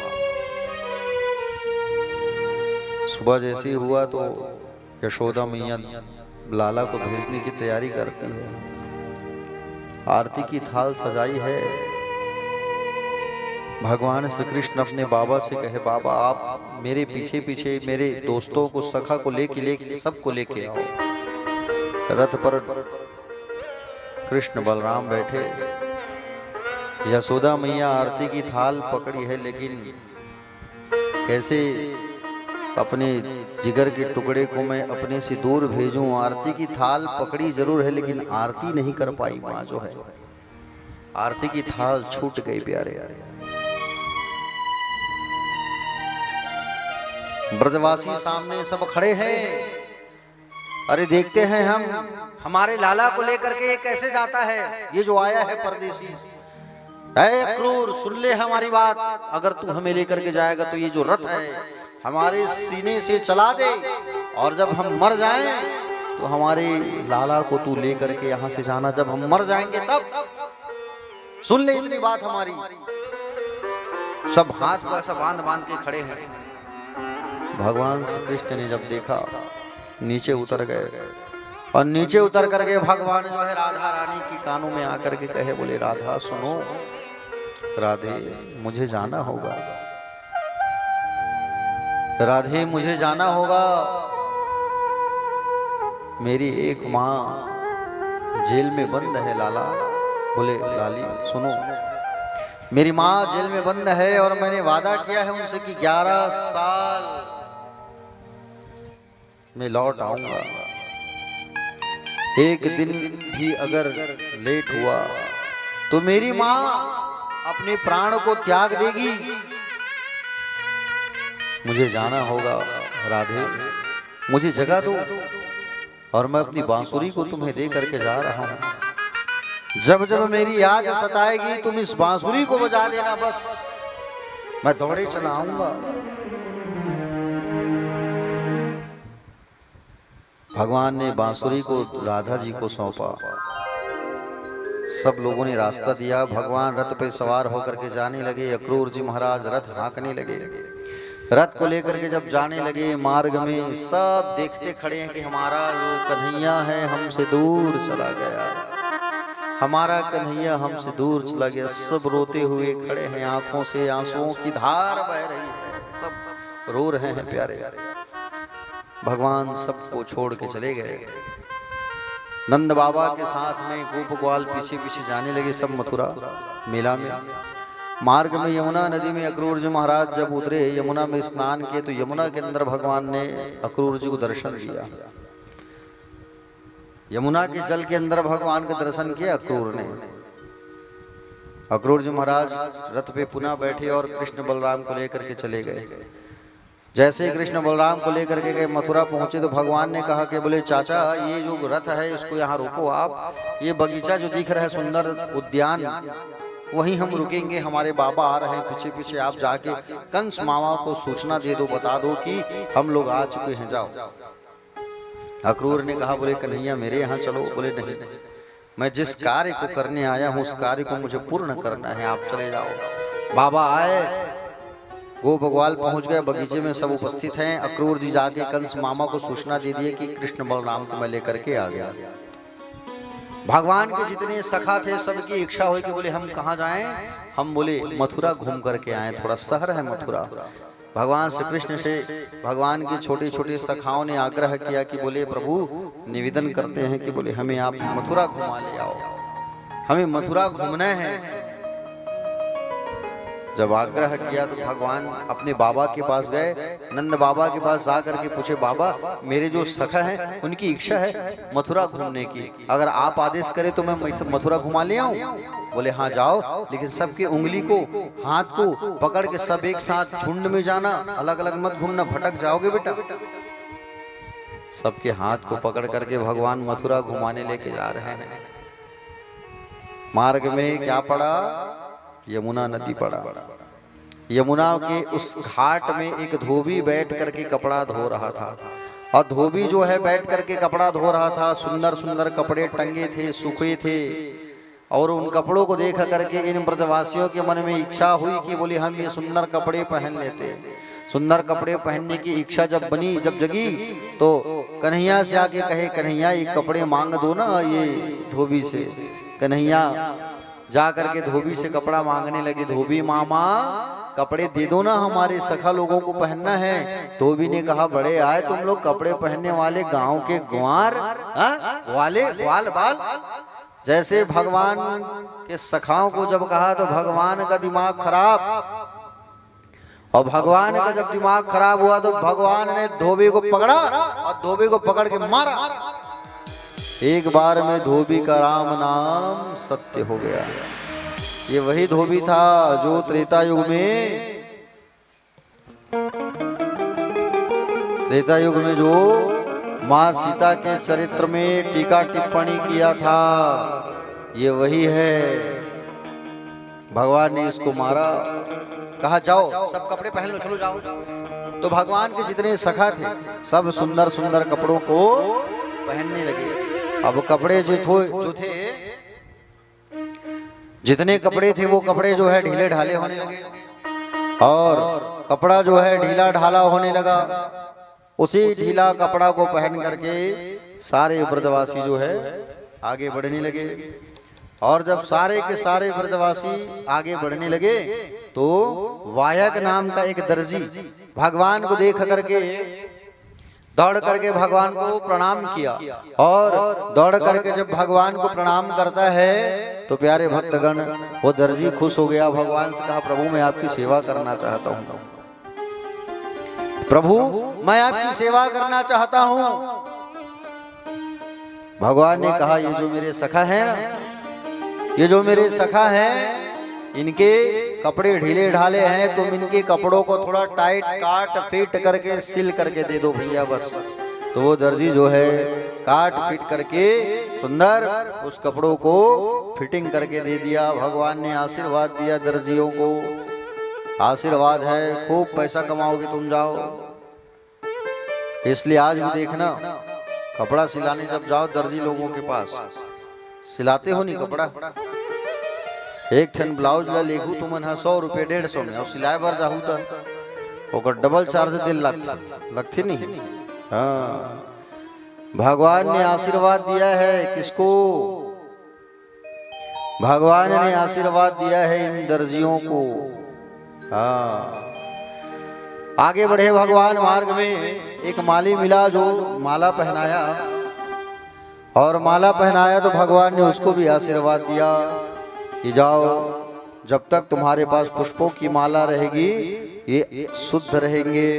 सुबह जैसे ही हुआ तो यशोदा मैया लाला को भेजने की तैयारी करती है। आरती की थाल सजाई है। भगवान श्री कृष्ण अपने बाबा से कहे, बाबा आप मेरे पीछे पीछे मेरे दोस्तों को, सखा को लेके सबको लेके आओ। रथ पर कृष्ण बलराम बैठे, यशोदा मैया आरती की थाल पकड़ी है, लेकिन कैसे अपने जिगर के टुकड़े को मैं अपने से दूर भेजूं। आरती की थाल पकड़ी जरूर है, लेकिन आरती नहीं कर पाई माँ जो है। आरती की थाल छूट गई प्यारे। ब्रजवासी सामने सब खड़े हैं। अरे देखते हैं हम, हमारे लाला को लेकर के ये कैसे जाता है, ये जो आया है परदेसी। ऐ क्रूर, सुन ले हमारी बात, अगर तू हमें लेकर के जाएगा तो ये जो रथ है हमारे सीने से चला दे, और जब हम मर जाएं तो हमारे लाला को तू लेकर के यहाँ से जाना। जब हम मर जाएंगे तब सुन ले इतनी बात हमारी। सब हाथ को ऐसा बांध बांध के खड़े हैं। भगवान श्री कृष्ण ने जब देखा, नीचे उतर गए, और नीचे उतर करके भगवान जो है राधा रानी की कानों में आकर के कहे, बोले राधा सुनो, राधे मुझे जाना होगा, राधे मुझे जाना होगा। मेरी एक माँ जेल में बंद है लाला। बोले लाली सुनो, मेरी माँ जेल में बंद है और मैंने वादा किया है उनसे कि 11 साल में लौट आऊंगा। एक दिन भी अगर लेट हुआ तो मेरी माँ अपने प्राण को त्याग देगी। मुझे जाना होगा, राधे मुझे जगह दो, और मैं अपनी बांसुरी को तुम्हें दे करके जा रहा हूं। जब जब मेरी याद सताएगी तुम इस बांसुरी को बजा देना, बस मैं दौड़े चला आऊंगा। भगवान ने बांसुरी को राधा जी को सौंपा। सब लोगों ने रास्ता दिया। भगवान रथ पे सवार होकर के जाने लगे। अक्रूर जी महाराज रथ हाँकने लगे। रथ को लेकर के जब जाने लगे, मार्ग में सब देखते खड़े हैं कि हमारा जो कन्हैया है हमसे दूर चला गया, हमारा कन्हैया हमसे दूर चला गया। सब रोते हुए खड़े हैं, आंखों से आंसुओं की धार बह रही है, सब रो रहे हैं प्यारे। भगवान सबको छोड़ के चले गए। नंद बाबा के साथ में गोप ग्वाल पीछे पीछे जाने लगे, सब मथुरा मेला में। मार्ग में यमुना नदी में अक्रूर जी महाराज जब उतरे, यमुना में स्नान किए, तो यमुना के अंदर भगवान ने अक्रूर जी को दर्शन दिया। यमुना के जल के अंदर भगवान का दर्शन किया अक्रूर ने। अक्रूर जी महाराज रथ पे पुनः बैठे और कृष्ण बलराम को लेकर के चले गए। जैसे कृष्ण बलराम को लेकर के गए, मथुरा पहुंचे तो भगवान ने कहा कि बोले चाचा ये जो रथ है इसको यहाँ रोको आप। ये बगीचा जो दिख रहा है सुंदर उद्यान, वहीं हम रुकेंगे। हमारे बाबा आ रहे हैं पीछे पीछे, आप जाके कंस मामा को सूचना दे दो, बता दो कि हम लोग आ चुके हैं, जाओ। अक्रूर ने कहा बोले कन्हैया मेरे यहाँ चलो। बोले नहीं, मैं जिस कार्य को करने आया हूँ उस कार्य को मुझे पूर्ण करना है, आप चले जाओ। बाबा आए, गोप ग्वाल पहुंच गए, बगीचे में सब उपस्थित हैं। अक्रूर जी जाके कंस मामा को सूचना दे दिए कि कृष्ण बलराम को मैं लेकर के आ गया। भगवान के जितने सखा थे सबकी इच्छा हुई कि बोले हम कहाँ जाएं। हम बोले मथुरा घूम करके आए, थोड़ा शहर है मथुरा। भगवान श्री कृष्ण से भगवान के छोटे छोटे सखाओं ने आग्रह किया कि बोले प्रभु निवेदन करते हैं कि बोले हमें आप मथुरा घुमा ले आओ, हमें मथुरा घूमना है। जब आग्रह किया तो भगवान अपने बाबा के पास गए, नंद बाबा के पास जाकर के पूछे बाबा मेरे जो सखा हैं उनकी इच्छा है मथुरा घूमने की, अगर आप आदेश करें तो मैं मथुरा घुमा ले आऊं। बोले हाँ जाओ, लेकिन सबके उंगली को हाथ को पकड़ के सब एक साथ झुंड में जाना, अलग अलग मत घूमना, भटक जाओगे बेटा। सबके हाथ को पकड़ करके भगवान मथुरा घुमाने लेके जा रहे हैं। मार्ग में क्या पड़ा, यमुना नदी पड़ा। यमुना के उस घाट में एक धोबी बैठ करके कपड़ा धो रहा था, और धोबी जो है बैठ करके कपड़ा धो रहा था। सुंदर सुंदर कपड़े टंगे थे, सूखे थे, और उन कपड़ों को देख करके इन ब्रजवासियों के मन में इच्छा हुई कि बोले हम ये सुंदर कपड़े पहन लेते। सुंदर कपड़े पहनने की इच्छा जब बनी, जब जगी, तो कन्हैया से आके कहे, कन्हैया ये कपड़े मांग दो ना ये धोबी से। कन्हैया जा करके धोबी से कपड़ा मांगने लगे, धोबी मामा कपड़े दे दो ना, हमारे सखा लोगों को पहनना है। धोबी ने कहा, बड़े आए तुम लोग कपड़े पहनने वाले, गांव के ग्वार वाले ग्वाल बाल। जैसे भगवान के सखाओं को जब कहा तो भगवान का दिमाग खराब, और भगवान का जब दिमाग खराब हुआ तो भगवान ने धोबी को पकड़ा और धोबी को पकड़ के मारा। एक बार में धोबी का राम नाम सत्य हो गया। ये वही धोबी था जो त्रेता युग में जो मां सीता के चरित्र में टीका टिप्पणी किया था, ये वही है। भगवान ने इसको मारा, कहा जाओ सब कपड़े पहन लो, चलो जाओ। तो भगवान के जितने सखा थे सब सुंदर सुंदर कपड़ों को पहनने लगे। अब कपड़े जो थे जितने कपड़े थे वो कपड़े जो है ढीले ढाले होने लगे, और कपड़ा जो है ढीला ढाला होने लगा। उसी ढीला कपड़ा को पहन करके सारे ब्रजवासी जो है आगे बढ़ने लगे। और जब सारे के सारे ब्रजवासी आगे बढ़ने लगे तो वायक नाम का एक दर्जी भगवान को देख करके दौड़ करके भगवान को प्रणाम किया। और दौड़ करके जब भगवान को प्रणाम करता है तो प्यारे भक्तगण वो दर्जी खुश हो गया, भगवान से कहा, प्रभु मैं आपकी सेवा करना चाहता हूँ, प्रभु मैं आपकी सेवा करना चाहता हूँ। भगवान ने कहा, ये जो मेरे सखा है ना, ये जो मेरे सखा हैं, इनके कपड़े ढीले ढाले हैं, तुम इनके कपड़ों को थोड़ा टाइट काट फिट करके सिल करके दे दो भैया बस। तो वो दर्जी जो है काट फिट करके सुंदर उस कपड़ों को फिटिंग करके दे दिया। भगवान ने आशीर्वाद दिया दर्जियों को, आशीर्वाद है खूब पैसा कमाओगे तुम, जाओ। इसलिए आज भी देखना, कपड़ा सिलाने जब जाओ दर्जी लोगों के पास, सिलाते हो नहीं कपड़ा, एक ठन ब्लाउज ला लेगू तुमन 100 रुपये 150 में, और सिलाए बार जाहू तो डबल चार्ज दिल लगती नहीं। हाँ, भगवान ने आशीर्वाद दिया है किसको? भगवान ने आशीर्वाद दिया है इन दर्जियों को। हाँ, आगे बढ़े भगवान मार्ग में एक माली मिला जो माला पहनाया, और माला पहनाया तो भगवान ने उसको भी आशीर्वाद दिया कि जाओ, जब तक तुम्हारे पास पुष्पों की माला रहेगी ये शुद्ध रहेंगे।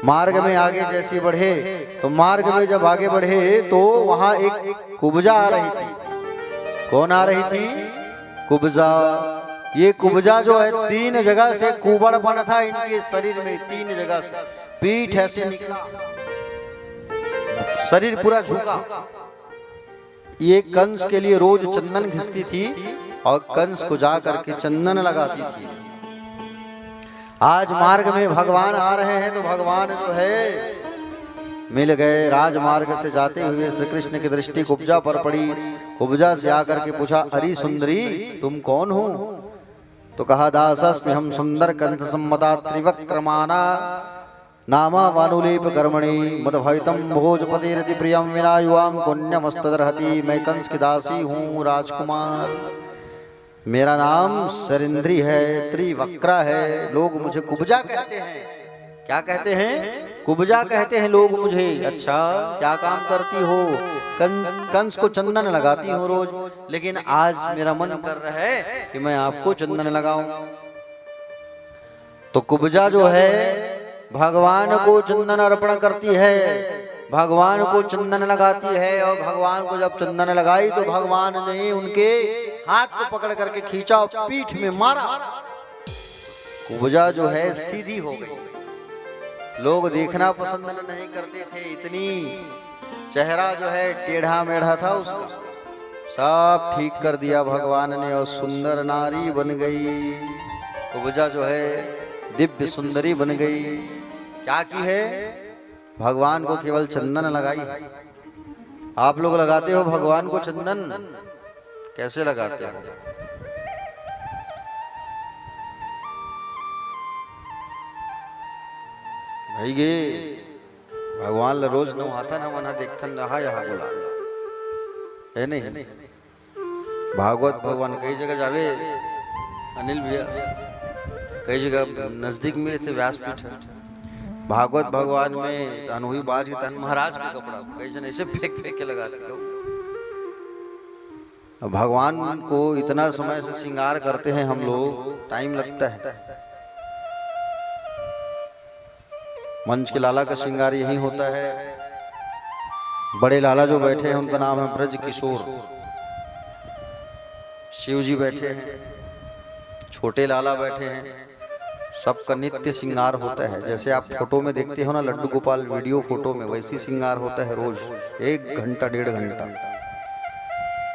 मार्ग में आगे जैसे बढ़े तो मार्ग में जब आगे बढ़े तो वहां एक कुब्जा आ रही थी। कौन आ रही थी? कुब्जा। ये कुब्जा जो है 3 जगह से कुबड़ बना था इनके शरीर में, 3 जगह से पीठ ऐसे निकला, शरीर पूरा झुका। ये कंस के लिए रोज चंदन घिसती थी और कंस को जा करके चंदन लगाती थी। आज मार्ग में भगवान आ रहे हैं तो भगवान जो है मिल गए। राजमार्ग से जाते हुए श्री कृष्ण की दृष्टि कुब्जा पर पड़ी। कुब्जा से आकर के पूछा, अरे सुंदरी तुम कौन हो? तो कहा, दासस्मि हम सुंदर कंस सम्मता त्रिवक्रमाना नामा वानुलेप कर्मणि मदभवितम भोजपतिरति प्रियम विना युवाम पुण्यमस्तदर्हति। मैं कंस की दासी हूँ राजकुमार, मेरा नाम सरिंद्री है, त्रिवक्रा है, लोग मुझे कुब्जा कहते हैं। क्या कहते हैं? कुब्जा कहते हैं लोग मुझे। अच्छा, क्या काम करती हो? कंस को चंदन लगाती हो रोज, लेकिन आज मेरा मन कर रहा है कि मैं आपको चंदन लगाऊं। तो कुब्जा जो है भगवान को चंदन अर्पण करती है, भगवान को चंदन लगाती है, और भगवान को जब चंदन लगाई तो भगवान ने उनके हाथ को पकड़ करके खींचा और पीठ में मारा। कुब्जा जो है सीधी हो गई। लोग देखना पसंद नहीं करते थे, इतनी चेहरा जो है टेढ़ा मेढ़ा था उसका, सब ठीक कर दिया भगवान ने और सुंदर नारी बन गई। कुब्जा जो है दिव्य सुंदरी बन गई। क्या की है? भगवान को केवल चंदन लगाई। आप लोग लगाते हो भगवान को चंदन? कैसे लगाते हो? भाई गे भगवान ला रोज नहाता ना मना देखता नहा यहाँ बोला है नहीं। भागवत भगवान कई जगह जावे अनिल भैया, कई जगह नजदीक में थे व्यासपीठ है। भागवत भगवान में अनहुई बाज के तन महाराज का कपड़ा कई जन ऐसे फेंक फेंक के लगाते लोग। भगवान को इतना समय से श्रृंगार करते हैं हम लोग, टाइम लगता है। मंच के लाला का श्रृंगार यही होता है। बड़े लाला जो बैठे हैं उनका नाम है ब्रज किशोर। शिव जी बैठे हैं, छोटे लाला बैठे हैं, सबका नित्य श्रृंगार होता है। जैसे आप फोटो में देखते हो ना लड्डू गोपाल वीडियो फोटो में, वैसी श्रृंगार होता है रोज 1 घंटा 1.5 घंटा।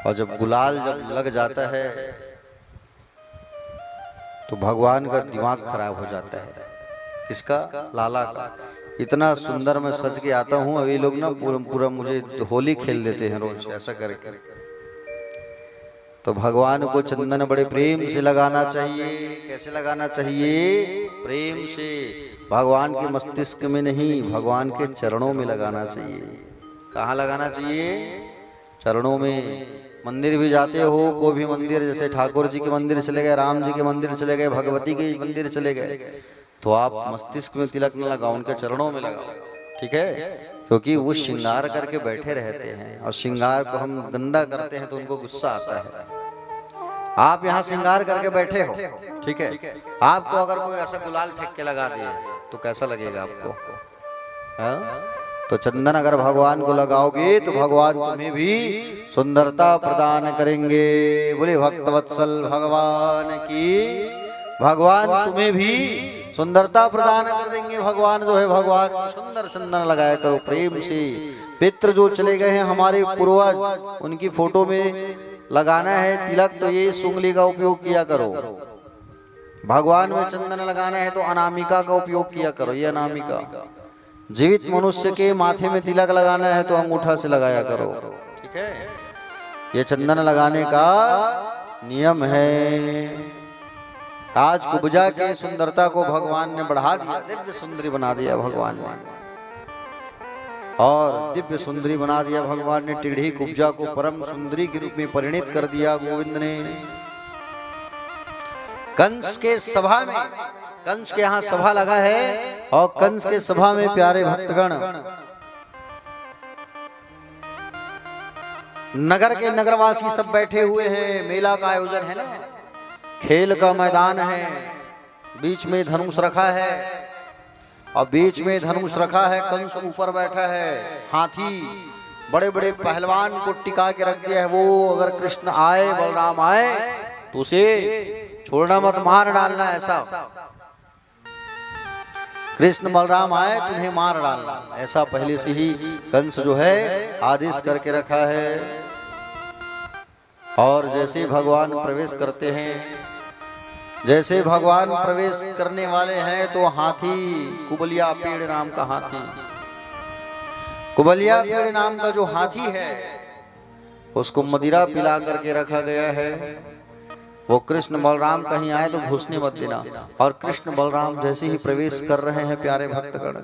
और जब गुलाल जब लग जाता है तो भगवान का दिमाग खराब हो जाता है। किसका? लाला का। इतना सुंदर मैं सज के आता हूँ, अभी लोग ना पूरा मुझे होली खेल देते हैं रोज ऐसा करके। तो भगवान को चंदन बड़े प्रेम से लगाना चाहिए। कैसे लगाना चाहिए? प्रेम से। भगवान के मस्तिष्क में नहीं, भगवान के चरणों में लगाना चाहिए। कहाँ लगाना चाहिए? चरणों में। मंदिर भी जाते हो, कोई भी मंदिर, जैसे ठाकुर जी के मंदिर चले गए, राम जी के मंदिर चले गए, भगवती के मंदिर चले गए, तो आप मस्तिष्क में तिलक न लगाओ, उनके चरणों में लगाओ, ठीक है? क्योंकि वो श्रृंगार करके बैठे रहते हैं और श्रृंगार को हम गंदा करते हैं तो उनको गुस्सा आता है। आप यहाँ श्रृंगार करके बैठे हो, ठीक है? आपको अगर कोई ऐसा गुलाल फेंक के लगा दे तो कैसा लगेगा आपको? हाँ? तो चंदन अगर भगवान को लगाओगे तो भगवान तुम्हें भी सुंदरता प्रदान करेंगे। बोले भक्तवत्सल भगवान की। भगवान तुम्हें भी सुंदरता प्रदान कर देंगे। भगवान जो है, भगवान सुंदर चंदन लगाया करो प्रेम से। पितृ जो चले गए हैं हमारे पूर्वज, उनकी फोटो में लगाना है तिलक, तो ये सुंगली का उपयोग किया करो। भगवान में चंदन लगाना है तो अनामिका का उपयोग किया करो। ये अनामिका। जीवित मनुष्य के माथे में तिलक लगाना है तो अंगूठा से लगाया करो, ठीक है? ये चंदन लगाने का नियम है। आज कुब्जा की सुंदरता को भगवान ने बढ़ा दिया, दिव्य सुंदरी बना दिया भगवान ने। और दिव्य सुंदरी बना दिया भगवान ने। टेढ़ी कुब्जा को परम सुंदरी के रूप में परिणित कर दिया गोविंद ने। कंस के सभा में, कंस के यहाँ सभा लगा है और कंस के सभा में प्यारे भक्तगण, नगर के नगरवासी सब बैठे हुए हैं। मेला का आयोजन है ना, खेल का मैदान है, बीच में धनुष रखा है और बीच में धनुष रखा है, कंस ऊपर बैठा है, हाथी बड़े बड़े पहलवान को टिका के रख दिया है। वो अगर कृष्ण आए, बलराम आए तो उसे छोड़ना मत, मार डालना। ऐसा कृष्ण बलराम आए तुम्हें मार डालना, ऐसा पहले से ही कंस जो है आदेश करके रखा है। और जैसे भगवान प्रवेश करते हैं, जैसे भगवान प्रवेश करने वाले हैं तो हाथी, कुबलिया पेड़ नाम का हाथी, कुबलिया पेड़ नाम का जो हाथी है उसको मदिरा पिला करके रखा गया है। वो कृष्ण बलराम कहीं आए तो घुसने मत देना। और कृष्ण बलराम जैसे ही प्रवेश कर रहे हैं प्यारे भक्तगण,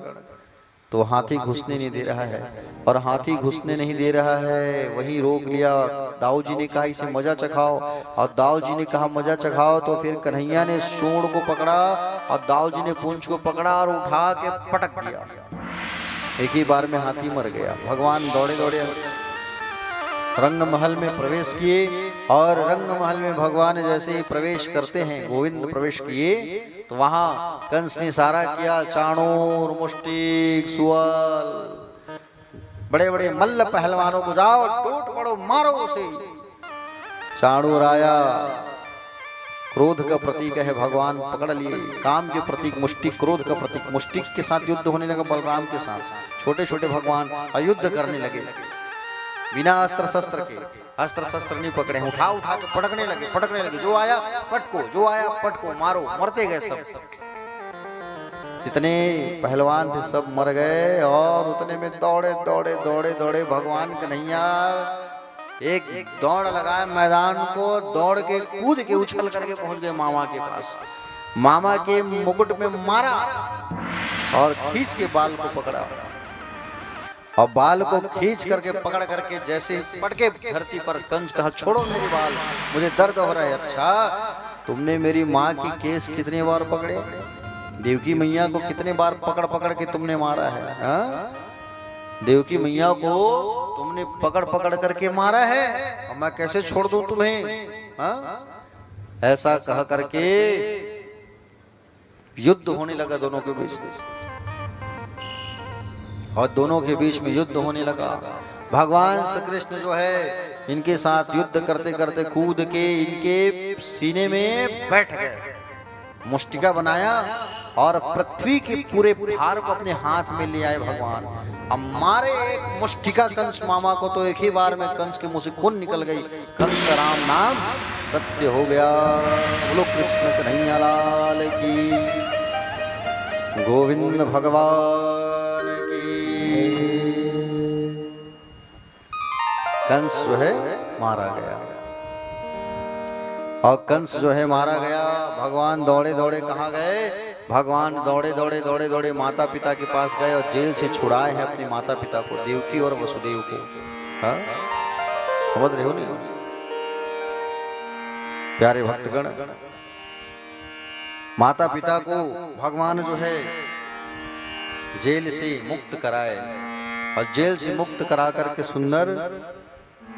तो हाथी घुसने नहीं दे रहा है। और हाथी घुसने नहीं दे रहा है, वही रोक लिया। दाऊ जी ने कहा इसे मजा चखाओ, और दाऊ जी ने कहा मजा चखाओ, तो फिर कन्हैया ने सूंड को पकड़ा और दाऊ जी ने पूंछ को पकड़ा और उठा के पटक दिया। एक ही बार में हाथी मर गया। भगवान दौड़े दौड़े रंग महल में प्रवेश किए और रंग महल में भगवान जैसे ही प्रवेश करते हैं, गोविंद प्रवेश किए, तो वहां कंस ने इशारा किया, चाणूर, मुष्टिक, सुअल, बड़े बड़े मल्ल पहलवानों को जाओ टूट पड़ो, मारो उसे। चाणूर आया, क्रोध का प्रतीक है, भगवान पकड़ लिए। काम के प्रतीक मुष्टिक, क्रोध का प्रतीक। मुष्टिक के साथ युद्ध होने लगा बलराम के साथ। छोटे छोटे भगवान अयुद्ध करने लगे बिना अस्त्र शस्त्र के। अस्त्र शस्त्र नहीं पकड़े, उठा उठा के पटकने लगे। जो आया पटको, जो आया पटको, मारो। मरते गए सब। जितने पहलवान थे सब मर गए। और उतने में दौड़े दौड़े दौड़े दौड़े भगवान कन्हैया एक दौड़ लगाए मैदान को, दौड़ के कूद के उछल करके पहुंच गए मामा के पास। मामा के मुकुट में मारा और खींच के बाल को पकड़ा और बाल को खींच करके पकड़ करके जैसे ही पटके धरती पर कंस कहा छोड़ो मेरे बाल, मुझे दर्द हो रहा है। अच्छा तुमने मेरी माँ की केस कितने बार पकड़े, देवकी मैया को कितने बार पकड़ पकड़ के तुमने मारा है? हाँ? देवकी मैया को तुमने पकड़ पकड़ करके मारा है और मैं कैसे छोड़ दूं तुम्हें? हाँ? ऐसा कह करके युद्ध होने लगा दोनों के बीच में, और दोनों के बीच में युद्ध होने लगा। भगवान श्री कृष्ण जो है इनके साथ युद्ध करते करते कूद के इनके सीने में बैठ गए, मुष्टिका बनाया और पृथ्वी के पूरे भार को अपने हाथ में ले आए भगवान। अब मारे एक मुष्टिका कंस मामा को तो एक ही बार में कंस के मुंह से खून निकल गई। कंस का राम नाम सत्य हो गया। बोलो कृष्ण कन्हैया लाल की, गोविंद भगवान की। कंस जो है मारा गया, और कंस जो है मारा गया। भगवान दौड़े दौड़े कहाँ गए? भगवान दौड़े दौड़े दौड़े दौड़े माता पिता के पास गए और जेल से छुड़ाए हैं अपने माता पिता को, देवकी और वसुदेव को। हाँ समझ रहे हो नहीं प्यारे भक्तगण? माता पिता को भगवान जो है जेल से मुक्त कराए, और जेल से मुक्त करा करके सुंदर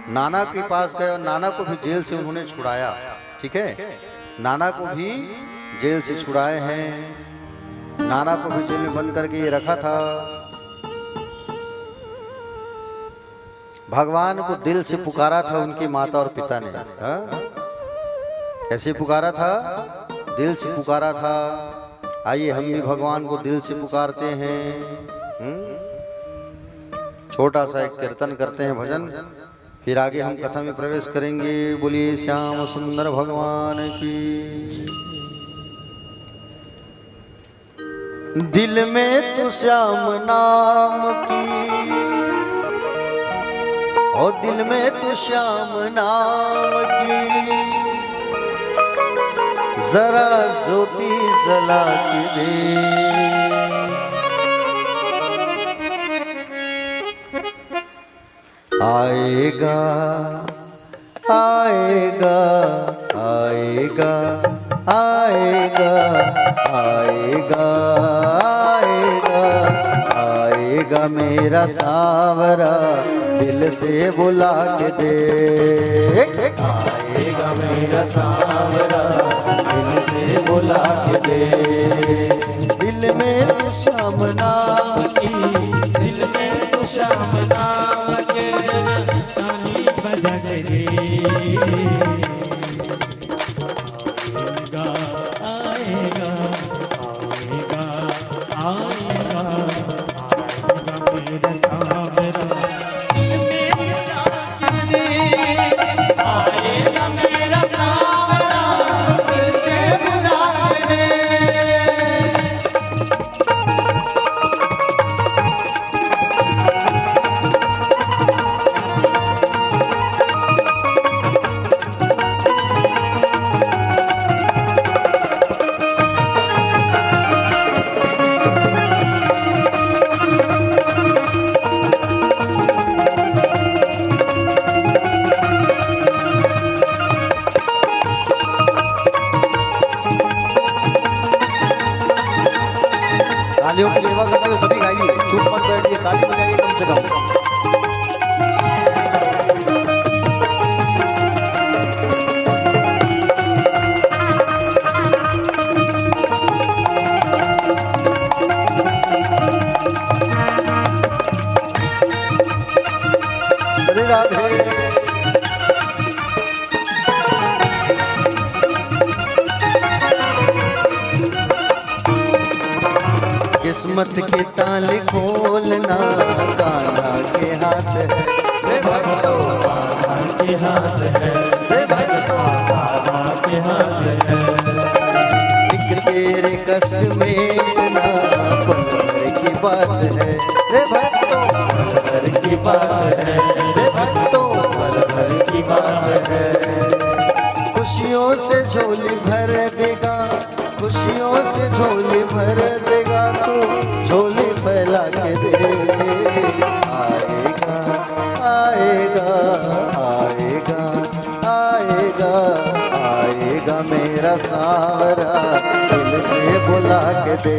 नाना के पास गए और नाना को भी जेल से उन्होंने छुड़ाया। ठीक है, नाना को भी जेल से छुड़ाए हैं। नाना को भी जेल में बंद करके ये रखा था। भगवान को दिल से पुकारा था उनकी माता और पिता ने। हाँ? कैसे पुकारा था? दिल से पुकारा था। आइए हम भी भगवान को दिल से पुकारते हैं। छोटा सा एक कीर्तन करते हैं, भजन, फिर आगे हम कथा में प्रवेश करेंगे। बोलिए श्याम सुंदर भगवान की। दिल में तो श्याम नाम की, और दिल में तो श्याम नाम की, जरा ज्योति जला के दे। आएगा आएगा आएगा आएगा आएगा आएगा आएगा मेरा सांवरा, दिल से बुला के दे। आएगा मेरा सांवरा, दिल से बुला के दे। दिल में तो श्याम नाम की, दिल में तो श्याम नाम के ताली बजा दे। आएगा आएगा आएगा आएगा मेरा सांवरा, आएगा मेरा सांवरा, दिल से बुला के तालियों की सेवा करते हुए सभी गाइए, चुप मत बैठिए, ताली बजाइए कम से कम। श्री राधे। किस्मत के ताले खोलना कान्हा के हाथ है, रे भक्तों कान्हा के हाथ है, रे भक्तों कान्हा के हाथ है। फिक्र तेरे कष्ट में ना पल भर की बात है, रे भक्तों पल भर की बात है, रे भक्तों पल भर की बात है। खुशी खुशियों से झोली भर देगा, खुशियों से झोली भर देगा, तू झोली फैला के दे। आएगा आएगा आएगा आएगा आएगा मेरा सांवरा, दिल से बुला के दे।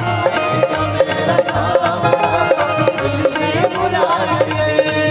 आएगा मेरा सांवरा, दिल से बुला के दे।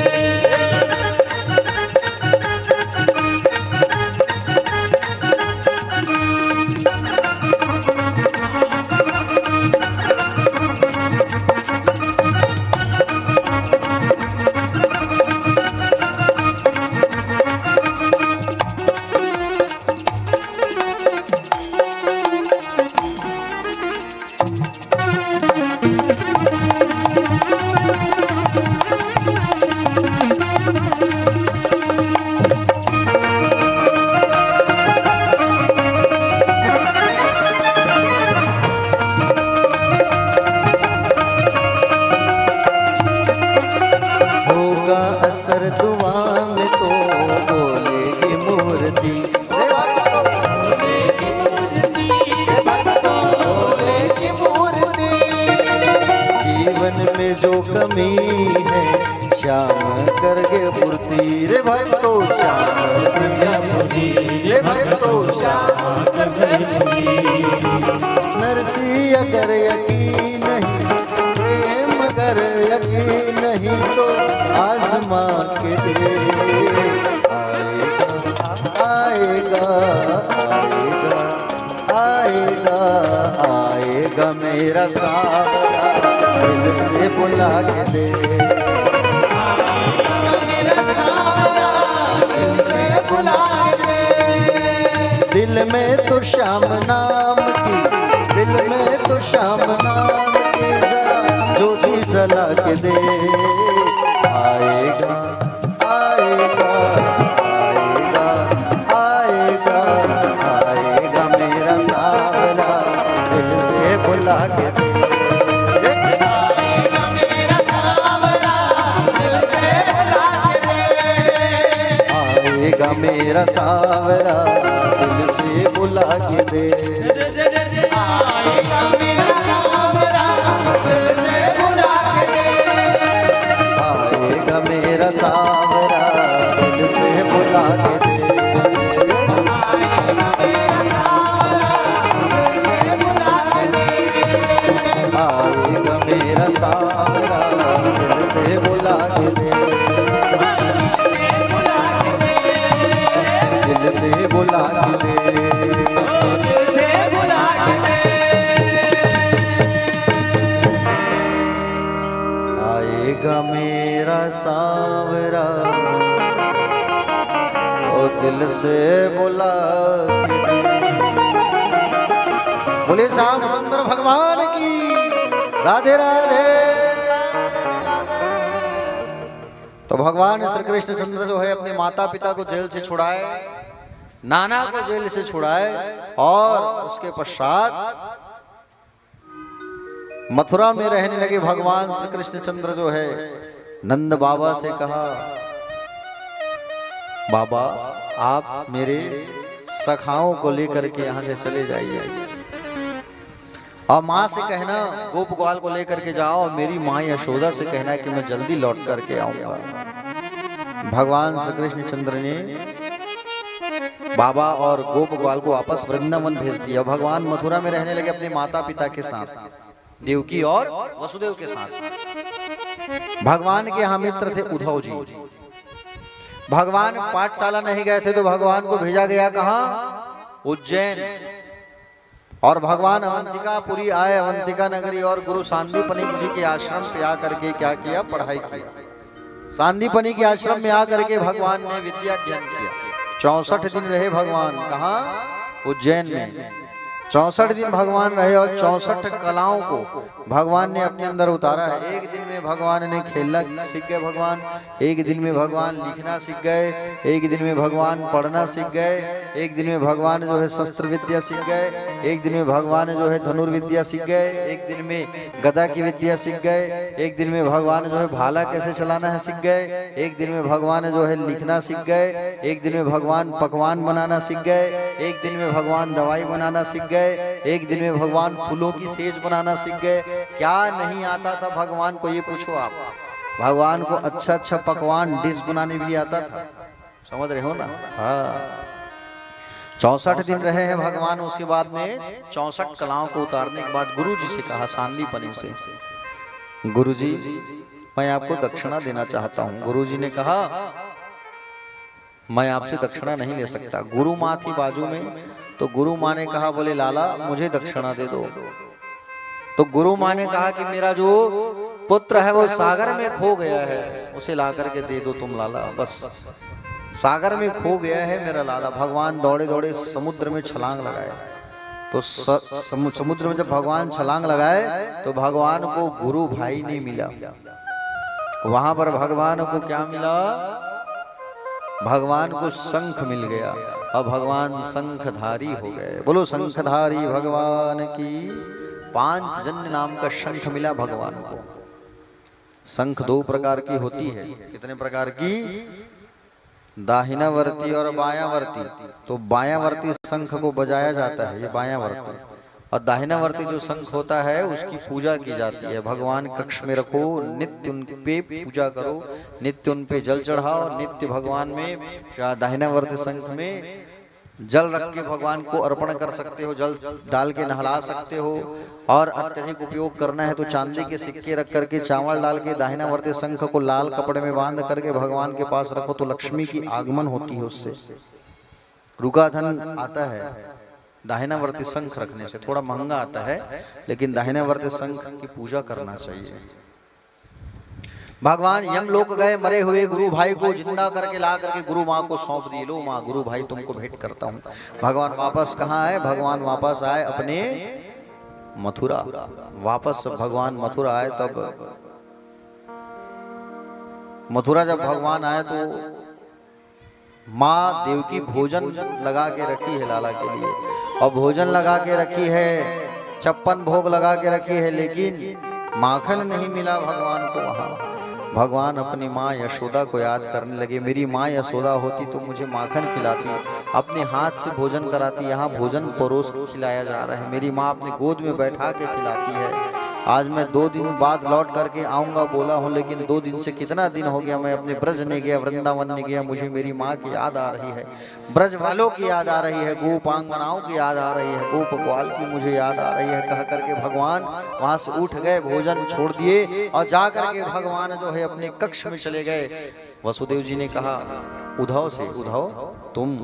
असर दुआ में तो बोलेगी मूर्ति, जीवन में जो कमी है श्याम करके पूर्ति। रे भाई तो श्याम करके पूर्ति, रे भाई तो श्याम करके पूर्ति। नरसी अगर यकीन नहीं, प्रेम अगर यकीन नहीं, तो आसमां के दे। आएगा आएगा आएगा आएगा मेरा सांवरा, दिल से बुला के दे। मेरा सांवरा, दिल से बुला के दे। दिल में तो श्याम नाम की, दिल में तो श्याम नाम की जरा ज्योति जला के दे। आएगा आएगा आएगा आएगा आएगा मेरा सांवरा, दिल से बुला के दे। आएगा मेरा सांवरा, दिल से बुला के दे। आएगा मेरा सांवरा, दिल से बुला के दे। आएगा मेरा सांवरा, दिल से बुला के दे। आएगा मेरा सांवरा, दिल से बुला के दे। आएगा मेरा सांवरा, दिल से बुला के दे। दिल से बुला के दे। दिल से बुला के दे। आएगा मेरा सांवरा, ओ दिल से बुला के दे। बोले श्याम सुंदर भगवान की राधे राधे। तो भगवान श्री कृष्ण चंद्र जो है अपने माता पिता को जेल से छुड़ाए, नाना को जेल से छुड़ाए, और उसके पश्चात मथुरा में रहने लगे। भगवान श्री कृष्ण चंद्र जो है नंद बाबा से कहा, बाबा आप मेरे सखाओं को लेकर के यहाँ से चले जाइए, और माँ से कहना गोप ग्वाल को लेकर के जाओ, और मेरी माँ यशोदा से कहना कि मैं जल्दी लौट करके आऊंगा। भगवान श्री कृष्ण चंद्र ने बाबा और गोप ग्वाल को वापस वृंदावन भेज दिया। भगवान मथुरा में रहने लगे अपने माता पिता के साथ, देवकी और वसुदेव के साथ। भगवान के यहाँ मित्र थे उद्धव जी। भगवान पाठशाला नहीं गए थे तो भगवान को भेजा गया कहाँ? उज्जैन। और भगवान अवंतिकापुरी आए, अवंतिका नगरी, और गुरु सांदीपनि जी के आश्रम पे आकर के क्या किया? पढ़ाई की। सांदीपनि के आश्रम में आकर के भगवान ने विद्या अध्ययन किया। 64 दिन रहे भगवान कहाँ? उज्जैन में। 64 दिन भगवान रहे और 64 कलाओं को भगवान ने अपने अंदर उतारा है। एक दिन में भगवान ने खेलना सीख गए, भगवान एक दिन में भगवान लिखना सीख गए, एक दिन में भगवान पढ़ना सीख गए, एक दिन में भगवान जो है शस्त्र विद्या सीख गए, एक दिन में भगवान जो है धनुर्विद्या सीख गए, एक दिन में गदा की विद्या सीख गए, एक दिन में भगवान जो है भाला कैसे चलाना है सीख गए, एक दिन में भगवान जो है लिखना सीख गए, एक दिन में भगवान पकवान बनाना सीख गए, एक दिन में भगवान दवाई बनाना सीख गए, एक दिन में भगवान फूलों की सेज बनाना सीख गए। क्या नहीं आता था भगवान को, ये पूछो आप। भगवान को अच्छा अच्छा पकवान डिश बनाने भी आता था, समझ रहे हो ना। हाँ, 64 दिन रहे हैं भगवान। उसके बाद में 64 कलाओं को उतारने के बाद गुरु जी से कहा सांदीपनि से, गुरु जी मैं आपको दक्षिणा देना चाहता हूँ। गुरु जी ने कहा मैं आपसे दक्षिणा नहीं ले सकता। गुरु माँ थी बाजू में, तो गुरु माँ ने कहा बोले लाला मुझे दक्षिणा दे दो। तो गुरु माँ ने कहा कि मेरा जो पुत्र है वो सागर में खो गया है, उसे ला करके दे दो तुम लाला। बस सागर में खो गया है मेरा लाला। भगवान दौड़े दौड़े समुद्र में छलांग लगाए। तो समुद्र में जब भगवान छलांग लगाए तो भगवान को गुरु भाई नहीं मिला। वहां पर भगवान को क्या मिला? भगवान को शंख मिल गया और भगवान शंखधारी हो गए। बोलो शंखधारी भगवान की। पांचजन्य नाम का शंख मिला भगवान को। शंख 2 प्रकार की होती है। कितने प्रकार की? दाहिनावर्ती और बायावर्ती। तो बायावर्ती शंख को बजाया जाता है, ये बायावर्ती। और दाहिनावर्ती जो शंख होता है उसकी पूजा की जाती है। भगवान कक्ष में रखो, नित्य उन पे पूजा करो, नित्य उन पे जल चढ़ाओ, नित्य भगवान में दाहिनावर्ती शंख में जल रख के भगवान को अर्पण कर सकते हो, जल डाल के नहला सकते हो। और अत्यधिक उपयोग करना है तो चांदी के सिक्के रख करके चावल डाल के दाहिनावर्ती शंख को लाल कपड़े में बांध करके भगवान के पास रखो तो लक्ष्मी की आगमन होती है। उससे रुका धन आता है। दाहिनावर्ती शंख रखने से थोड़ा महंगा आता है, लेकिन दाहिनावर्ती शंख की पूजा करना चाहिए। भगवान यमलोक गए, मरे हुए गुरु भाई को जिंदा करके ला करके गुरु माँ को सौंप दिए। लो माँ, गुरु भाई तुमको भेंट करता हूँ। भगवान वापस कहाँ आए? भगवान वापस आए अपने मथुरा। वापस भगवान मथुरा आए, तब मथुरा जब भगवान आए तो माँ देवकी भोजन लगा के रखी है लाला के लिए, और भोजन लगा के रखी है, 56 भोग लगा के रखी है, लेकिन माखन नहीं मिला भगवान को। वहाँ भगवान अपनी माँ यशोदा को याद करने लगे। मेरी माँ यशोदा होती तो मुझे माखन खिलाती, अपने हाथ से भोजन कराती। यहाँ भोजन परोस के खिलाया जा रहा है, मेरी माँ अपनी गोद में बैठा के खिलाती है। आज मैं 2 दिन बाद लौट करके आऊंगा बोला हूँ, लेकिन 2 दिन से कितना दिन हो गया मैं अपने ब्रज नहीं गया, वृंदावन नहीं गया। मुझे मेरी माँ की याद आ रही है, ब्रज वालों की याद आ रही है, गोपांगनाओं की याद आ रही है, गोपकवाल की मुझे याद आ रही है। कह करके भगवान वहां से उठ गए, भोजन छोड़ दिए और जा करके भगवान जो है अपने कक्ष में चले गए। वसुदेव जी ने कहा उद्धव से, उद्धव तुम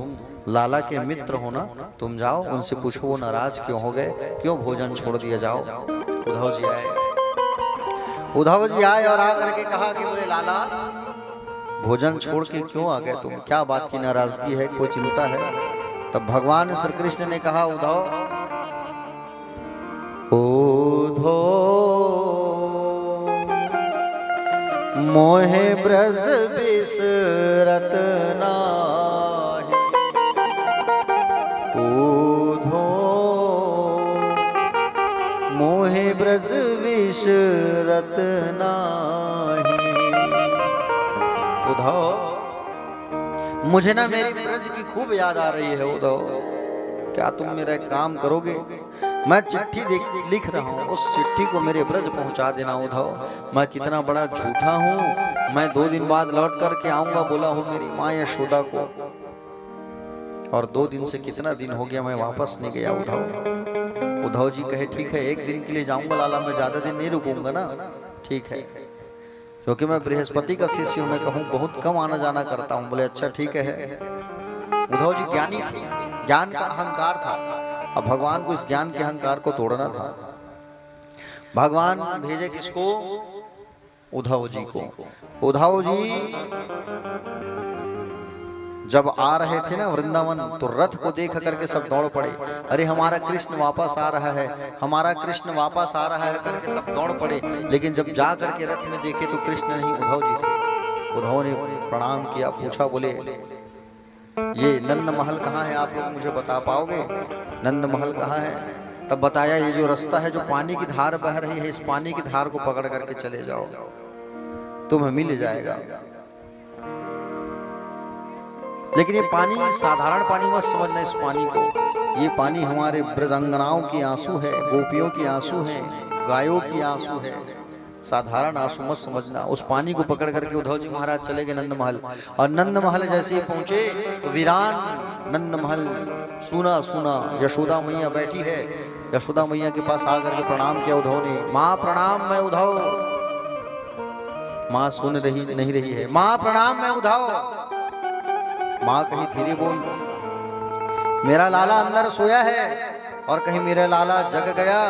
लाला के मित्र हो ना, तुम जाओ उनसे पूछो वो नाराज क्यों हो गए, क्यों भोजन छोड़ दिया। जाओ। उद्धव जी आए, उद्धव जी आए और आकर के कहा कि बोले लाला भोजन छोड़ के क्यों आ गए तुम, क्या बात की नाराजगी है, कोई चिंता है? तब भगवान श्री कृष्ण ने कहा उद्धव, उद्धव मोहे ब्रज बिसरत नाही, उद्धव मोहे ब्रज बिसरत नाही। उद्धव मुझे ना मेरी ब्रज की खूब याद आ रही है। उद्धव क्या तुम मेरा एक काम करोगे? मैं चिट्ठी लिख रहा हूँ, उस चिट्ठी को मेरे ब्रज पहुंचा देना। उद्धव मैं कितना बड़ा झूठा हूँ, मैं 2 दिन बाद लौट करके आऊंगा बोला हूँ मेरी माँ यशोदा को, और 2 दिन से कितना दिन हो गया मैं वापस नहीं गया। उद्धव उद्धव जी कहे ठीक है 1 दिन के लिए जाऊंगा लाला, मैं ज्यादा दिन नहीं रुकूंगा ना। ठीक है, क्योंकि मैं बृहस्पति का शिष्य हूं, मैं कहूँ बहुत कम आना जाना करता हूँ। बोले अच्छा ठीक है। उद्धव जी ज्ञानी थे, ज्ञान का अहंकार था, अब भगवान को इस ज्ञान के अहंकार को तोड़ना था। भगवान भेजे किसको? उद्धव जी को। उद्धव जी जब आ रहे थे ना वृंदावन, तो रथ को देख करके सब दौड़ पड़े, अरे हमारा कृष्ण वापस आ रहा है, हमारा कृष्ण वापस आ रहा है करके सब दौड़ पड़े। लेकिन जब जा करके रथ में देखे तो कृष्ण नहीं, उद्धव जी थे। उद्धव ने प्रणाम किया, पूछा, बोले ये नंद महल कहाँ है, आप लोग मुझे बता पाओगे नंद महल कहाँ है? तब बताया, ये जो रास्ता है, जो पानी की धार बह रही है, इस पानी की धार को पकड़ करके चले जाओ, तुम्हें मिल जाएगा। लेकिन ये पानी साधारण पानी मत समझना, इस पानी को, ये पानी हमारे ब्रजंगनाओं की आंसू है, गोपियों की आंसू है, गायों की आंसू है, साधारण आंसू मत समझना। उस पानी को पकड़ करके उद्धव जी महाराज चले गए नंद महल। और नंद महल जैसे ही पहुंचे तो वीरान नंद महल सुना सुना, यशोदा मैया बैठी है, यशोदा मैया के पास आकर के प्रणाम किया उद्धव ने, माँ प्रणाम, मैं उद्धव। माँ सुन रही नहीं रही है, माँ प्रणाम, मैं उद्धव। माँ कहीं धीरे बोल, मेरा लाला अंदर सोया है, और कहीं मेरा लाला जग गया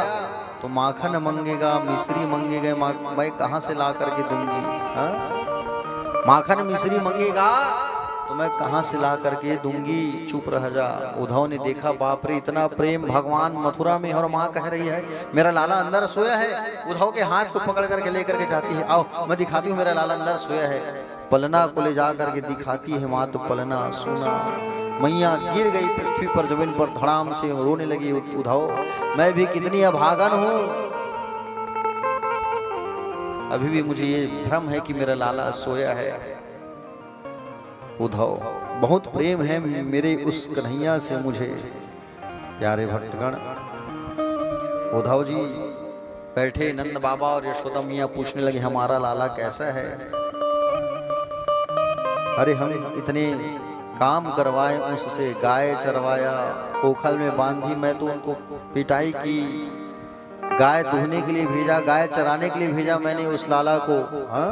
तो माखन मंगेगा, मिश्री मंगेगा, मैं कहां से ला करके दूंगी? हाँ, माखन मिश्री मंगेगा तो मैं कहां से ला करके दूंगी? चुप रह जा। उद्धव ने देखा, बाप रे, इतना प्रेम भगवान मथुरा में, और माँ कह रही है मेरा लाला अंदर सोया है। उद्धव के हाथ को पकड़ करके लेकर के जाती है, आओ मैं दिखाती हूँ मेरा लाला अंदर सोया है। पलना को ले जा करके दिखाती है माँ, तो पलना सोना, मैया गिर गई पृथ्वी पर, जमीन पर धड़ाम से रोने लगी। उद्धव, मैं भी कितनी अभागन हूं, अभी भी मुझे ये भ्रम है कि मेरा लाला सोया है। उद्धव, बहुत प्रेम है मेरे उस कन्हैया से मुझे। प्यारे भक्तगण, उद्धव जी बैठे, नंद बाबा और यशोदा मैया पूछने लगे, हमारा लाला कैसा है? अरे हम इतने काम करवाए उससे, गाय चरवाया, ओखल में बांधी, मैं तो उनको पिटाई की, गाय दूहने के लिए भेजा, गाय चराने के लिए भेजा मैंने उस लाला को। हाँ,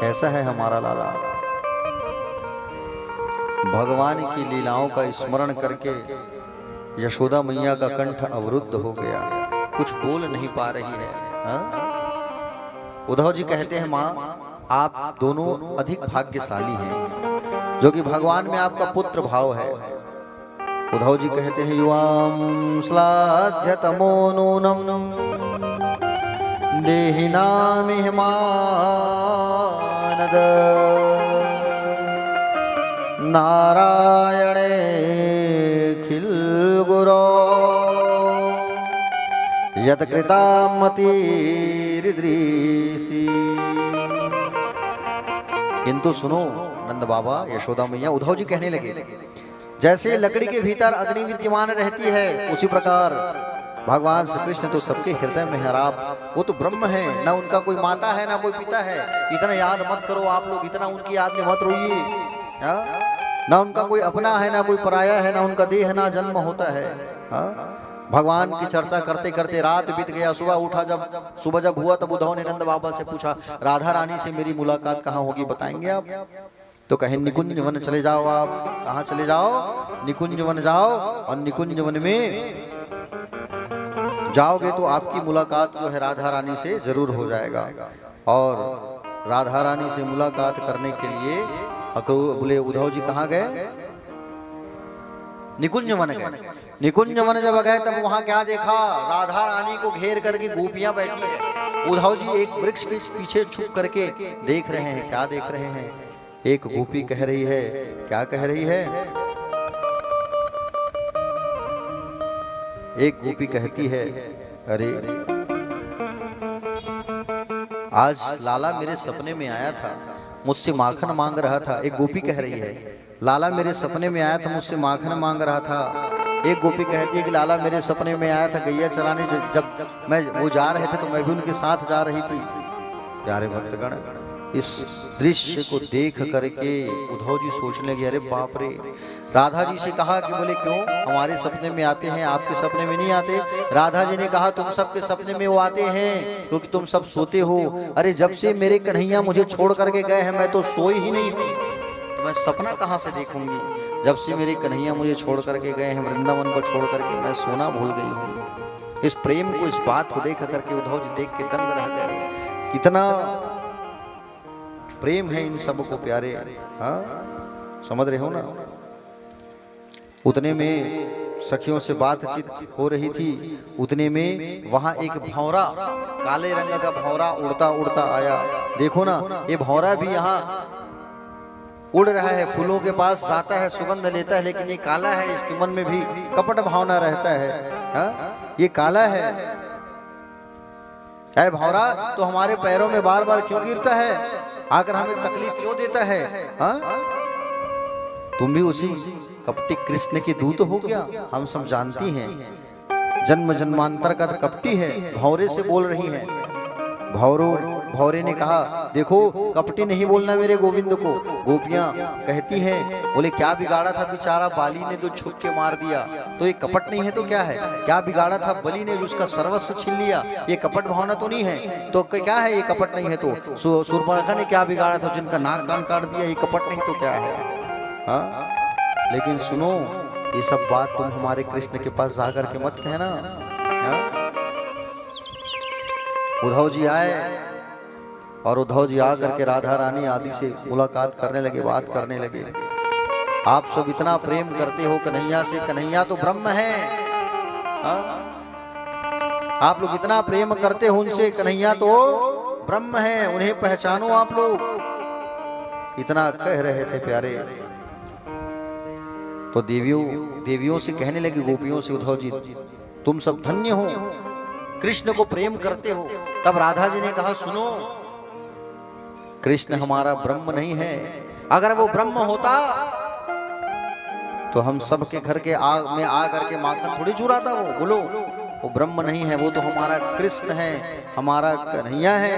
कैसा है हमारा लाला? भगवान की लीलाओं का स्मरण करके यशोदा मैया का कंठ अवरुद्ध हो गया, कुछ बोल नहीं पा रही है। हाँ? उद्धव जी कहते हैं, माँ आप दोनों अधिक भाग्यशाली हैं, जो कि भगवान में आपका पुत्र भाव है। उद्धव जी कहते हैं, युवाम श्लाघ्यतमो नूनम देहिनामिह मानद नारायणे खिल गुरो यत कृतामतिरिदृशी। किंतु सुनो नंद बाबा, यशोदा मैया, उद्धव जी कहने लगे, जैसे लकड़ी के भीतर अग्नि विद्यमान रहती है, उसी प्रकार भगवान श्री कृष्ण तो सबके हृदय में है। आप वो तो ब्रह्म है, ना उनका कोई माता है ना कोई पिता है। इतना याद मत करो आप लोग, इतना उनकी याद में मत रोइए। ना उनका कोई अपना है ना कोई पराया है, ना उनका देह ना जन्म होता है। भगवान की चर्चा करते करते रात बीत गया। सुबह जब हुआ तब उद्धव ने नंद बाबा से पूछा, राधा रानी से मेरी मुलाकात कहाँ होगी, बताएंगे आप? तो कहे, निकुंज वन चले जाओ। आप कहाँ चले जाओ? निकुंज वन जाओ, और निकुंज वन में जाओगे तो आपकी मुलाकात जो है राधा रानी से जरूर हो जाएगा। और राधा रानी से मुलाकात करने के लिए बोले, उद्धव जी कहाँ गए? निकुंज वन गए। निकुंज वन जब गए तब वहां क्या देखा? राधा रानी को घेर करके गोपियां बैठी है। उद्धव जी एक वृक्ष के पीछे छुप करके देख रहे हैं। क्या देख रहे हैं? एक गोपी कह रही है, क्या कह रही है? एक गोपी कहती है, अरे आज लाला मेरे सपने में आया था, मुझसे माखन मांग रहा था। एक गोपी कह रही है, लाला मेरे सपने में आया था, मुझसे माखन मांग रहा था। एक गोपी कहती है कि लाला मेरे सपने में आया था गैया चराने, जब मैं वो जा रहे थे तो मैं भी उनके साथ जा रही थी। प्यारे भक्तगण, इस दृश्य को देख करके उद्धव जी सोचने लगे, अरे बाप रे। राधा जी से कहा कि बोले क्यों हमारे सपने में आते हैं, आपके सपने में नहीं आते? राधा जी ने कहा, तुम सबके सपने में वो आते हैं क्योंकि तुम सब सोते हो। अरे जब से मेरे कन्हैया मुझे छोड़ करके गए हैं मैं तो सोई ही नहीं हूँ, तो मैं सपना कहाँ से देखूंगी? जब से मेरे कन्हैया मुझे छोड़ करके गए हैं, वृंदावन को छोड़ करके, मैं सोना भूल गई हूँ। इस प्रेम को, इस बात को देख करके उद्धव जी देख के दंग रह गए। कितना प्रेम है इन सबको प्यारे। हाँ, समझ रहे हो ना। उतने में सखियों से बातचीत हो रही थी, उतने में वहां एक भौरा, काले रंग का भौरा उड़ता उड़ता आया। देखो ना, ये भौरा भी यहाँ उड़ रहा है, फूलों के पास जाता है, सुगंध लेता है, लेकिन ये काला है, इसके मन में भी कपट भावना रहता है। हा? ये काला है। ऐ भौरा, तो हमारे पैरों में बार बार क्यों गिरता है, आकर हमें तकलीफ क्यों देता है? हा? तुम भी उसी कपटी कृष्ण के दूत हो क्या? हम सब जानती हैं, जन्म जन्मांतर का कपटी है, भौरे से बोल रही है। भौरे ने कहा, देखो कपटी नहीं बोलना मेरे गोविंद को। गोपियां कहती हैं, बोले क्या बिगाड़ा था बेचारा, बाली ने तो छुप के मार दिया, तो ये कपट नहीं है तो क्या है? क्या बिगाड़ा था, बलि ने उसका सर्वस्व छीन लिया, ये कपट भावना तो नहीं है, तो क्या है ये कपट नहीं है? तो शूर्पणखा ने क्या बिगाड़ा था, जिनका नाक कान काट दिया, ये कपट नहीं तो क्या है? हाँ, लेकिन सुनो, ये सब बात तुम हमारे कृष्ण के पास जाकर के मत कहना। उद्धव जी आए और उद्धव जी आकर के राधा रानी आदि से मुलाकात करने लगे, बात करने लगे। आप सब इतना प्रेम करते हो कन्हैया से, कन्हैया तो ब्रह्म है। आप लोग इतना प्रेम करते हो उनसे, कन्हैया तो ब्रह्म है, उन्हें पहचानो आप लोग। इतना कह रहे थे प्यारे, तो देवियों से कहने लगी, गोपियों से, उद्धव जी तुम सब धन्य हो, कृष्ण को प्रेम करते हो। तब राधा जी ने कहा, सुनो, कृष्ण हमारा ब्रह्म नहीं है। अगर वो ब्रह्म होता तो हम सबके घर के आग में आ करके माखन थोड़ी चुराता। वो बोलो, वो ब्रह्म नहीं है, वो तो हमारा कृष्ण है, हमारा कन्हैया है।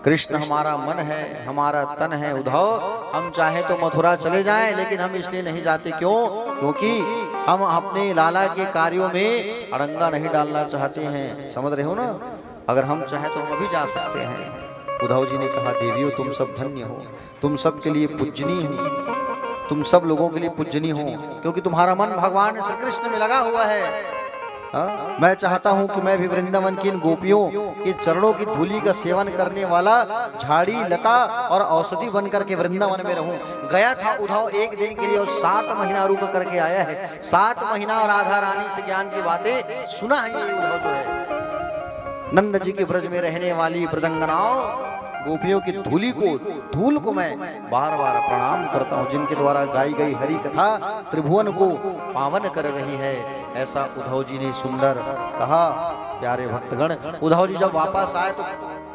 कृष्ण हमारा मन है, हमारा तन है। उद्धव, हम चाहे तो मथुरा चले जाएं, लेकिन हम इसलिए नहीं जाते। क्यों? क्योंकि हम अपने लाला के कार्यों में अड़ंगा नहीं डालना चाहते हैं। समझ रहे हो ना। अगर हम चाहें तो हम अभी जा सकते हैं। उद्धव जी ने कहा, देवियों तुम सब धन्य हो, तुम सब के लिए पूजनीय हो, तुम सब लोगों के लिए पूजनीय हो, क्योंकि तुम्हारा मन भगवान श्री कृष्ण में लगा हुआ है। मैं चाहता हूं कि मैं भी वृंदावन की इन गोपियों के चरणों की धूली का सेवन करने वाला झाड़ी लता और औषधि बनकर के वृंदावन में रहूं। गया था उद्धव एक दिन के लिए और 7 महीना रुक करके आया है। 7 महीना और राधा रानी से ज्ञान की बातें सुना है। ये उद्धव जो है, नंद जी के ब्रज में रहने वाली ब्रजंगनाओं गोपियों की धूल को मैं बार बार प्रणाम करता हूँ, जिनके द्वारा गाई गई हरि कथा त्रिभुवन को पावन कर रही है। ऐसा उद्धव जी ने सुंदर कहा। प्यारे भक्तगण, उद्धव जी जब वापस आए तो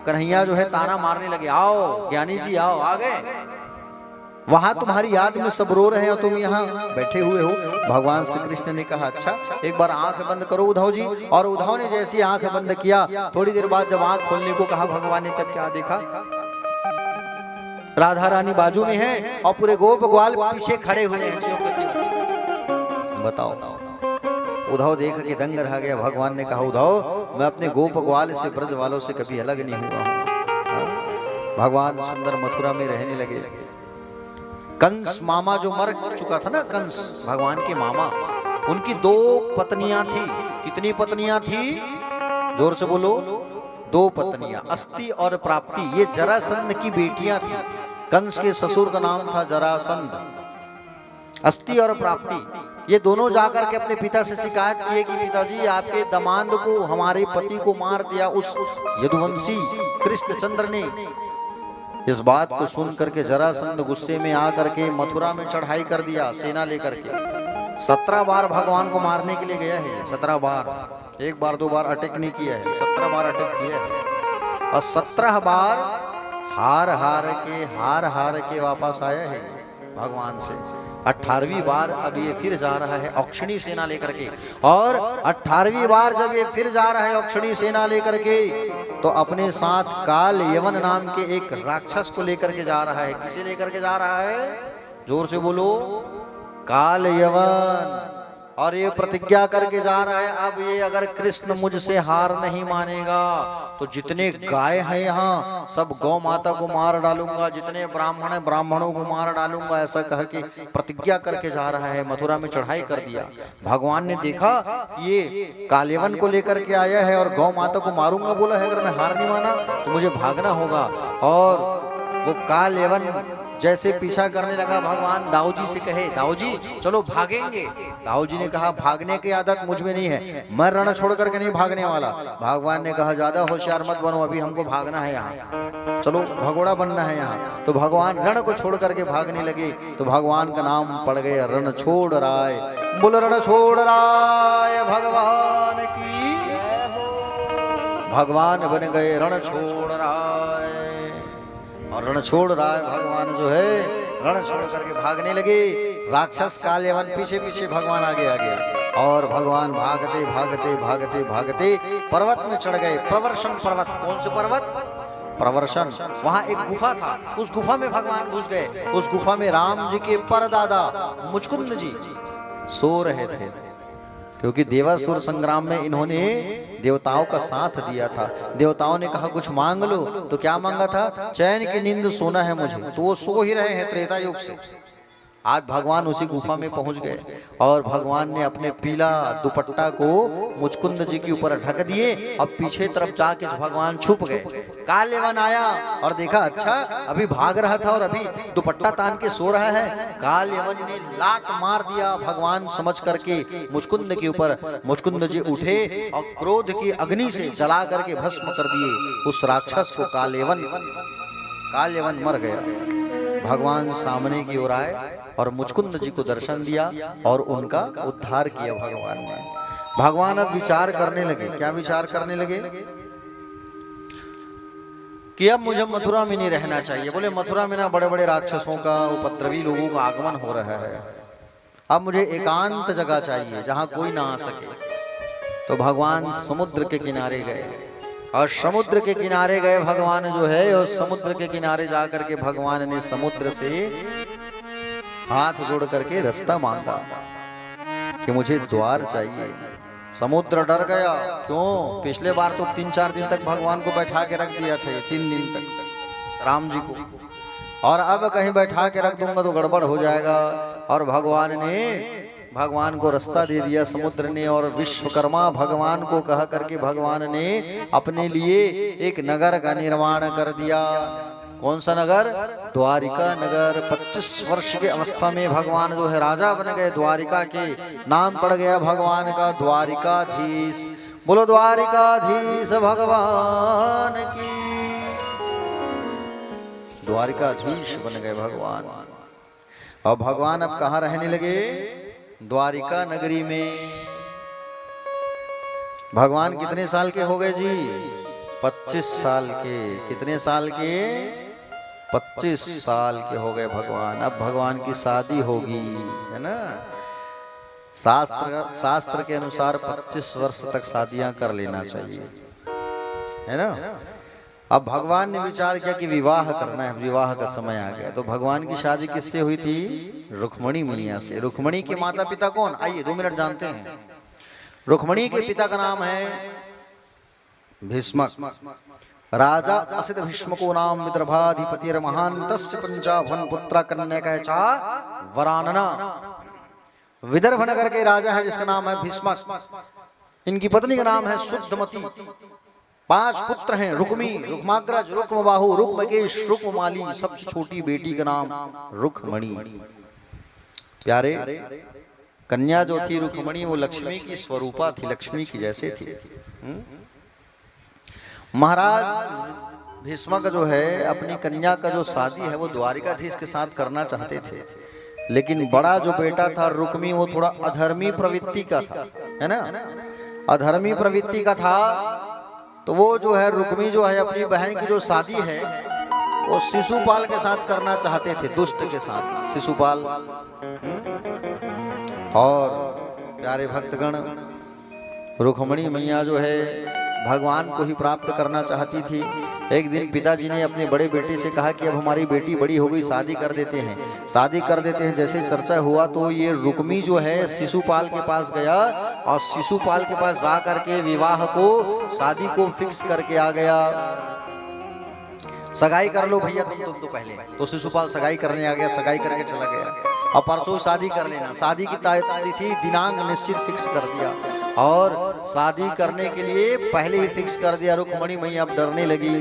कन्हैया जो है ताना मारने लगे, आओ ज्ञानी जी आओ, आ गए। वहां तुम्हारी याद में सब रो रहे हो, तुम यहाँ बैठे हुए हो। भगवान श्री कृष्ण ने कहा, अच्छा एक बार आंख बंद करो उद्धव जी। और उद्धव ने जैसी आंख बंद किया, थोड़ी देर बाद जब आंख खोलने को कहा भगवान ने, तब क्या देखा? राधा रानी बाजू में है और पूरे गोप ग्वाल पीछे खड़े हुए हैं। बताओ। उद्धव देख के दंग रह गया। भगवान ने कहा, उद्धव मैं अपने गोप ग्वाल से, ब्रज वालों से कभी अलग नहीं हुआ हूँ। भगवान सुंदर मथुरा में रहने लगे। कंस मामा जो मर चुका था ना, कंस भगवान के मामा, उनकी 2 पत्नियां थी। कितनी पत्नियां थी? जोर से बोलो। 2 पत्नियां, अस्ति और प्राप्ति। ये जरासंध की बेटियां थी। कंस के ससुर का नाम था जरासंध। अस्ति और प्राप्ति ये दोनों जाकर के अपने पिता से शिकायत किए कि पिताजी आपके दामाद को, हमारे पति को मार दिया उस यदुवंशी कृष्णचंद्र ने। इस बात को सुन करके जरासंध गुस्से में आकर के मथुरा में चढ़ाई कर दिया सेना लेकर के। 17 बार भगवान को मारने के लिए गया है। 17 बार, 1 बार 2 बार अटैक नहीं किया है, 17 बार अटैक किया है। और 17 बार हार हार के वापस आया है भगवान से। 18वीं बार अब ये फिर जा रहा है औक्षणी सेना लेकर के। और 18वीं बार जब ये फिर जा रहा है औक्षणी सेना लेकर के, तो अपने साथ काल यवन नाम के एक राक्षस को लेकर के जा रहा है। किसे लेकर के जा रहा है? जोर से बोलो। काल यवन। और ये प्रतिज्ञा करके जा रहा है, अब ये अगर कृष्ण मुझसे हार नहीं मानेगा तो जितने गाय हैं यहाँ सब गौ माता को मार डालूंगा, जितने ब्राह्मण हैं ब्राह्मणों को मार डालूंगा, ऐसा कह के प्रतिज्ञा करके जा रहा है। मथुरा में चढ़ाई कर दिया। भगवान ने देखा ये कालेवन को लेकर के आया है और गौ माता को मारूंगा बोला है, अगर मैं हार नहीं माना तो मुझे भागना होगा। और वो काल यवन जैसे पीछा करने लगा, भगवान दाऊ जी से कहे, दाऊ जी चलो भागेंगे। दाऊ जी ने कहा भागने की आदत मुझ में नहीं है, मैं रण छोड़ करके नहीं भागने वाला। भगवान ने कहा ज्यादा होशियार मत बनो, अभी हमको भागना है यहाँ, चलो भगोड़ा बनना है यहाँ। तो भगवान रण को छोड़ करके भागने लगे। तो भगवान का नाम पड़ गया रण छोड़ राय। बोल रण छोड़ राय भगवान की। भगवान बन गए रण छोड़ राय। और रण छोड़ राय भगवान जो है रण छोड़ करके भागने लगे। राक्षस काल यवन पीछे पीछे, भगवान आगे आगे, और भगवान भागते भागते भागते भागते पर्वत में चढ़ गए। प्रवर्षण पर्वत। कौन से पर्वत? प्रवर्षण। वहां एक गुफा था, उस गुफा में भगवान घुस गए। उस गुफा में राम जी के परदादा मुचकुंद जी सो रहे थे, क्योंकि देवासुर संग्राम में इन्होंने देवताओं का साथ दिया था। देवताओं ने कहा कुछ मांग लो, तो क्या मांगा था? चैन की नींद सोना है मुझे, तो वो सो ही रहे हैं त्रेता युग से। आज भगवान उसी गुफा में पहुंच गए और भगवान ने अपने पीला दुपट्टा को मुचकुंद जी के ऊपर ढक दिए और पीछे तरफ जाके भगवान छुप गए। काल यवन आया और देखा, अच्छा अभी भाग रहा था और अभी दुपट्टा तान के सो रहा है। काल यवन ने लात मार दिया भगवान समझ करके मुचकुंद के ऊपर। मुचकुंद जी उठे और क्रोध की अग्नि से जला करके भस्म कर दिए उस राक्षस को। काल यवन मर गया। भगवान सामने की ओर आए और मुचकुंद जी को दर्शन दिया और उनका उद्धार किया भगवान ने। भगवान अब विचार करने लगे। क्या विचार करने लगे? कि अब मुझे मथुरा में नहीं रहना चाहिए। बोले मथुरा में ना बड़े बड़े राक्षसों का, उपद्रवी लोगों का आगमन हो रहा है, अब मुझे एकांत जगह चाहिए जहां कोई ना आ सके। तो भगवान समुद्र के किनारे गए और समुद्र के किनारे गए भगवान जो है, और समुद्र के किनारे जाकर के भगवान ने समुद्र से हाथ जोड़ करके रास्ता मांगा कि मुझे द्वार चाहिए। समुद्र डर गया। क्यों? पिछले बार तो 3-4 दिन तक भगवान को बैठा के रख दिया था, 3 दिन तक राम जी को, और अब कहीं बैठा के रख दूंगा तो गड़बड़ हो जाएगा। और भगवान को रास्ता दे दिया समुद्र ने। और विश्वकर्मा भगवान को कह करके भगवान ने अपने लिए एक नगर का निर्माण कर दिया। कौन सा नगर? द्वारिका नगर। 25 वर्ष की अवस्था में भगवान जो है राजा बन गए। द्वारिका के नाम पड़ गया भगवान का द्वारिकाधीश। बोलो द्वारिकाधीश भगवान की। द्वारिकाधीश बन गए भगवान। और भगवान अब कहाँ रहने लगे? द्वारिका नगरी में। भगवान कितने साल के हो गए जी? 25 साल के। कितने साल के? 25 साल के हो गए भगवान। अब भगवान की शादी होगी, है ना। शास्त्र के अनुसार 25 वर्ष तक शादियां कर लेना चाहिए, है ना। अब भगवान ने विचार किया कि विवाह करना है, विवाह का समय आ गया। तो भगवान की शादी किससे हुई थी? रुक्मणी मैया से। रुक्मणी के माता पिता कौन? आइए 2 मिनट जानते हैं। रुक्मणी के पिता का नाम है भीष्मक। राजा असित भीष्मको नाम विदर्भाधिपतिर महान तस्य पंचाभन पुत्र कन्या चा वरानना। विदर्भ नगर के राजा है जिसका नाम है भीष्मक। इनकी पत्नी का नाम है शुद्धमती। 5 पुत्र हैं, रुक्मी, रुक्माग्रज, रुक्मबाहु, रुक्मकेश, रुक्ममाली। सबसे छोटी बेटी का नाम रुक्मणी। प्यारे, कन्या जो थी रुक्मणी वो लक्ष्मी की स्वरूपा थी, लक्ष्मी की जैसे थी। महाराज भीष्मक जो है अपनी कन्या का जो शादी है वो द्वारिकाधीश के साथ करना चाहते थे, लेकिन बड़ा जो बेटा था रुक्मी वो थोड़ा अधर्मी प्रवृत्ति का था, है ना। अधर्मी प्रवृत्ति का था तो वो जो है रुक्मी जो है अपनी बहन की जो शादी है वो शिशुपाल के साथ करना चाहते थे, दुष्ट के साथ शिशुपाल। और प्यारे भक्तगण, रुक्मणी मैया जो है भगवान को ही प्राप्त करना चाहती थी। एक दिन पिताजी ने अपने बड़े बेटे से कहा कि अब हमारी बेटी बड़ी हो गई, शादी कर देते हैं, शादी कर देते हैं। जैसे चर्चा हुआ तो ये रुक्मी जो है शिशुपाल के पास गया और शिशुपाल के पास जा करके विवाह को, शादी को फिक्स करके आ गया। सगाई कर लो भैया तुम तो पहले। तो शिशुपाल सगाई करने आ गया, सगाई करके चला गया। और परसों शादी कर लेना, शादी की तिथि दिनांक निश्चित फिक्स कर दिया और शादी करने के लिए पहले ही फिक्स कर दिया। रुक्मणी मैया अब डरने लगी,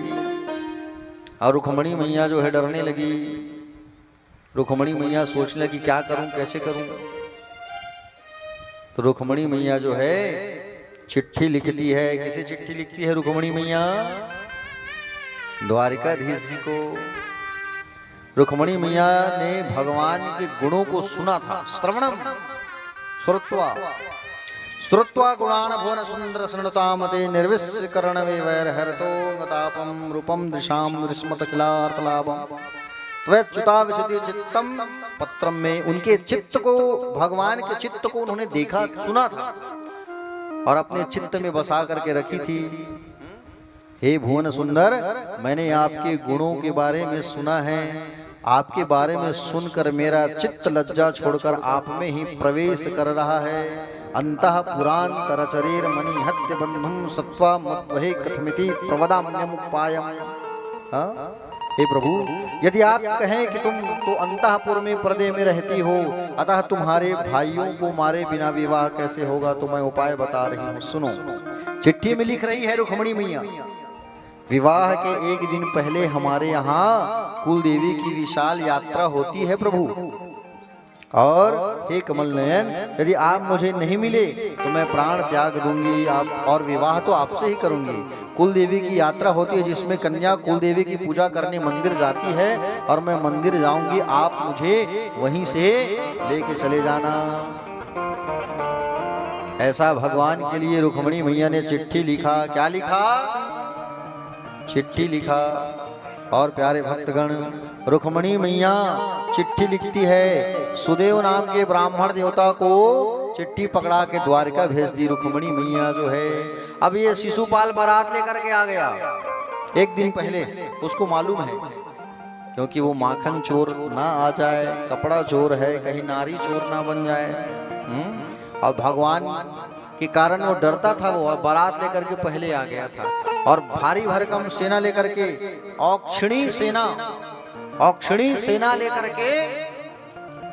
और रुक्मणी मैया जो है डरने लगी। रुक्मणी मैया सोचने लगी क्या करूं, कैसे करूं। तो रुक्मणी मैया जो है चिट्ठी लिखती है। किसे चिट्ठी लिखती है रुक्मणी मैया? द्वारिकाधीश जी को। रुक्मणी मैया ने भगवान के गुणों को सुना था। श्रवणम श्रुत्वा श्रुत्वा गुणान भुवन सुंदर सृणुतामते निर्विष्करण वैर हरतो गतापम रूपम दृशाम दृश्मत खिलार्तलाभम त्वच्युता विशति चित्तम पत्रम में। उनके चित्त को, भगवान के चित्त को उन्होंने देखा, सुना था और अपने चित्त में बसा करके रखी थी। हे भुवन सुंदर, मैंने आपके गुणों के बारे में सुना है। आपके बारे में सुनकर मेरा चित्त लज्जा छोड़कर आप में ही प्रवेश कर रहा है। अंतः पुरांतरचरेर मणिहत्य बंधुम सत्वा मद्वहे कथमिति प्रवदाम्यमुपायम। हे प्रभु, यदि आप कहें कि तुम तो अंतःपुर में पर्दे में रहती हो, अतः तुम्हारे भाइयों को मारे बिना विवाह कैसे होगा, तो मैं उपाय बता रही हूँ, सुनो। चिट्ठी में लिख रही है रुक्मणी मैया, विवाह के एक दिन पहले हमारे यहाँ कुल देवी की विशाल यात्रा होती है प्रभु। और हे कमल नयन, यदि आप मुझे नहीं मिले तो मैं प्राण त्याग दूंगी, आप और विवाह तो आपसे ही करूंगी। कुल देवी की यात्रा होती है जिसमें कन्या कुल देवी की पूजा करने मंदिर जाती है और मैं मंदिर जाऊंगी, आप मुझे वहीं से लेके चले जाना। ऐसा भगवान के लिए रुक्मणी मैया ने चिट्ठी लिखा। क्या लिखा? चिट्ठी लिखा। और प्यारे भक्तगण, रुक्मणी मैया चिट्ठी लिखती है। सुदेव नाम के ब्राह्मण देवता को चिट्ठी पकड़ा के द्वारिका भेज दी रुक्मणी मैया जो है। अब ये शिशुपाल बारात लेकर के आ गया एक दिन पहले, उसको मालूम है, क्योंकि वो माखन चोर ना आ जाए, कपड़ा चोर है, कहीं नारी चोर ना बन जाए। और भगवान के कारण वो डरता था। वो बारात लेकर के पहले आ गया था और भारी भरकम सेना लेकर के, औक्षणी सेना लेकर के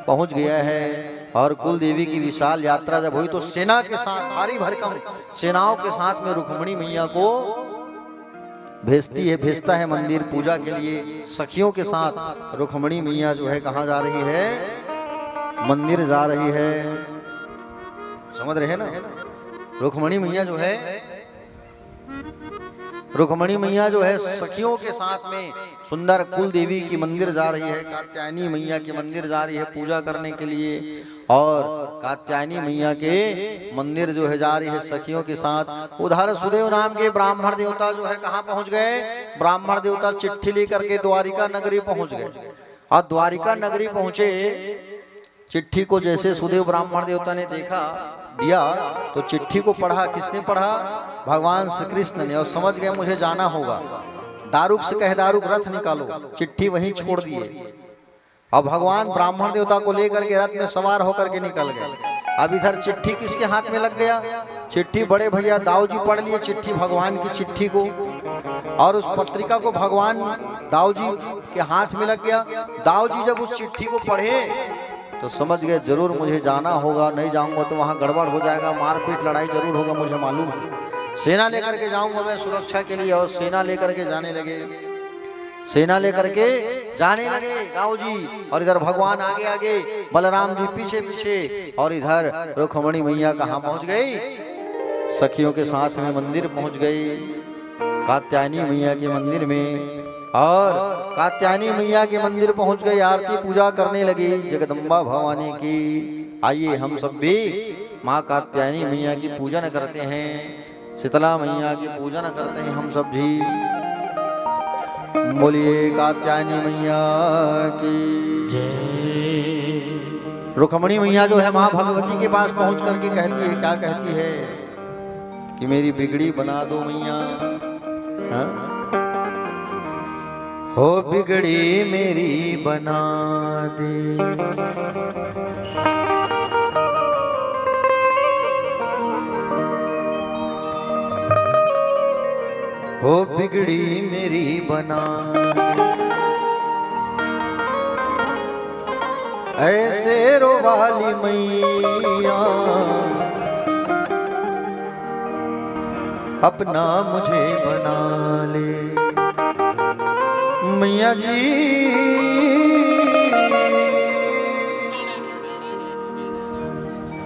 पहुंच गया है। और कुल देवी की विशाल यात्रा जब हुई तो सेना के साथ, भारी भरकम सेनाओं के साथ में रुक्मणी मैया को भेजता है मंदिर पूजा के लिए। सखियों के साथ रुक्मणी मैया जो है कहाँ जा रही है? मंदिर जा रही है। समझ रहे हैं ना? रुक्मणी मैया जो है सखियों के साथ में सुंदर कुल देवी की मंदिर जा रही है, कात्यायनी मैया के मंदिर जा रही है पूजा करने के लिए। और कात्यायनी मैया के मंदिर जो है जा रही है सखियों के साथ। उधर सुदेव नाम के ब्राह्मण देवता जो है कहाँ पहुंच गए? ब्राह्मण देवता चिट्ठी लेकर के द्वारिका नगरी पहुंच गए। और द्वारिका नगरी पहुंचे, चिट्ठी को जैसे सुदेव ब्राह्मण देवता ने दिया तो चिट्ठी को पढ़ा। किसने पढ़ा? भगवान श्री कृष्ण ने। और समझ गए मुझे जाना होगा। दारुक से कह दारुक रथ निकालो, चिट्ठी वहीं छोड़ दिए। अब भगवान ब्राह्मण देवता को लेकर के रथ में सवार होकर के निकल गए। अब इधर चिट्ठी किसके हाथ में लग गया? चिट्ठी बड़े भैया दाऊ जी पढ़ लिए चिट्ठी, भगवान की चिट्ठी को, और उस पत्रिका को भगवान दाऊ जी के हाथ में लग गया। दाऊ जी जब उस चिट्ठी को पढ़े तो समझ गए जरूर मुझे जाना होगा, नहीं जाऊंगा तो वहां गड़बड़ हो जाएगा, मारपीट लड़ाई जरूर होगा, मुझे मालूम है। सेना लेकर के जाऊंगा मैं सुरक्षा के लिए। और सेना लेकर के जाने लगे दाऊ जी। और इधर भगवान आगे आगे, बलराम जी पीछे पीछे। और इधर रुक्मणी मैया कहाँ पहुंच गई? सखियों के साथ में मंदिर पहुंच गई, कात्यायनी मैया के मंदिर में। और कात्यायनी मैया के मंदिर पहुंच गई, आरती पूजा करने लगी जगदम्बा भवानी की। आइए हम सब भी माँ कात्यायनी मैया की पूजन करते हैं, शीतला मैया की पूजन करते हैं हम सब जी। बोलिए कात्यायनी मैया की जय। रुक्मणी मैया जो है माँ भगवती के पास पहुंच करके कहती है, क्या कहती है? कि मेरी बिगड़ी बना दो मैया। हाँ? हो बिगड़ी मेरी बना दे, हो बिगड़ी मेरी बना दे। ऐसे रोवाली मैया अपना मुझे बना ले। मैया जी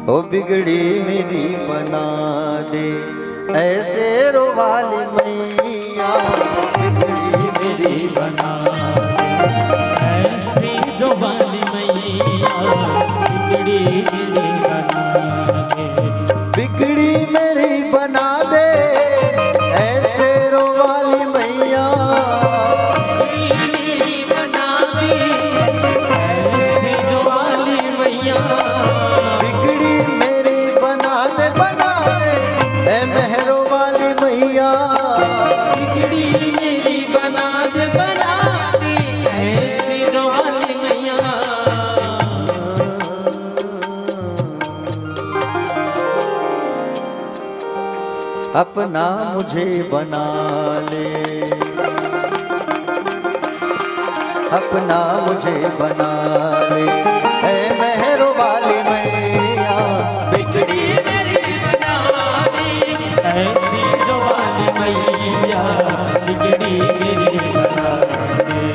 ओ बिगड़ी मेरी बना दे ऐसे रोवाली मैया, बिगड़ी मेरी बना ऐसी रोवाली मैया, बिगड़ी मेरी बना दे। बिगड़ी मेरी बना दे ऐसे रोवाली मैया, बिगड़ी मेरी बना दे ऐसी रोवाली मैया, बिगड़ी मेरी बना दे ए मेहरो वाली मैया, बिगड़ी मेरी बना दे ऐसी रोवाली मैया। अपना मुझे बना ले, अपना मुझे बना ले ए मेहरो वाली मैया, बिगड़ी मेरी बना दे ऐसी रोवाली मैया, बिगड़ी मेरी बना दे।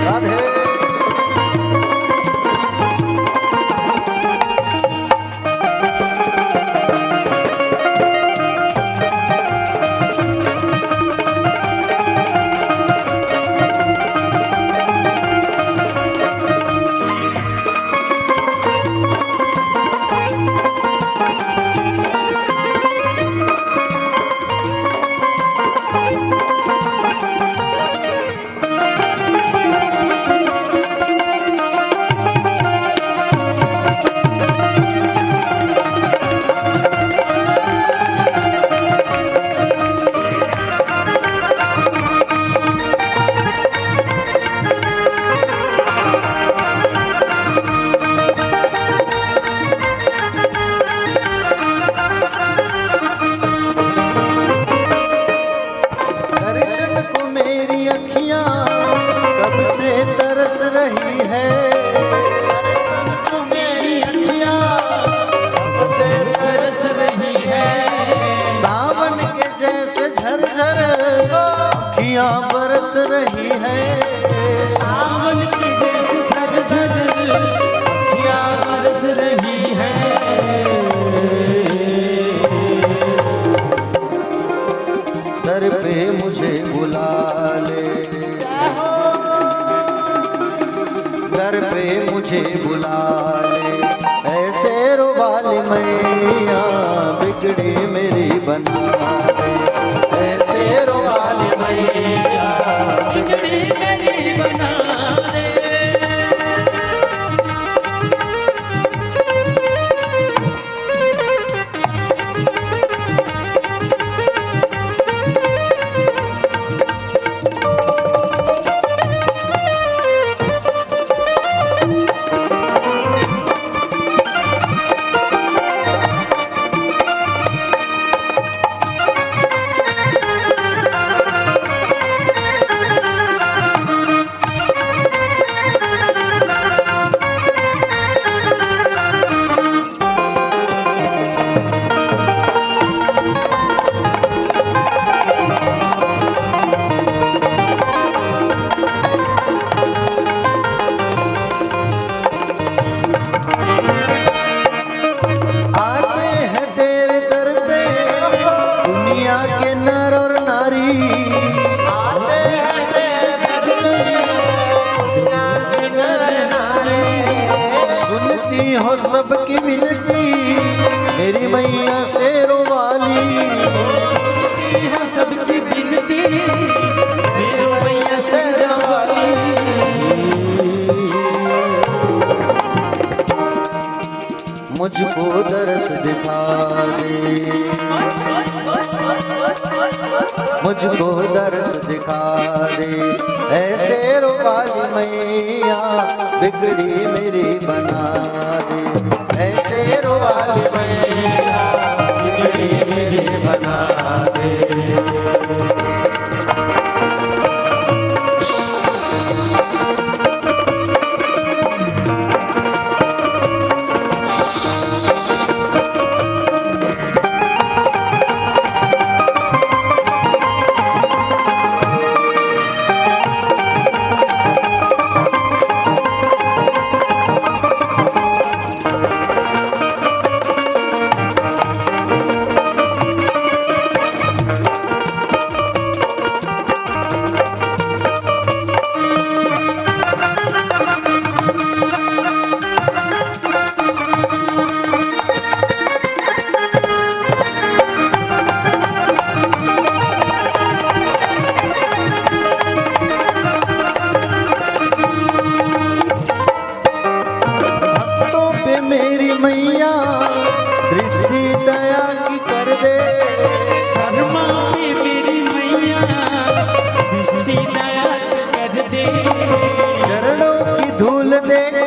राधे। दर्शन को मेरी अखियां कब से तरस रही है, तो मेरी अखियाँ कब से तरस रही है, सावन के जैसे झरझर अखियां बरस रही है, सावन की जैसे झरझर अखियाँ बरस रही है। दर पे मुझे बुला ले, दर पे मुझे बुला ले ऐसे रोवाली मैया, बिगड़ी मेरी बना दे ऐसे रोवाली मैया, बिगड़ी मेरी बना दे। हो सबकी विनती मेरी मैया शेरों वाली, है सबकी विनती मेरी मैया शेरों वाली। मुझको दर्श दिखा दे, मुझको दर्श दिखा दे ऐसे रोवाली मैया, बिगड़ी मेरी बना दे ऐसे रोवाली मैया, बिगड़ी मेरी बना दे।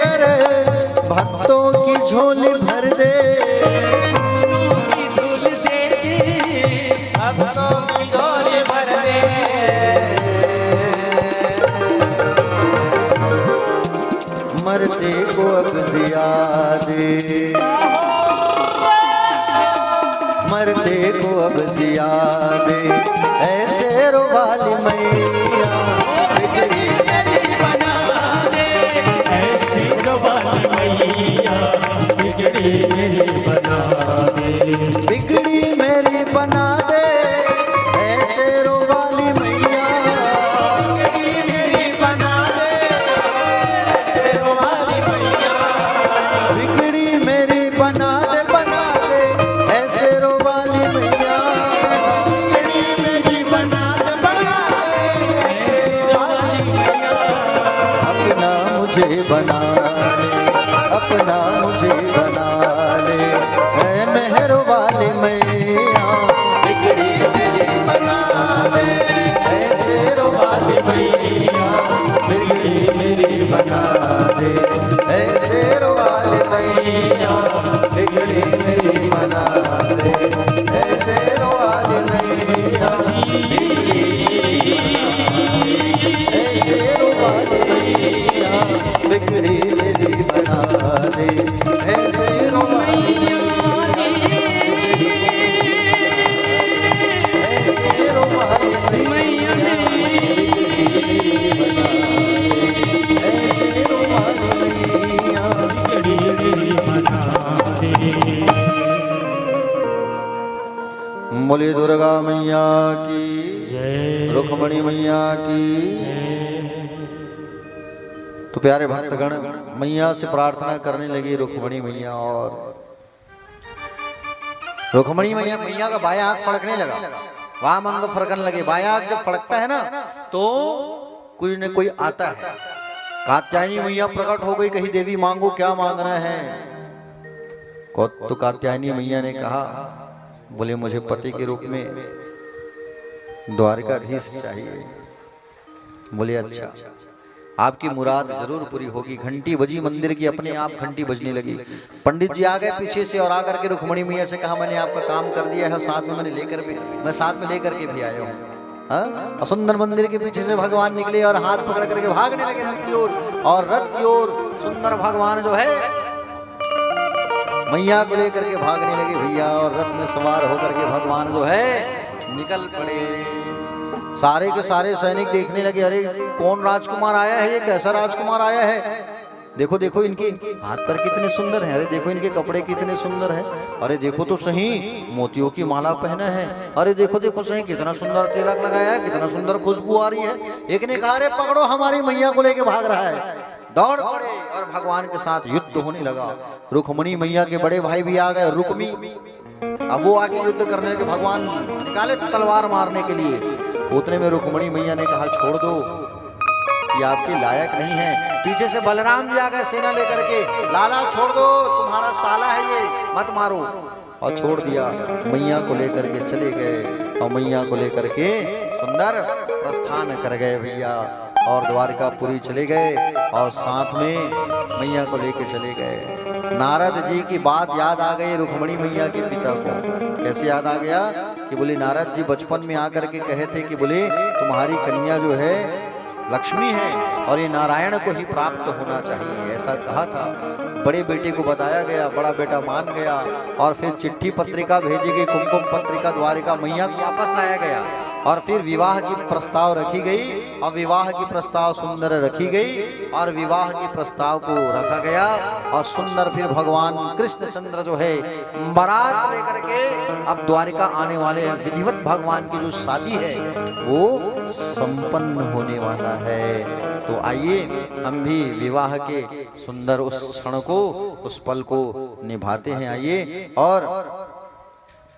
कर भक्तों की झोली भर दे, भक्तों की झोली भर दे। मरते को अब जिया दे, मरते को अब जिया दे, ऐसे रुवाली मैया बिगड़ी मेरी बना दे, ऐसे रुवाली मैया बिगड़ी मेरी बना दे, बिगड़ी मेरी बना दे, ऐसे रुवाली मैया बिगड़ी मेरी बना दे, ऐसे रुवाली मैया। बिगड़ी मेरी बना दे, ऐसे रुवाली मैया, बिगड़ी मेरी बना दे, ऐसे रुवाली मैया। अपना मुझे बना ले, अपना मुझे बना ले, ऐ मेहर वाली मैया बिगड़ी मेरी बना दे, ऐसे रुवाली मैया बिगड़ी मेरी बना दे, ऐसे रुवाली मैया बिगड़ी मेरी बना दे, ऐसे रुवाली मैया ऐसे रुवाली मैया बिगड़ी मेरी बना दे, ऐसे रुवाली ऐसे रुवाली मैया बिगड़ी मेरी बना दे, ऐसे रुवाली मैया बिगड़ी मेरी बना दे। बोले दुर्गा मैया की जय रुक्मणी मैया की। तो प्यारे भक्तगण मैया से प्रार्थना करने लगी रुक्मणी मैया, और रुक्मणी मैया मैया का बाया आंख फड़कने लगा, वाम अंग फड़कने लगे। बाया आंख जब फड़कता है ना तो कोई न कोई आता है। कात्यायनी मैया प्रकट हो गई, कही देवी मांगो क्या मांगना है। तो कात्यायनी मैया ने कहा, बोले मुझे पति के रूप में द्वारकाधीश चाहिए। बोले अच्छा, आपकी मुराद जरूर पूरी होगी। घंटी बजी मंदिर की, अपने आप घंटी बजने लगी। पंडित जी आ गए पीछे से और आकर के रुक्मणी मैया से कहा, मैंने आपका काम कर दिया है, साथ में मैं साथ में लेकर के भी आया हूँ। और सुंदर मंदिर के पीछे से भगवान निकले और हाथ पकड़ करके भागने लगे रथ की ओर, और रथ की ओर सुंदर भगवान जो है मैया को लेकर के भागने लगे भैया, और रथ में सवार होकर के भगवान जो है निकल पड़े। सारे के सारे सैनिक देखने लगे, अरे कौन राजकुमार आया है, ये कैसा राजकुमार आया है। देखो देखो इनके हाथ पर कितने सुंदर हैं, अरे देखो इनके कपड़े कितने सुंदर हैं, अरे देखो तो सही मोतियों की माला पहना है, अरे देखो देखो सही कितना सुंदर तिलक लगाया है, कितना सुंदर खुशबू आ रही है। एक ने कहा, अरे पकड़ो, हमारी मैया को लेके भाग रहा है। दौड़ पड़े और भगवान के साथ युद्ध होने लगा। रुक्मणी मैया के बड़े भाई भी आ गए, रुक्मी। अब वो आके युद्ध करने लगे, भगवान निकाले तलवार मारने के लिए। उतने में रुक्मणी मैया ने कहा, छोड़ दो, ये आपके लायक नहीं है। पीछे से बलराम जी आ गए सेना लेकर के, लाला छोड़ दो, तुम्हारा साला है ये, मत मारो। और छोड़ दिया। मैया को लेकर के चले गए और मैया को लेकर के सुंदर प्रस्थान कर गए भैया, और द्वारकापुरी चले गए और साथ में मैया को लेके चले गए। नारद जी की बात याद आ गई रुक्मणी मैया के पिता को। कैसे याद आ गया कि बोले नारद जी बचपन में आकर के कहे थे कि बोले तुम्हारी कन्या जो है लक्ष्मी है और ये नारायण को ही प्राप्त होना चाहिए, ऐसा कहा था। बड़े बेटे को बताया गया, बड़ा बेटा मान गया और फिर चिट्ठी पत्रिका भेजी गई, कुमकुम पत्रिका द्वारिका मैया को वापस लाया गया और फिर विवाह की प्रस्ताव रखी गई और विवाह की प्रस्ताव सुंदर रखी गई और विवाह की प्रस्ताव को रखा गया और सुंदर फिर भगवान कृष्णचंद्र जो है बारात लेकर के अब द्वारिका आने वाले हैं। विधिवत भगवान की जो शादी है वो संपन्न होने वाला है। तो आइए हम भी विवाह के सुंदर उस क्षण को, उस पल को निभाते हैं। आइए और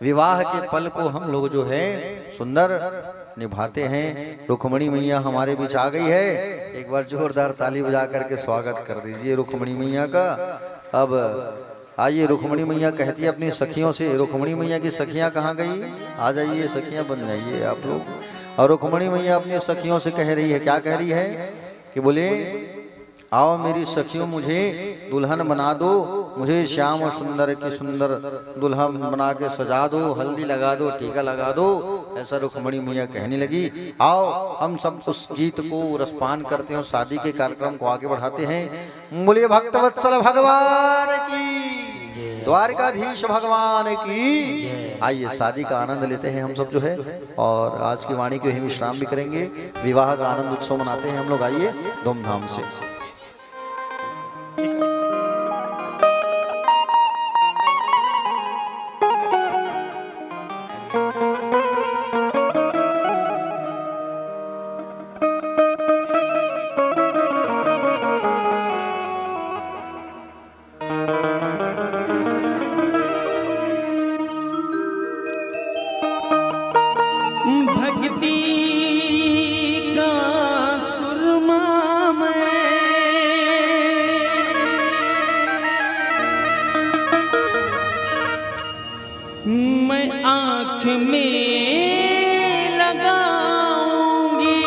विवाह के पल को हम लोग जो है सुंदर निभाते हैं। रुक्मणी मैया हमारे बीच आ गई है, एक बार जोरदार ताली बजा करके स्वागत कर दीजिए रुक्मणी मैया का। अब आइए, रुक्मणी मैया कहती है अपनी सखियों से, रुक्मणी मैया की सखियां कहाँ गई? आ जाइए, सखियां बन जाइए आप लोग। और रुक्मणी मैया अपनी सखियों से कह रही है, क्या कह रही है कि बोले आओ मेरी सखियों मुझे दुल्हन बना दो, मुझे श्याम और सुंदर की सुंदर दुल्हन बना के सजा दो, हल्दी लगा दो, टीका लगा दो। ऐसा रुक्मणी मैया कहने लगी। आओ हम सब उस गीत को रसपान करते हैं और शादी के कार्यक्रम को आगे बढ़ाते हैं। बोलिए भक्तवत्सल भगवान की, द्वारकाधीश भगवान की। आइए शादी का आनंद लेते हैं हम सब जो है, और आज की वाणी को ही विश्राम भी करेंगे। विवाह का आनंद उत्सव मनाते हैं हम लोग, आइए धूमधाम से। भक्ति का सुरमा मैं आँख में लगाऊंगी,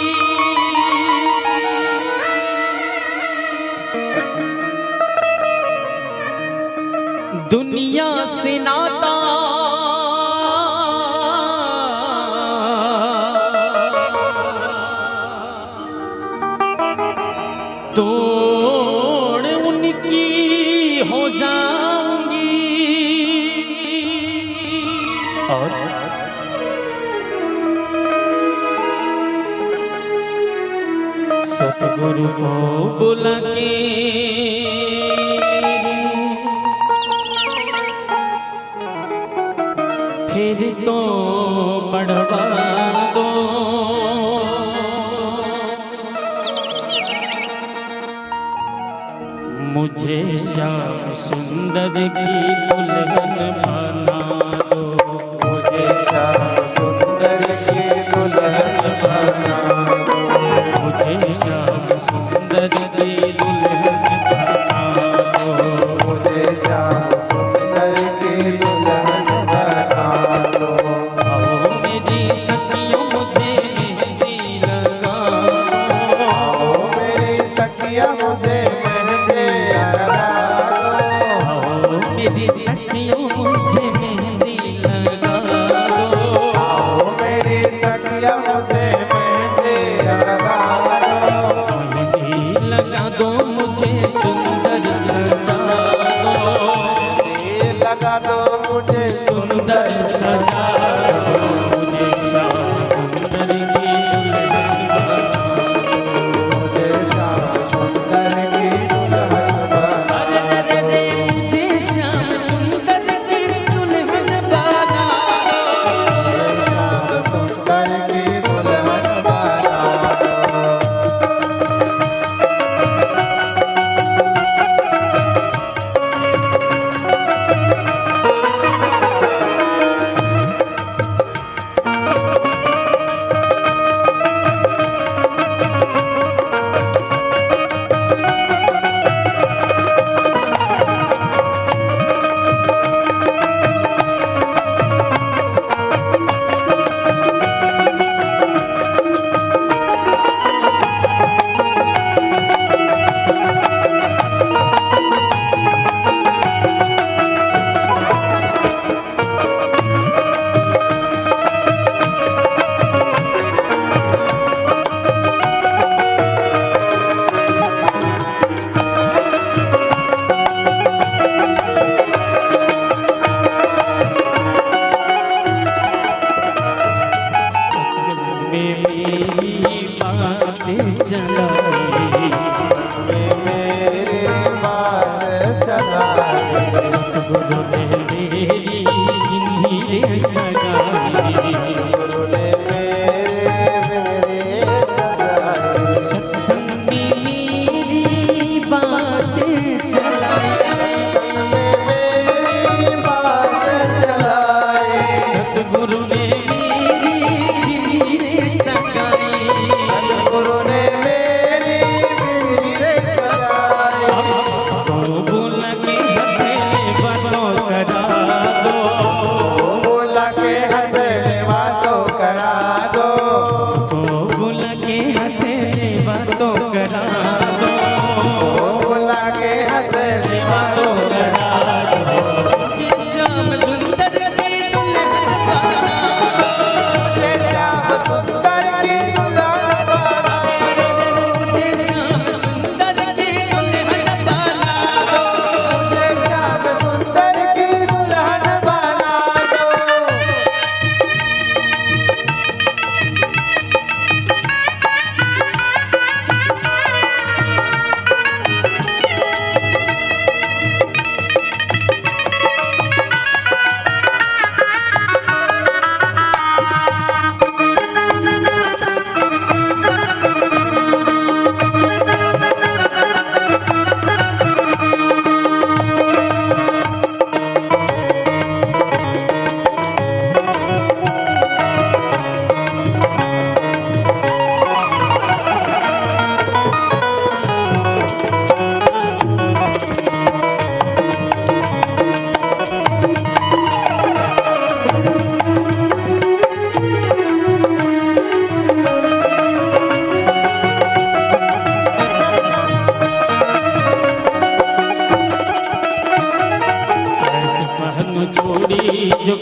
दुनिया से नाता तोड़ उनकी हो जाऊंगी, और सतगुरु को बुला के फिर तो बढ़वा दो, मुझे श्याम सुंदर की दुल्हन बना दो, मुझे श्याम सुंदर की दुल्हन बना दो, मुझे श्याम सुंदर की दुल्हन बना दो, मुझे श्याम सुंदर की दुल्हन बना दो। आओ मेरी सखियों मुझे मेहंदी लगा दो, आओ मेरी सखिया मुझे मेहंदी लगा दो, आओ मेरी सखियों मुझे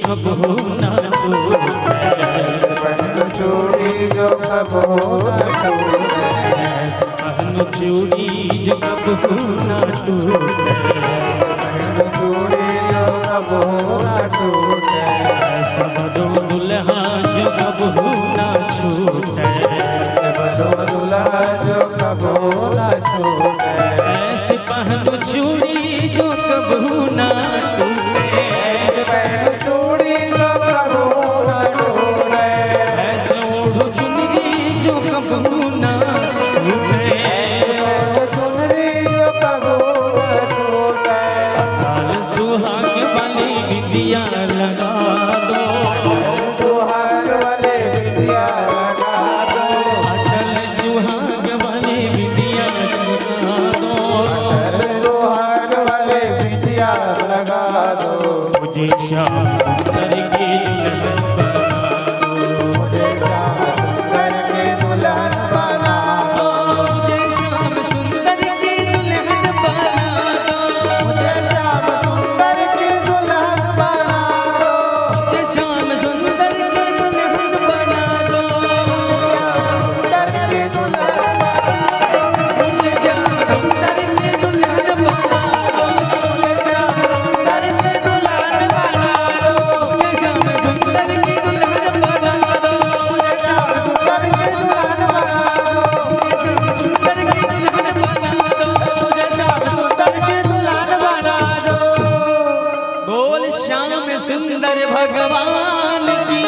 कबहू ना टूटे। ऐसे पहनो चूड़ी जो कबहू न टूटे। ऐसे पहनो चूड़ी जो कबहू ना टूटे। पहनो चूड़ी जो कबहू न टूटे। ऐसा बनो दुल्हा जो कबहू ना छूटे। ऐसे बनो दुल्हा जो कबहू न छूटे। ऐसे पहनो चूड़ी जो कबहू ना टूटे। ऐसे पहनो चूड़ी जो कबहू न टूटे। ऐसे ओढ़ो चुनरी जो कबहू ना छूटे। पहनो चुनरी जो कबहू न छूटे। लाल सुहाग वाली बिंदिया लगा दो। सुहाग वाले बिटिया लगा दो। अटल सुहाग वाली बिंदिया लगा दो। सुहाग वाले बिटिया लगा दो। मुझे श्याम सुंदर की दुल्हन बना दो। मुझे श्याम सुंदर के दुल्हन बना दो। मुझे श्याम सुंदर की दुल्हन बना दो। मुझे श्याम सुंदर की दुल्हन बना दो। मुझे श्याम सुंदर की दुल्हन बना दो। सुंदर की दुल्हन बना दो। मुझे श्याम सुंदर की दुल्हन बना दो। सुंदर की दुल्हन बना दो। मुझे श्याम सुंदर की दुल्हन बना दो। श्याम सुंदर की दुल्हन बना दो। मुझे श्याम सुंदर की दुल्हन बना दो। श्याम सुंदर की दुल्हन बना दो। बोल श्याम सुंदर भगवान की।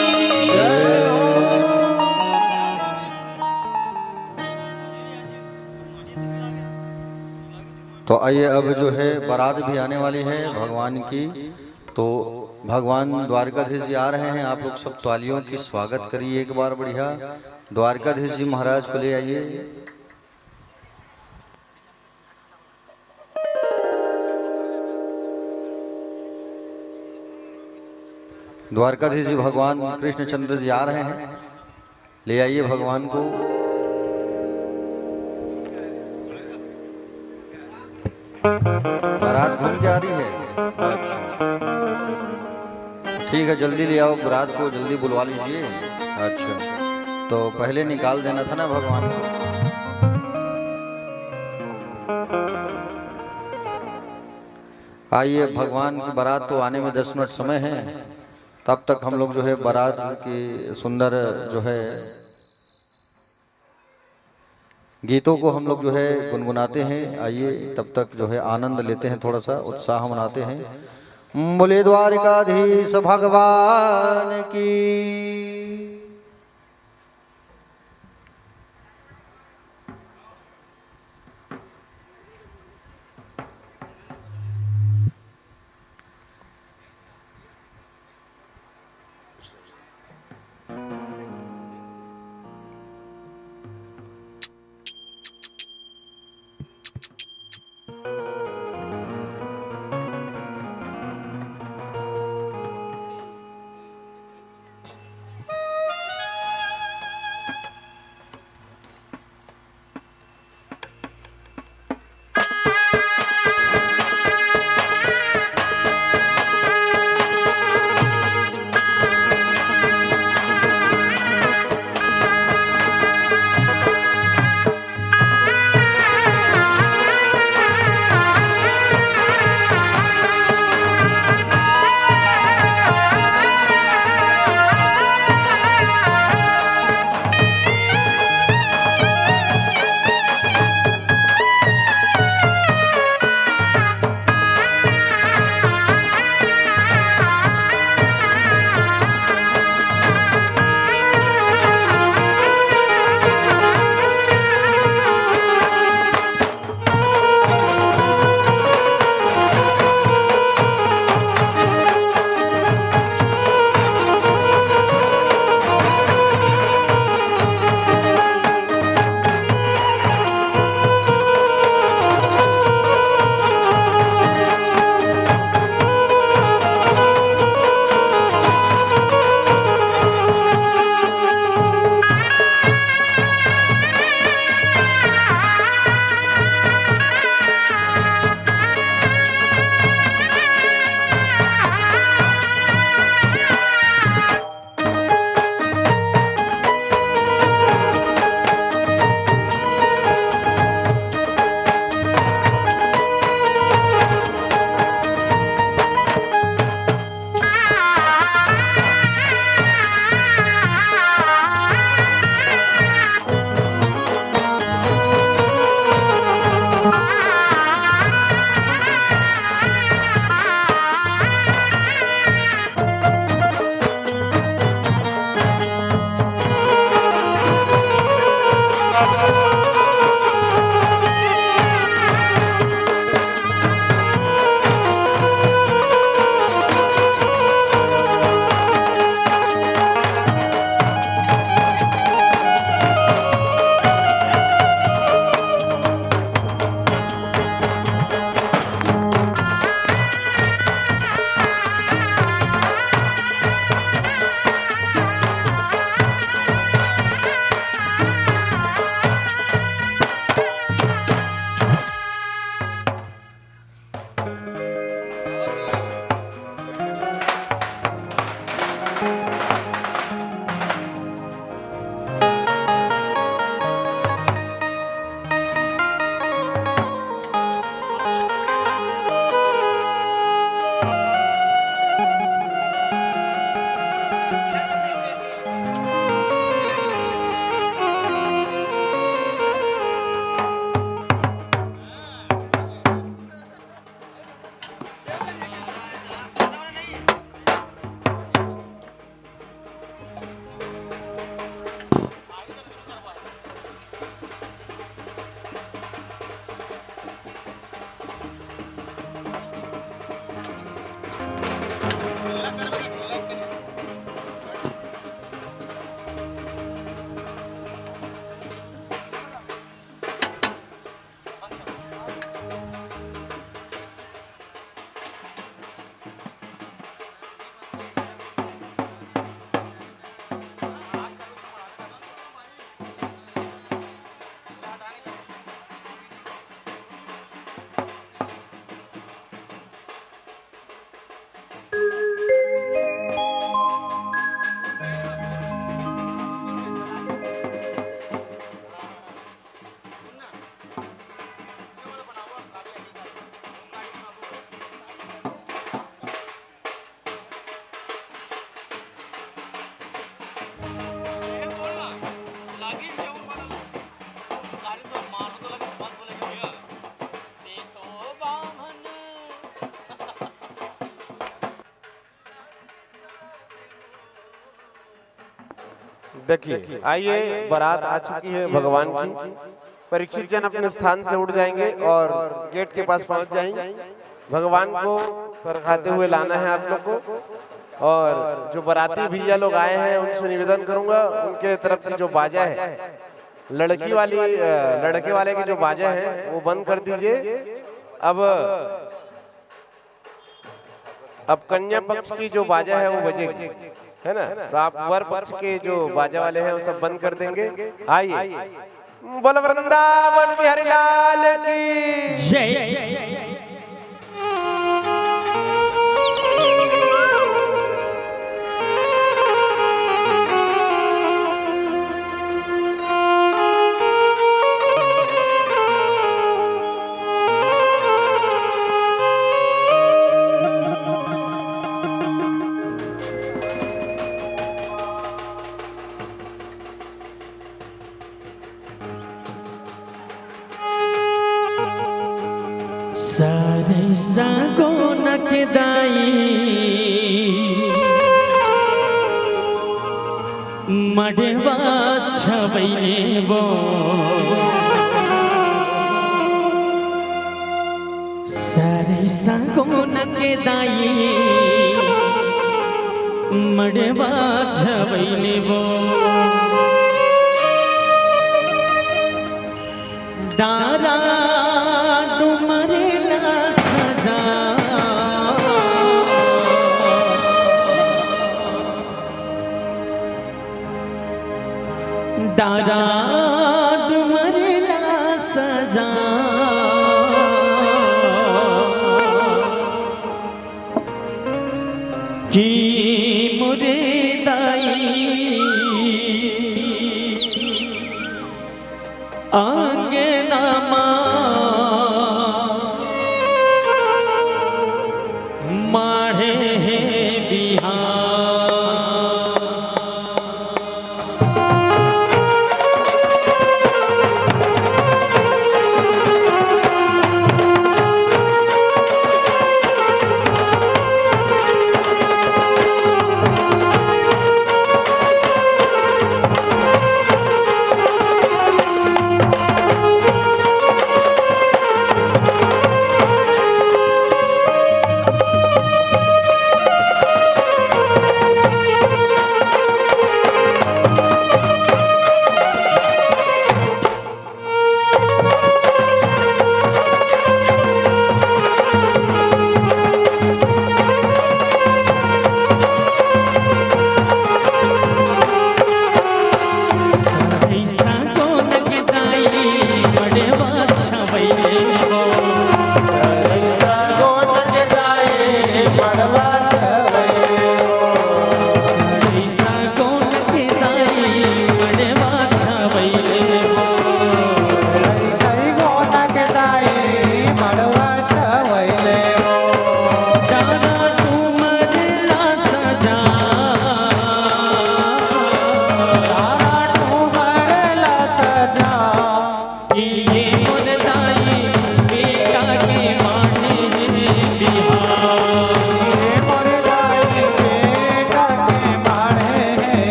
तो आइए अब जो है बारात भी आने वाली है भगवान की। तो भगवान द्वारकाधीश जी आ रहे हैं। आप लोग सब तालियों की स्वागत करिए एक बार बढ़िया। द्वारकाधीश जी महाराज को ले आइए। द्वारकाधीश जी भगवान कृष्णचंद्र जी आ रहे हैं। ले आइए भगवान को। बारात घूम के आ रही है। अच्छा ठीक है, जल्दी ले आओ बारात को, जल्दी बुलवा लीजिए। अच्छा तो पहले निकाल देना था ना भगवान को। आइए, भगवान की बारात तो आने में 10 मिनट समय है। तब तक हम लोग जो है बारात की सुंदर जो है गीतों को हम लोग जो है गुनगुनाते हैं। आइए तब तक जो है आनंद लेते हैं, थोड़ा सा उत्साह मनाते हैं। बोले द्वारकाधीश भगवान की। देखिए आइए, बारात आ चुकी है भगवान की। परीक्षित जन अपने स्थान से उठ जाएंगे और गेट के पास पहुंच जाएंगे। भगवान को परखाते हुए लाना है आप लोग को। और जो बाराती भैया लोग आए हैं उनसे निवेदन करूंगा, उनके तरफ की जो बाजा है, लड़के वाले की जो बाजा है वो बंद कर दीजिए। अब कन्या पक्ष की जो बाजा है वो बजेगी, है ना। तो आप वर पक्ष के जो बाजा वाले हैं वो सब बंद कर देंगे। आइए, बोल वृंदावन बिहारी लाल की जय। सारे सागो नकदाई मढ़वा छवैले वो सारे सागो नकदाई मढ़वा छवैले वो दारा दारा डुमरला सजा की मुरेदाई आंगना माढ़े है बिहार।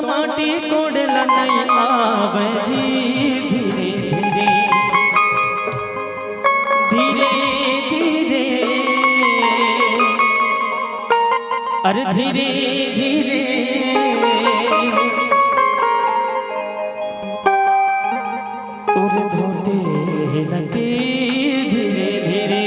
माटी कोड़ला नहीं आवे जी धीरे धीरे धीरे धीरे अरे धीरे धीरे तोर धोते लगे धीरे धीरे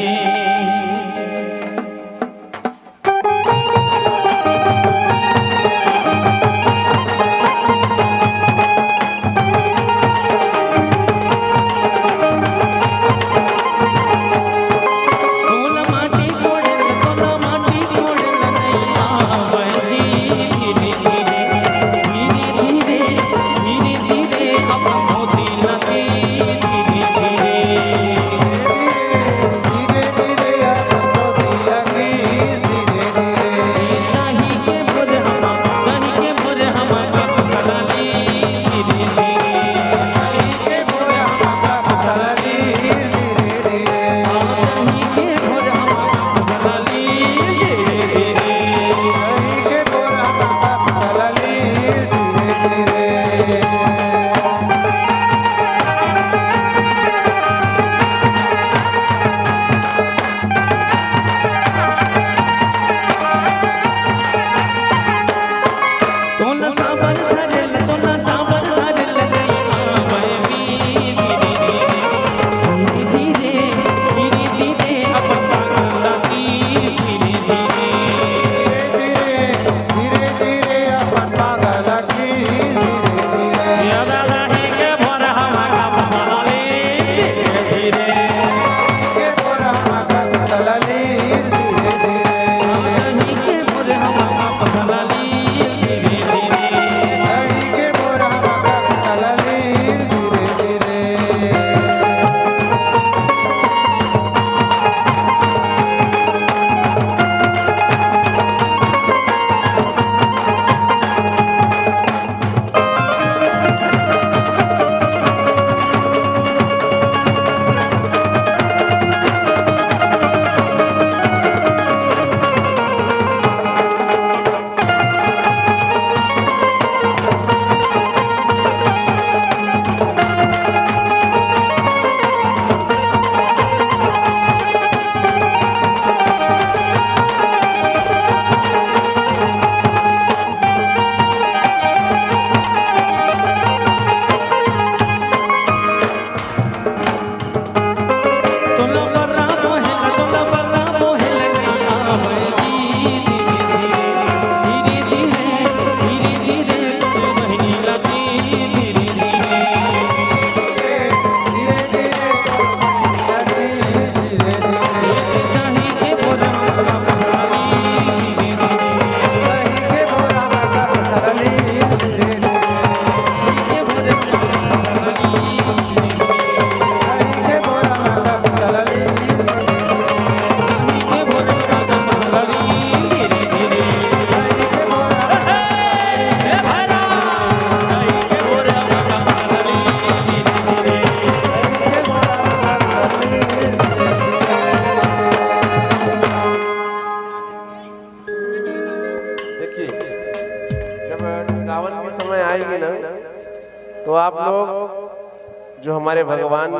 तो आप लोग जो हमारे भगवान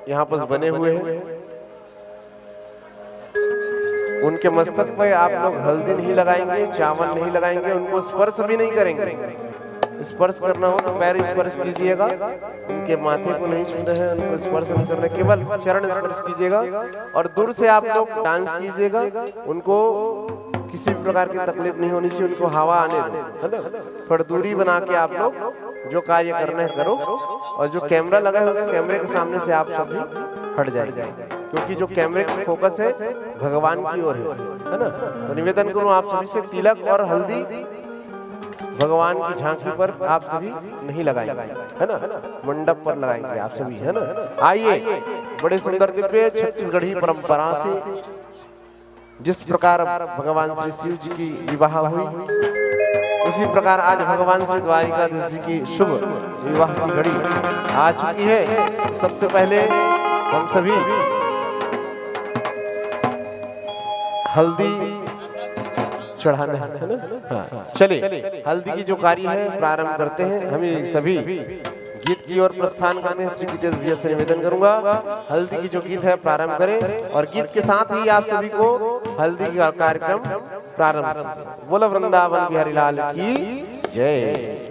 यहाँ पर बने हुए हैं उनके मस्तक पे आप लोग हल्दी नहीं लगाएंगे, चावल नहीं लगाएंगे, उनको स्पर्श भी नहीं करेंगे। स्पर्श करना हो तो पैर स्पर्श कीजिएगा, उनके माथे को नहीं छूना है, उनको स्पर्श नहीं करना, केवल चरण स्पर्श कीजिएगा और दूर से आप लोग डांस कीजिएगा। उनको किसी भी प्रकार की तकलीफ नहीं होनी चाहिए, उनको हवा आने दो, है ना। थोड़ी दूरी बना के आप लोग जो कार्य करना है करो और जो कैमरा लगा है कैमरे के सामने से आप सब भी हट जाएंगे, क्योंकि जो कैमरे का फोकस है भगवान की ओर है ना। तो निवेदन करूं आप सभी से तिलक और हल्दी भगवान की झांकी पर आप सभी नहीं लगाएंगे, है ना, मंडप पर लगाएंगे आप सभी, है ना। आइए, बड़े सुंदर दिव्य छत्तीसगढ़ी परंपरा से जिस प्रकार भगवान श्री शिव जी की विवाह हुई, उसी प्रकार आज भगवान श्री द्वारिकाधीश जी की शुभ विवाह की घड़ी आ चुकी है। सबसे पहले हम सभी हल्दी चढ़ाना है ना। हाँ चलिए हल्दी की जो कार्य है प्रारंभ करते हैं। हमें सभी गीत की ओर प्रस्थान करते हैं। श्री गीतेश भैया से निवेदन करूंगा हल्दी की जो गीत है प्रारंभ करें और गीत के साथ ही आप सभी को हल्दी का कार्यक्रम प्रारंभ करते हैं। बोलो वृंदावन बिहारी लाल की जय।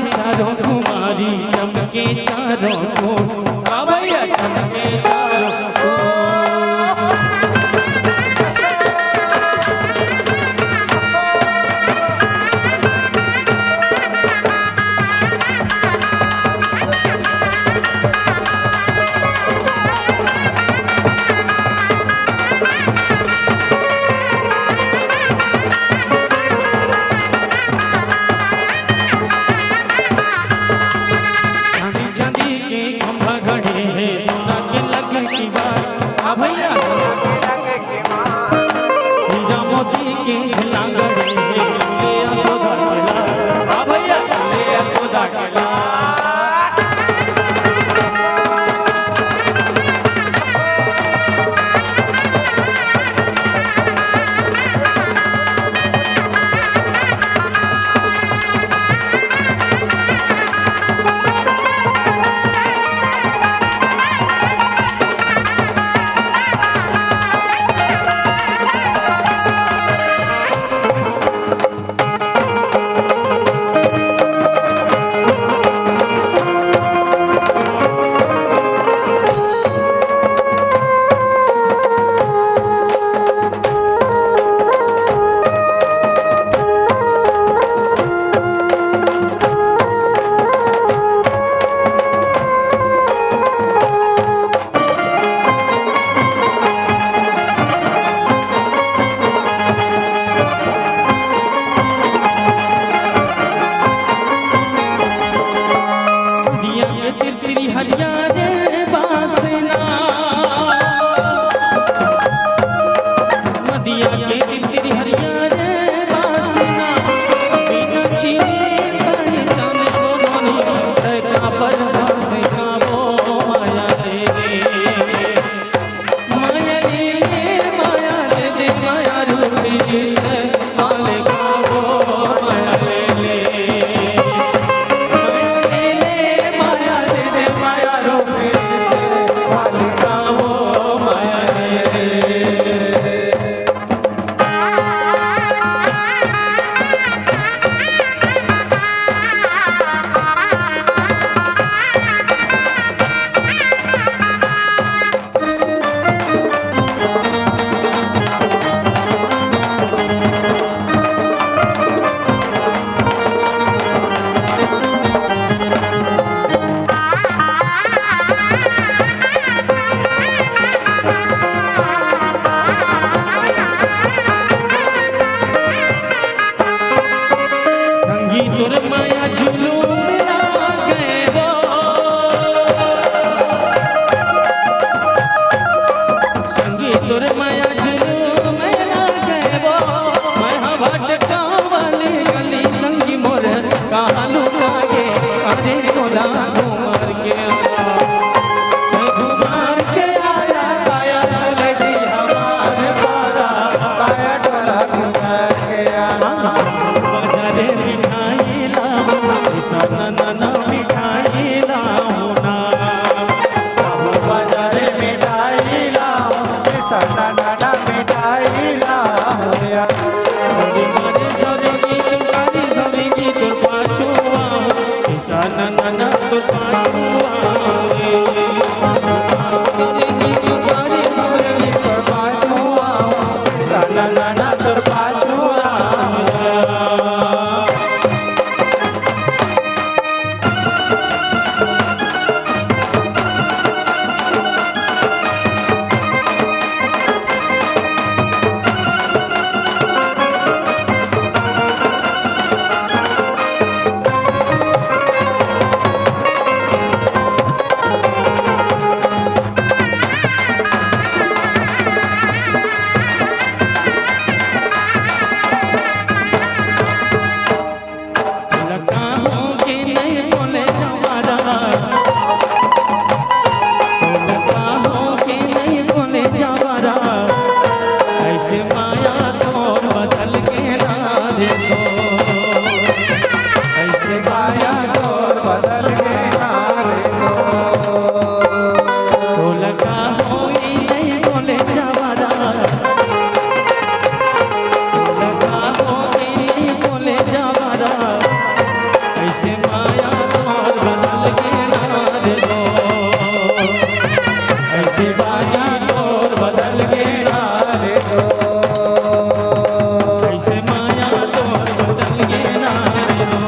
चारों कुमारी चमके चारों को भैया चमके चारों को। आया मारे सरे गीत गारी सरे गीत पाछू आवे किसान नाना तो पाछू आवे सरे गीत गारी सरे गीत पाछो आवा साला नाना तोर पाछो आवा ऐसे माया तोर बदल के नारे तो लगा हो नहीं बोले जवारा लगा हो नहीं बोले जवारा ऐसे माया तोर बदल के नारे दो ऐसे माया तोर बदल के नारे दो ऐसे माया तोर बदल के नारे दो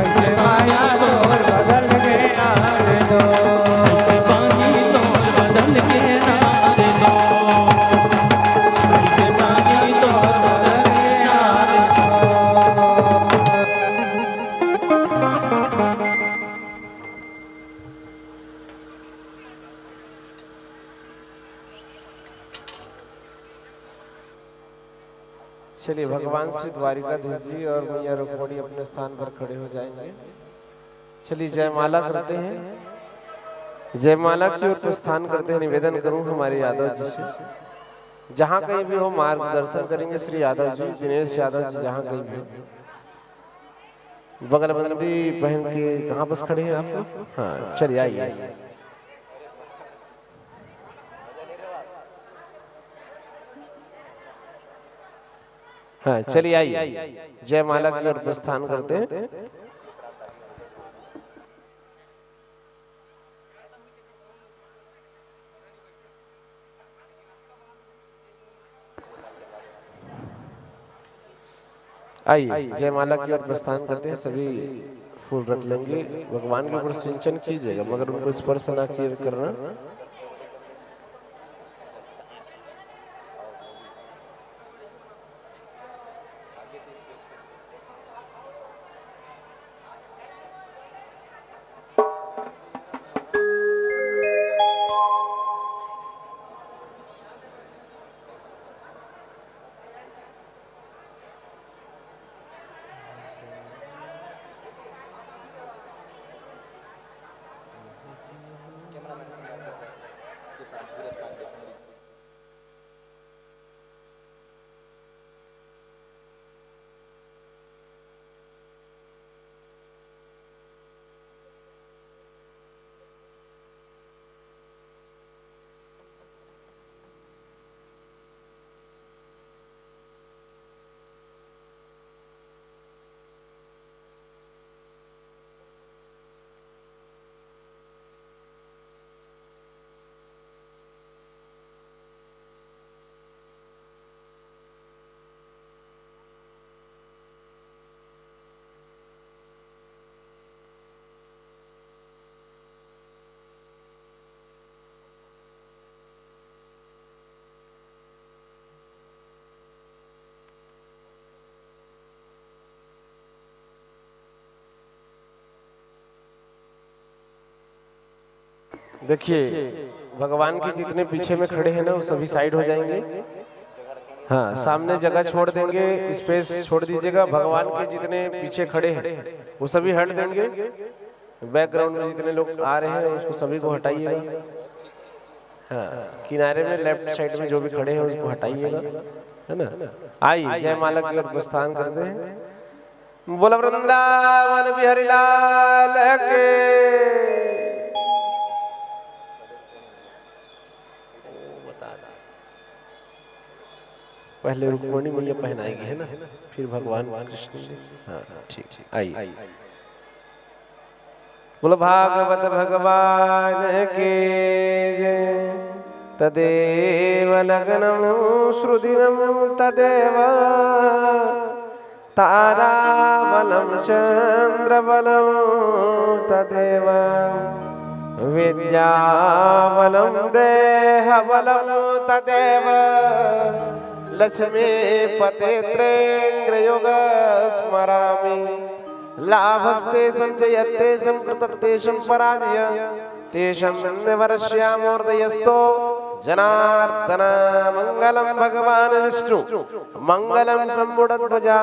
ऐसे माया तोर बदल के नारे दो ऐसे पानी तोर बदल के नारे दो ऐसे पानी तोर बदल के नारे चलिए भगवान श्री द्वारिकाधीश जी और मैया रुक्मणी अपने स्थान पर खड़े हो जाएंगे। चलिए जयमाला करते हैं। जयमाला की ओर प्रस्थान करते हैं। निवेदन करूं हमारे यादव जी से, जहां कहीं भी हो मार्गदर्शन करेंगे श्री यादव जी, दिनेश यादव जी, जहां कहीं भी हो। बगलबंदी पहन के कहां बस खड़े हैं आप लोग? हाँ चलिए आइए। हाँ चलिए आइए, जयमाला की ओर प्रस्थान करते हैं। आइए जयमाला की ओर प्रस्थान करते हैं। सभी फूल रख लेंगे। भगवान के ऊपर सिंचन कीजिएगा मगर उनको स्पर्श ना करना। देखिए भगवान के जितने पीछे में खड़े हैं ना वो सभी साइड हो जाएंगे। हाँ सामने जगह छोड़ देंगे, स्पेस छोड़ दीजिएगा। भगवान के जितने पीछे खड़े हैं वो सभी हट देंगे। बैकग्राउंड में जितने लोग आ रहे हैं उसको सभी को हटाइएगा। हाँ किनारे में लेफ्ट साइड में जो भी खड़े हैं उसको हटाइएगा, है ना। आइए जयमाला की ओर प्रस्थान करते हैं। बोला वृंदावन बिहारी लाल के। पहले रुक्मिणी मैया पहनाएगी है ना, फिर भगवान कृष्ण। हाँ ठीक, आइए। बोलो भागवत भगवान के जय। तदेव लग्नं श्रुदिनं तदेव ताराबलं चन्द्रबलं तदेव विद्याबलं देहबलं तदेव लक्ष्मीपतेन्द्रेन्द्रयोग स्मरामि। लाभस्तेषं जयत्तेषं कृतत्तेषं पराजय तेषं निवर्ष्यामोर्दयस्तो जनार्दन। मंगलम भगवान विष्णु मंगलम शंभुध्वजा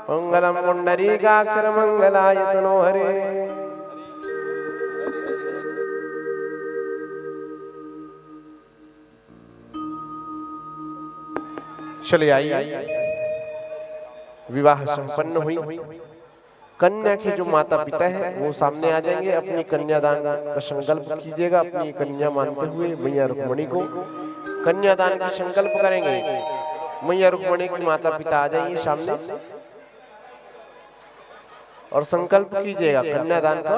मंगलम पुंडरीकाक्षर मंगलाय तनो हरे। चलिए आइए, विवाह संपन्न हुई। कन्या के जो माता पिता है वो सामने आ जाएंगे, अपनी कन्यादान का संकल्प कीजिएगा। अपनी कन्या मानते हुए मैया रुक्मिणी को कन्यादान का संकल्प करेंगे। मैया रुक्मिणी की माता पिता आ जाएंगे सामने और संकल्प कीजिएगा कन्यादान का।